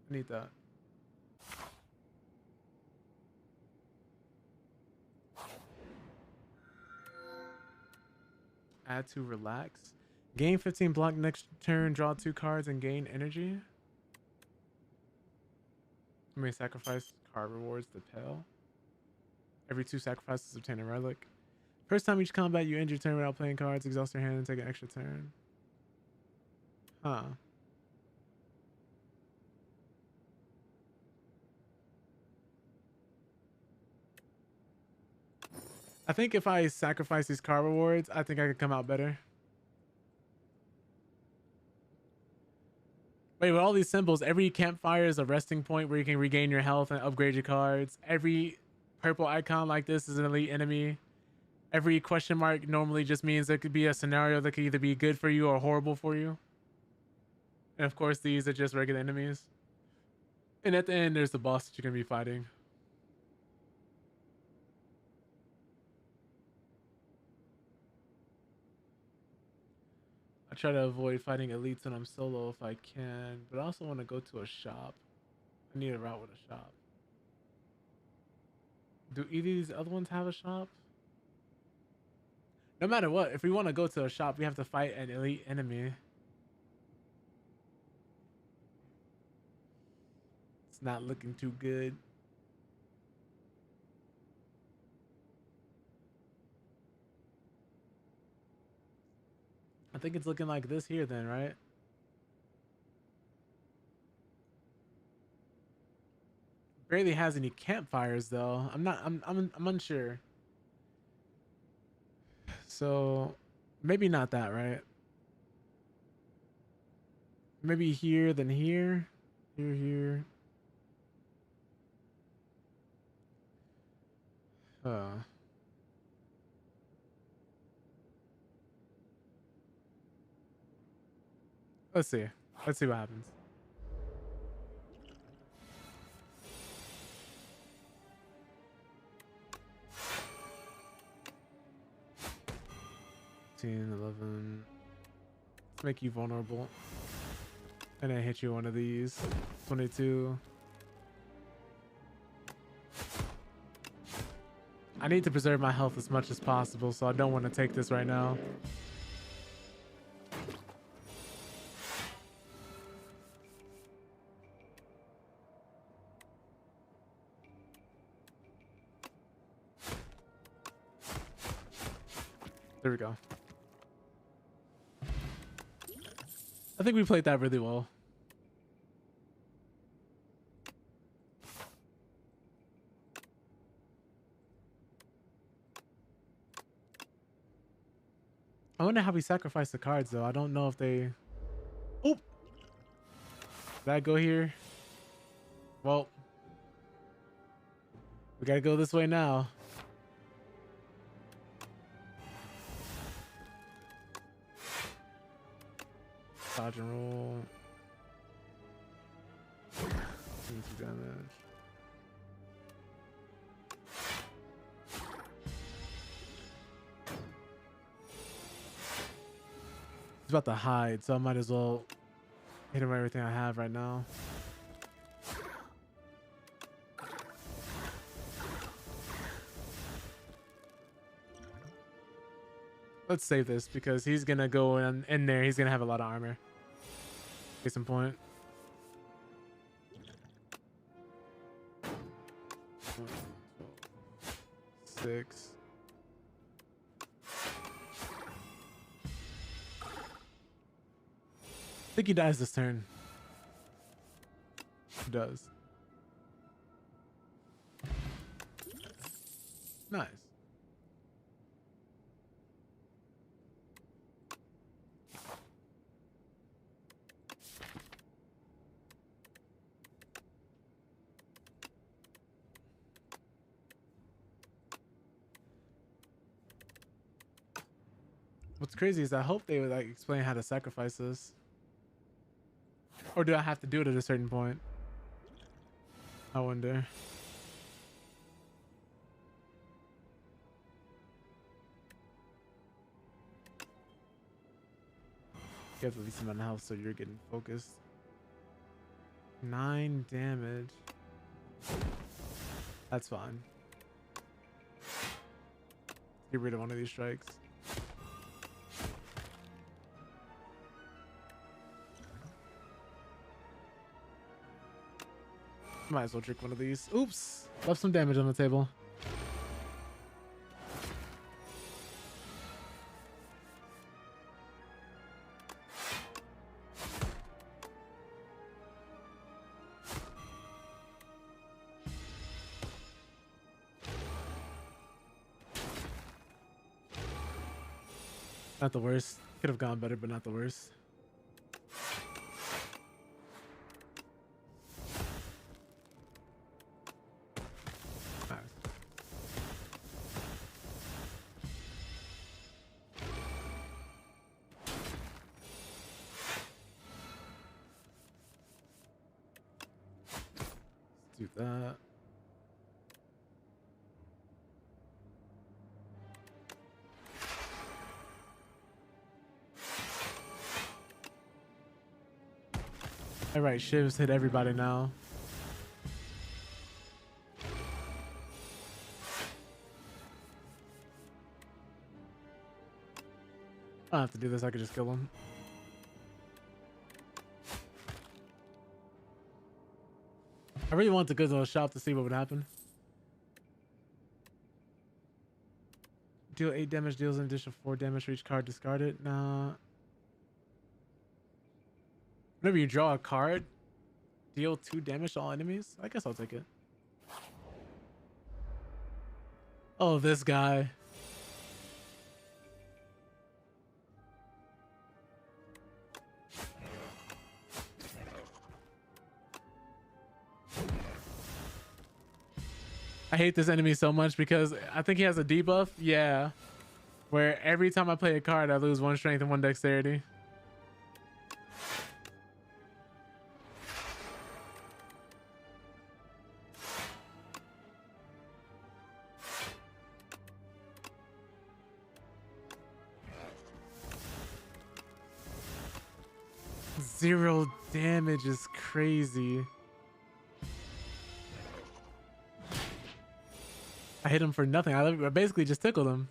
[SPEAKER 1] I need that. Add to relax. Gain 15 block next turn, draw 2 cards, and gain energy. You may sacrifice card rewards to Pale. Every 2 sacrifices obtain a relic. First time each combat you end your turn without playing cards, exhaust your hand and take an extra turn. Huh. I think if I sacrifice these card rewards, I think I could come out better. Wait, with all these symbols, every campfire is a resting point where you can regain your health and upgrade your cards. Every purple icon like this is an elite enemy. Every question mark normally just means there could be a scenario that could either be good for you or horrible for you. And of course, these are just regular enemies. And at the end, there's the boss that you're going to be fighting. I try to avoid fighting elites when I'm solo if I can, but I also want to go to a shop. I need a route with a shop. Do either of these other ones have a shop? No matter what, if we want to go to a shop, we have to fight an elite enemy. It's It's not looking too good. I think it's looking like this here then, right? Barely has any campfires though. I'm unsure. So maybe not that, right? Maybe here, then here, here. Let's see. Let's see what happens. $11. Let's make you vulnerable. And then hit you one of these. 22. I need to preserve my health as much as possible, so I don't want to take this right now. There we go. I think we played that really well. I wonder how we sacrifice the cards though. I don't know if they... Oop! Did I go here? Well, we gotta go this way now. Dodge and roll. 22 damage. He's about to hide, so I might as well hit him with everything I have right now. Let's save this because he's gonna go in there. He's gonna have a lot of armor. Case in point. Six. I think he dies this turn. He does. Nice. What's crazy is I hope they would like explain how to sacrifice this. Or do I have to do it at a certain point? I wonder. You have the least amount of health, so you're getting focused. 9 damage. That's fine. Get rid of one of these strikes. Might as well trick one of these. Oops! Left some damage on the table. Not the worst. Could have gone better, but not the worst. Do that. All right, shivs hit everybody now. I don't have to do this. I could just kill him. I really want to go to the shop to see what would happen. Deal 8 damage, deals an additional 4 damage for each card discarded. Nah. Whenever you draw a card, deal 2 damage to all enemies. I guess I'll take it. Oh, this guy. I hate this enemy so much because I think he has a debuff. Yeah. Where every time I play a card, I lose 1 strength and 1 dexterity. Zero damage is crazy. I hit him for nothing. I basically just tickled him.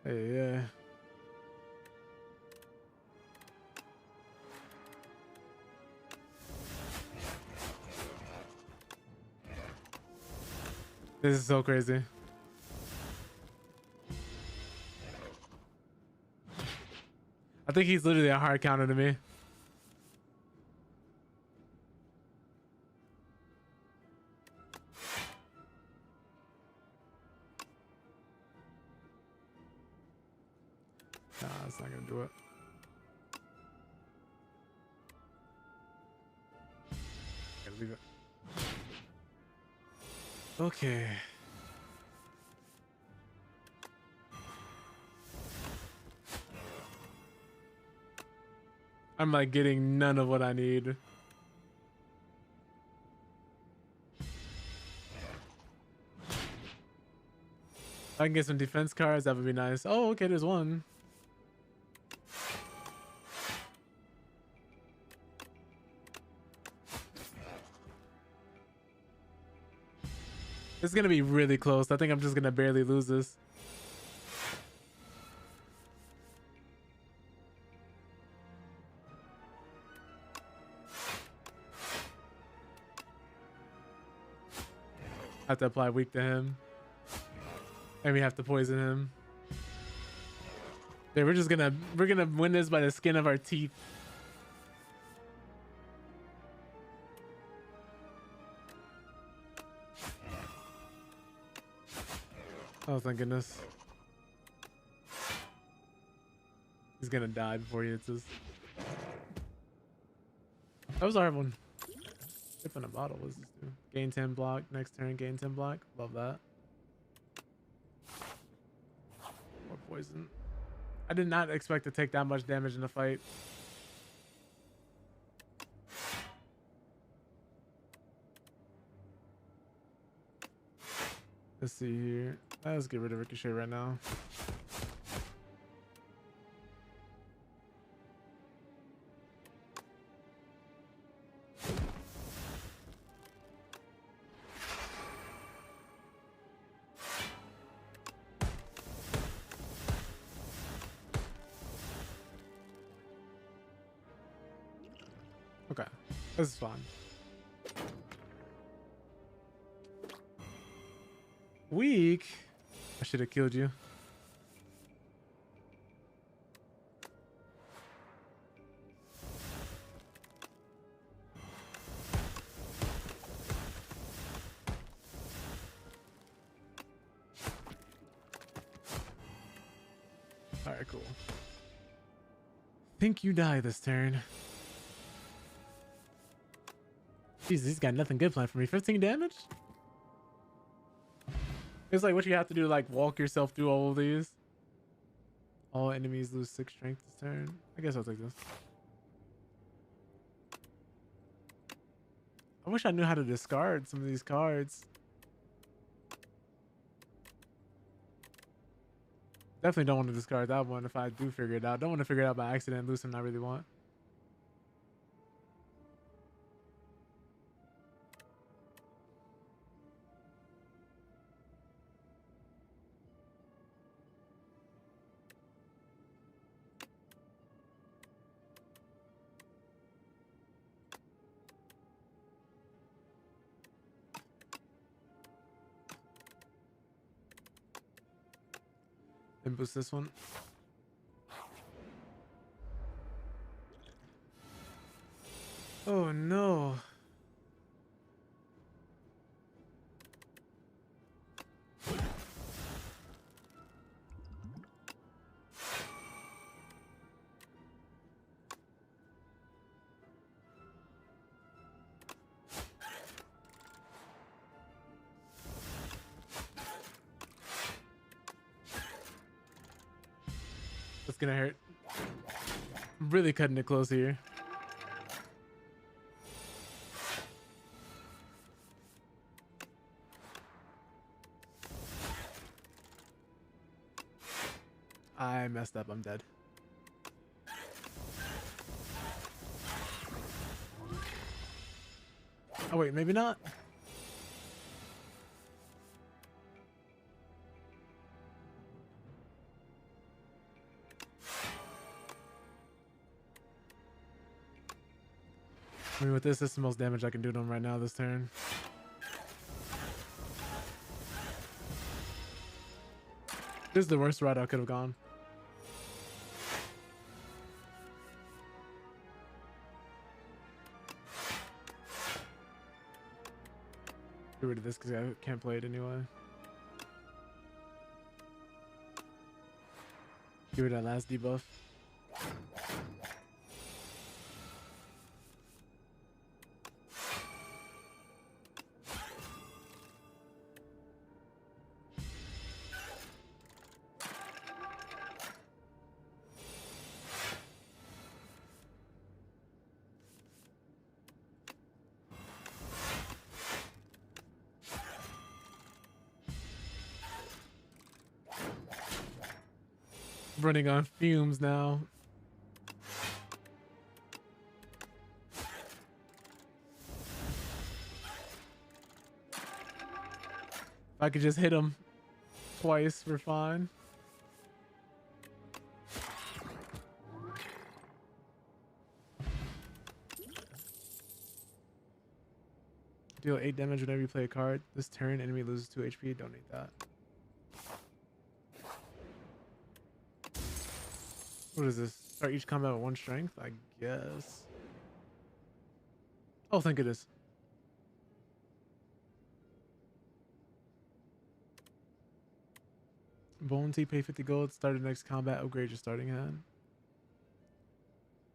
[SPEAKER 1] Hey, yeah. This is so crazy. I think he's literally a hard counter to me. Nah, that's not gonna do it. Gotta leave it. Okay. I'm like getting none of what I need. If I can get some defense cards, that would be nice. Oh, okay, there's one. This is gonna be really close. I think I'm just gonna barely lose this. I have to apply weak to him. And we have to poison him. Yeah, we're gonna win this by the skin of our teeth. Oh, thank goodness. He's gonna die before he hits us. That was our one. Sip in a bottle. What does this do? Gain 10 block. Next turn, gain 10 block. Love that. More poison. I did not expect to take that much damage in a fight. Let's see here. Let's get rid of Ricochet right now. Okay, this is fine. Weak. I should have killed you. All right, cool. Think you die this turn. Jesus, he's got nothing good planned for me. 15 damage? It's like what you have to do, like walk yourself through all of these. All enemies lose 6 strength this turn. I guess I'll take this. I wish I knew how to discard some of these cards. Definitely don't want to discard that one if I do figure it out. Don't want to figure it out by accident and lose something I really want. Then boost this one. Oh no. That's gonna hurt. I'm really cutting it close here. I messed up. I'm dead. Oh wait, maybe not. I mean, with this is the most damage I can do to him right now this turn. This is the worst route I could have gone. Get rid of this because I can't play it anyway. Get rid of that last debuff. Running on fumes now. If I could just hit him twice, we're fine. Deal 8 damage whenever you play a card. This turn, enemy loses 2 HP. Don't need that. What is this? Start each combat with 1 strength? I guess. Oh, thank goodness. Bone Tea, pay 50 gold. Start the next combat. Upgrade your starting hand.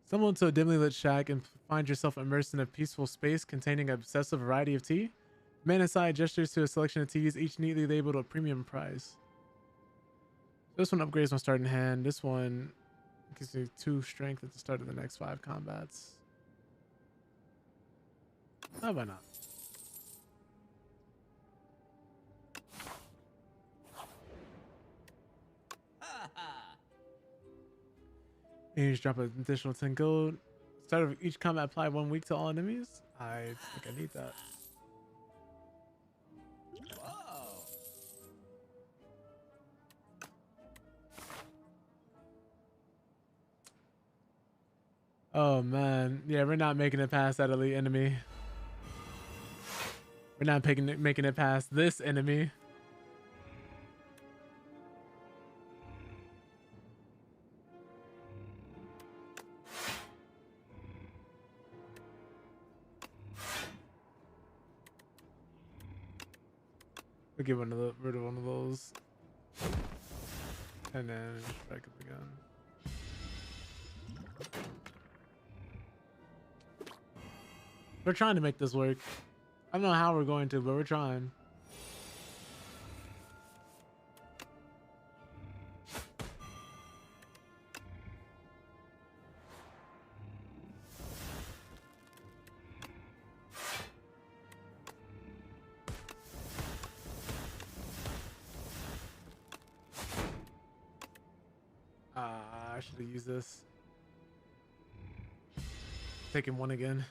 [SPEAKER 1] Stumble into a dimly lit shack and find yourself immersed in a peaceful space containing an obsessive variety of tea. Man aside gestures to a selection of teas, each neatly labeled a premium price. This one upgrades my starting hand. This one gives me 2 strength at the start of the next 5 combats. How about not? And you just drop an additional 10 gold. Start of each combat, apply 1 week to all enemies. I think I need that. Oh man, yeah, we're not making it past that elite enemy. We're not making it past this enemy. We'll get rid of one of those, and then strike up again. We're trying to make this work. I don't know how we're going to, but we're trying. I should have used this. Taking 1 again.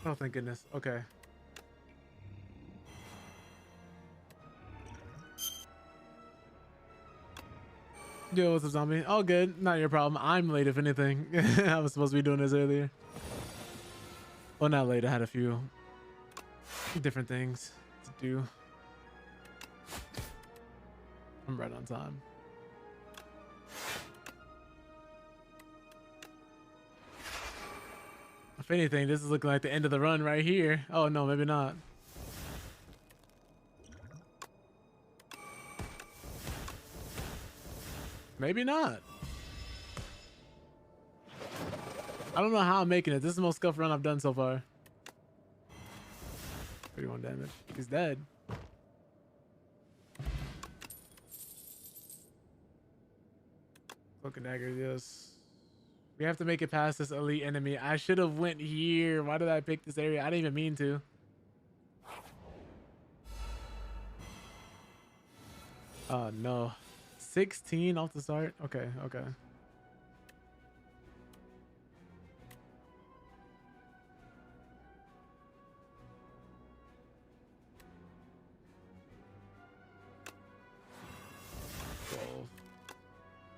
[SPEAKER 1] Oh, thank goodness. Okay. Yo, what's up, zombie? All good. Not your problem. I'm late, if anything. I was supposed to be doing this earlier. Well, not late. I had a few different things to do. I'm right on time. If anything, this is looking like the end of the run right here. Oh, no, maybe not. Maybe not. I don't know how I'm making it. This is the most scuff run I've done so far. 31 damage. He's dead. Cloak and dagger, yes. We have to make it past this elite enemy. I should have went here. Why did I pick this area? I didn't even mean to. Oh, no. 16 off the start? Okay, okay.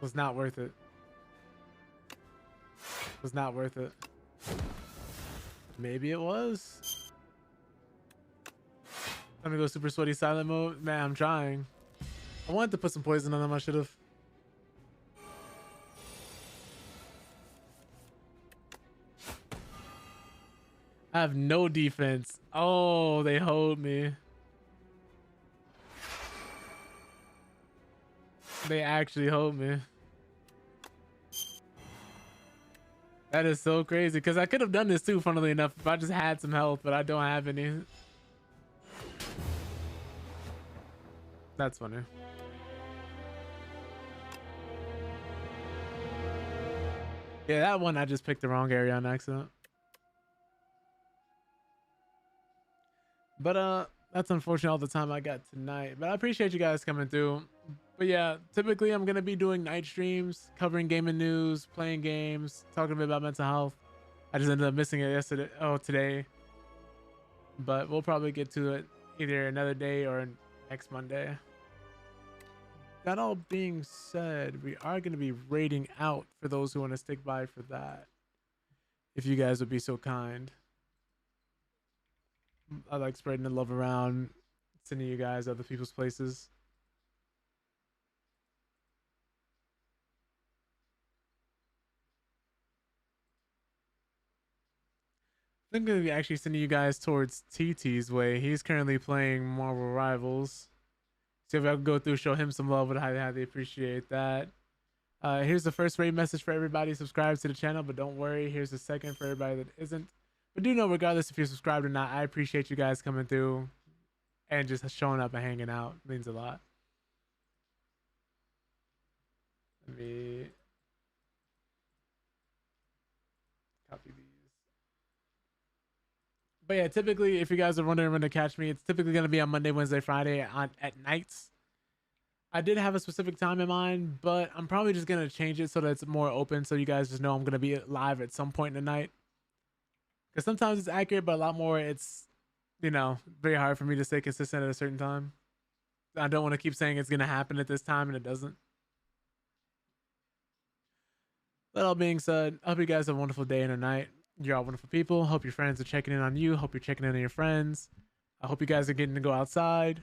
[SPEAKER 1] Was not worth it. Was not worth it. Maybe it was. I'm gonna go super sweaty silent mode. Man, I'm trying. I wanted to put some poison on them. I should have. I have no defense. Oh, they hold me. They actually hold me. That is so crazy, because I could have done this too, funnily enough, if I just had some health, but I don't have any. That's funny. Yeah, that one I just picked the wrong area on accident. But that's unfortunate all the time I got tonight. But I appreciate you guys coming through. But yeah, typically I'm gonna be doing night streams, covering gaming news, playing games, talking a bit about mental health. I just ended up missing it yesterday. Oh, today. But we'll probably get to it either another day or next Monday. That all being said, we are going to be raiding out for those who want to stick by for that. If you guys would be so kind. I like spreading the love around, sending you guys other people's places. I'm going to be actually sending you guys towards TT's way. He's currently playing Marvel Rivals. See if I can go through, show him some love, would highly appreciate that. Here's the first raid message for everybody subscribed to the channel, but don't worry, here's the second for everybody that isn't. But do know, regardless if you're subscribed or not, I appreciate you guys coming through and just showing up and hanging out. It means a lot. Let me copy these. But yeah, typically, if you guys are wondering when to catch me, it's typically going to be on Monday, Wednesday, Friday at nights. I did have a specific time in mind, but I'm probably just going to change it so that it's more open, so you guys just know I'm going to be live at some point in the night. Because sometimes it's accurate, but a lot more it's, you know, very hard for me to stay consistent at a certain time. I don't want to keep saying it's going to happen at this time and it doesn't. That all being said, I hope you guys have a wonderful day and a night. You're all wonderful people. Hope your friends are checking in on you. Hope you're checking in on your friends. I hope you guys are getting to go outside.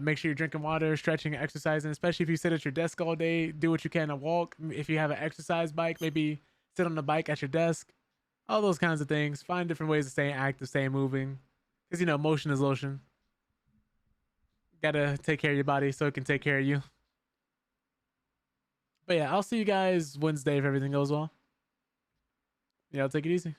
[SPEAKER 1] Make sure you're drinking water, stretching, exercising, especially if you sit at your desk all day. Do what you can to walk. If you have an exercise bike, maybe sit on the bike at your desk. All those kinds of things. Find different ways of staying active, staying moving. Because, you know, motion is lotion. Gotta take care of your body so it can take care of you. But yeah, I'll see you guys Wednesday if everything goes well. Yeah, I'll take it easy.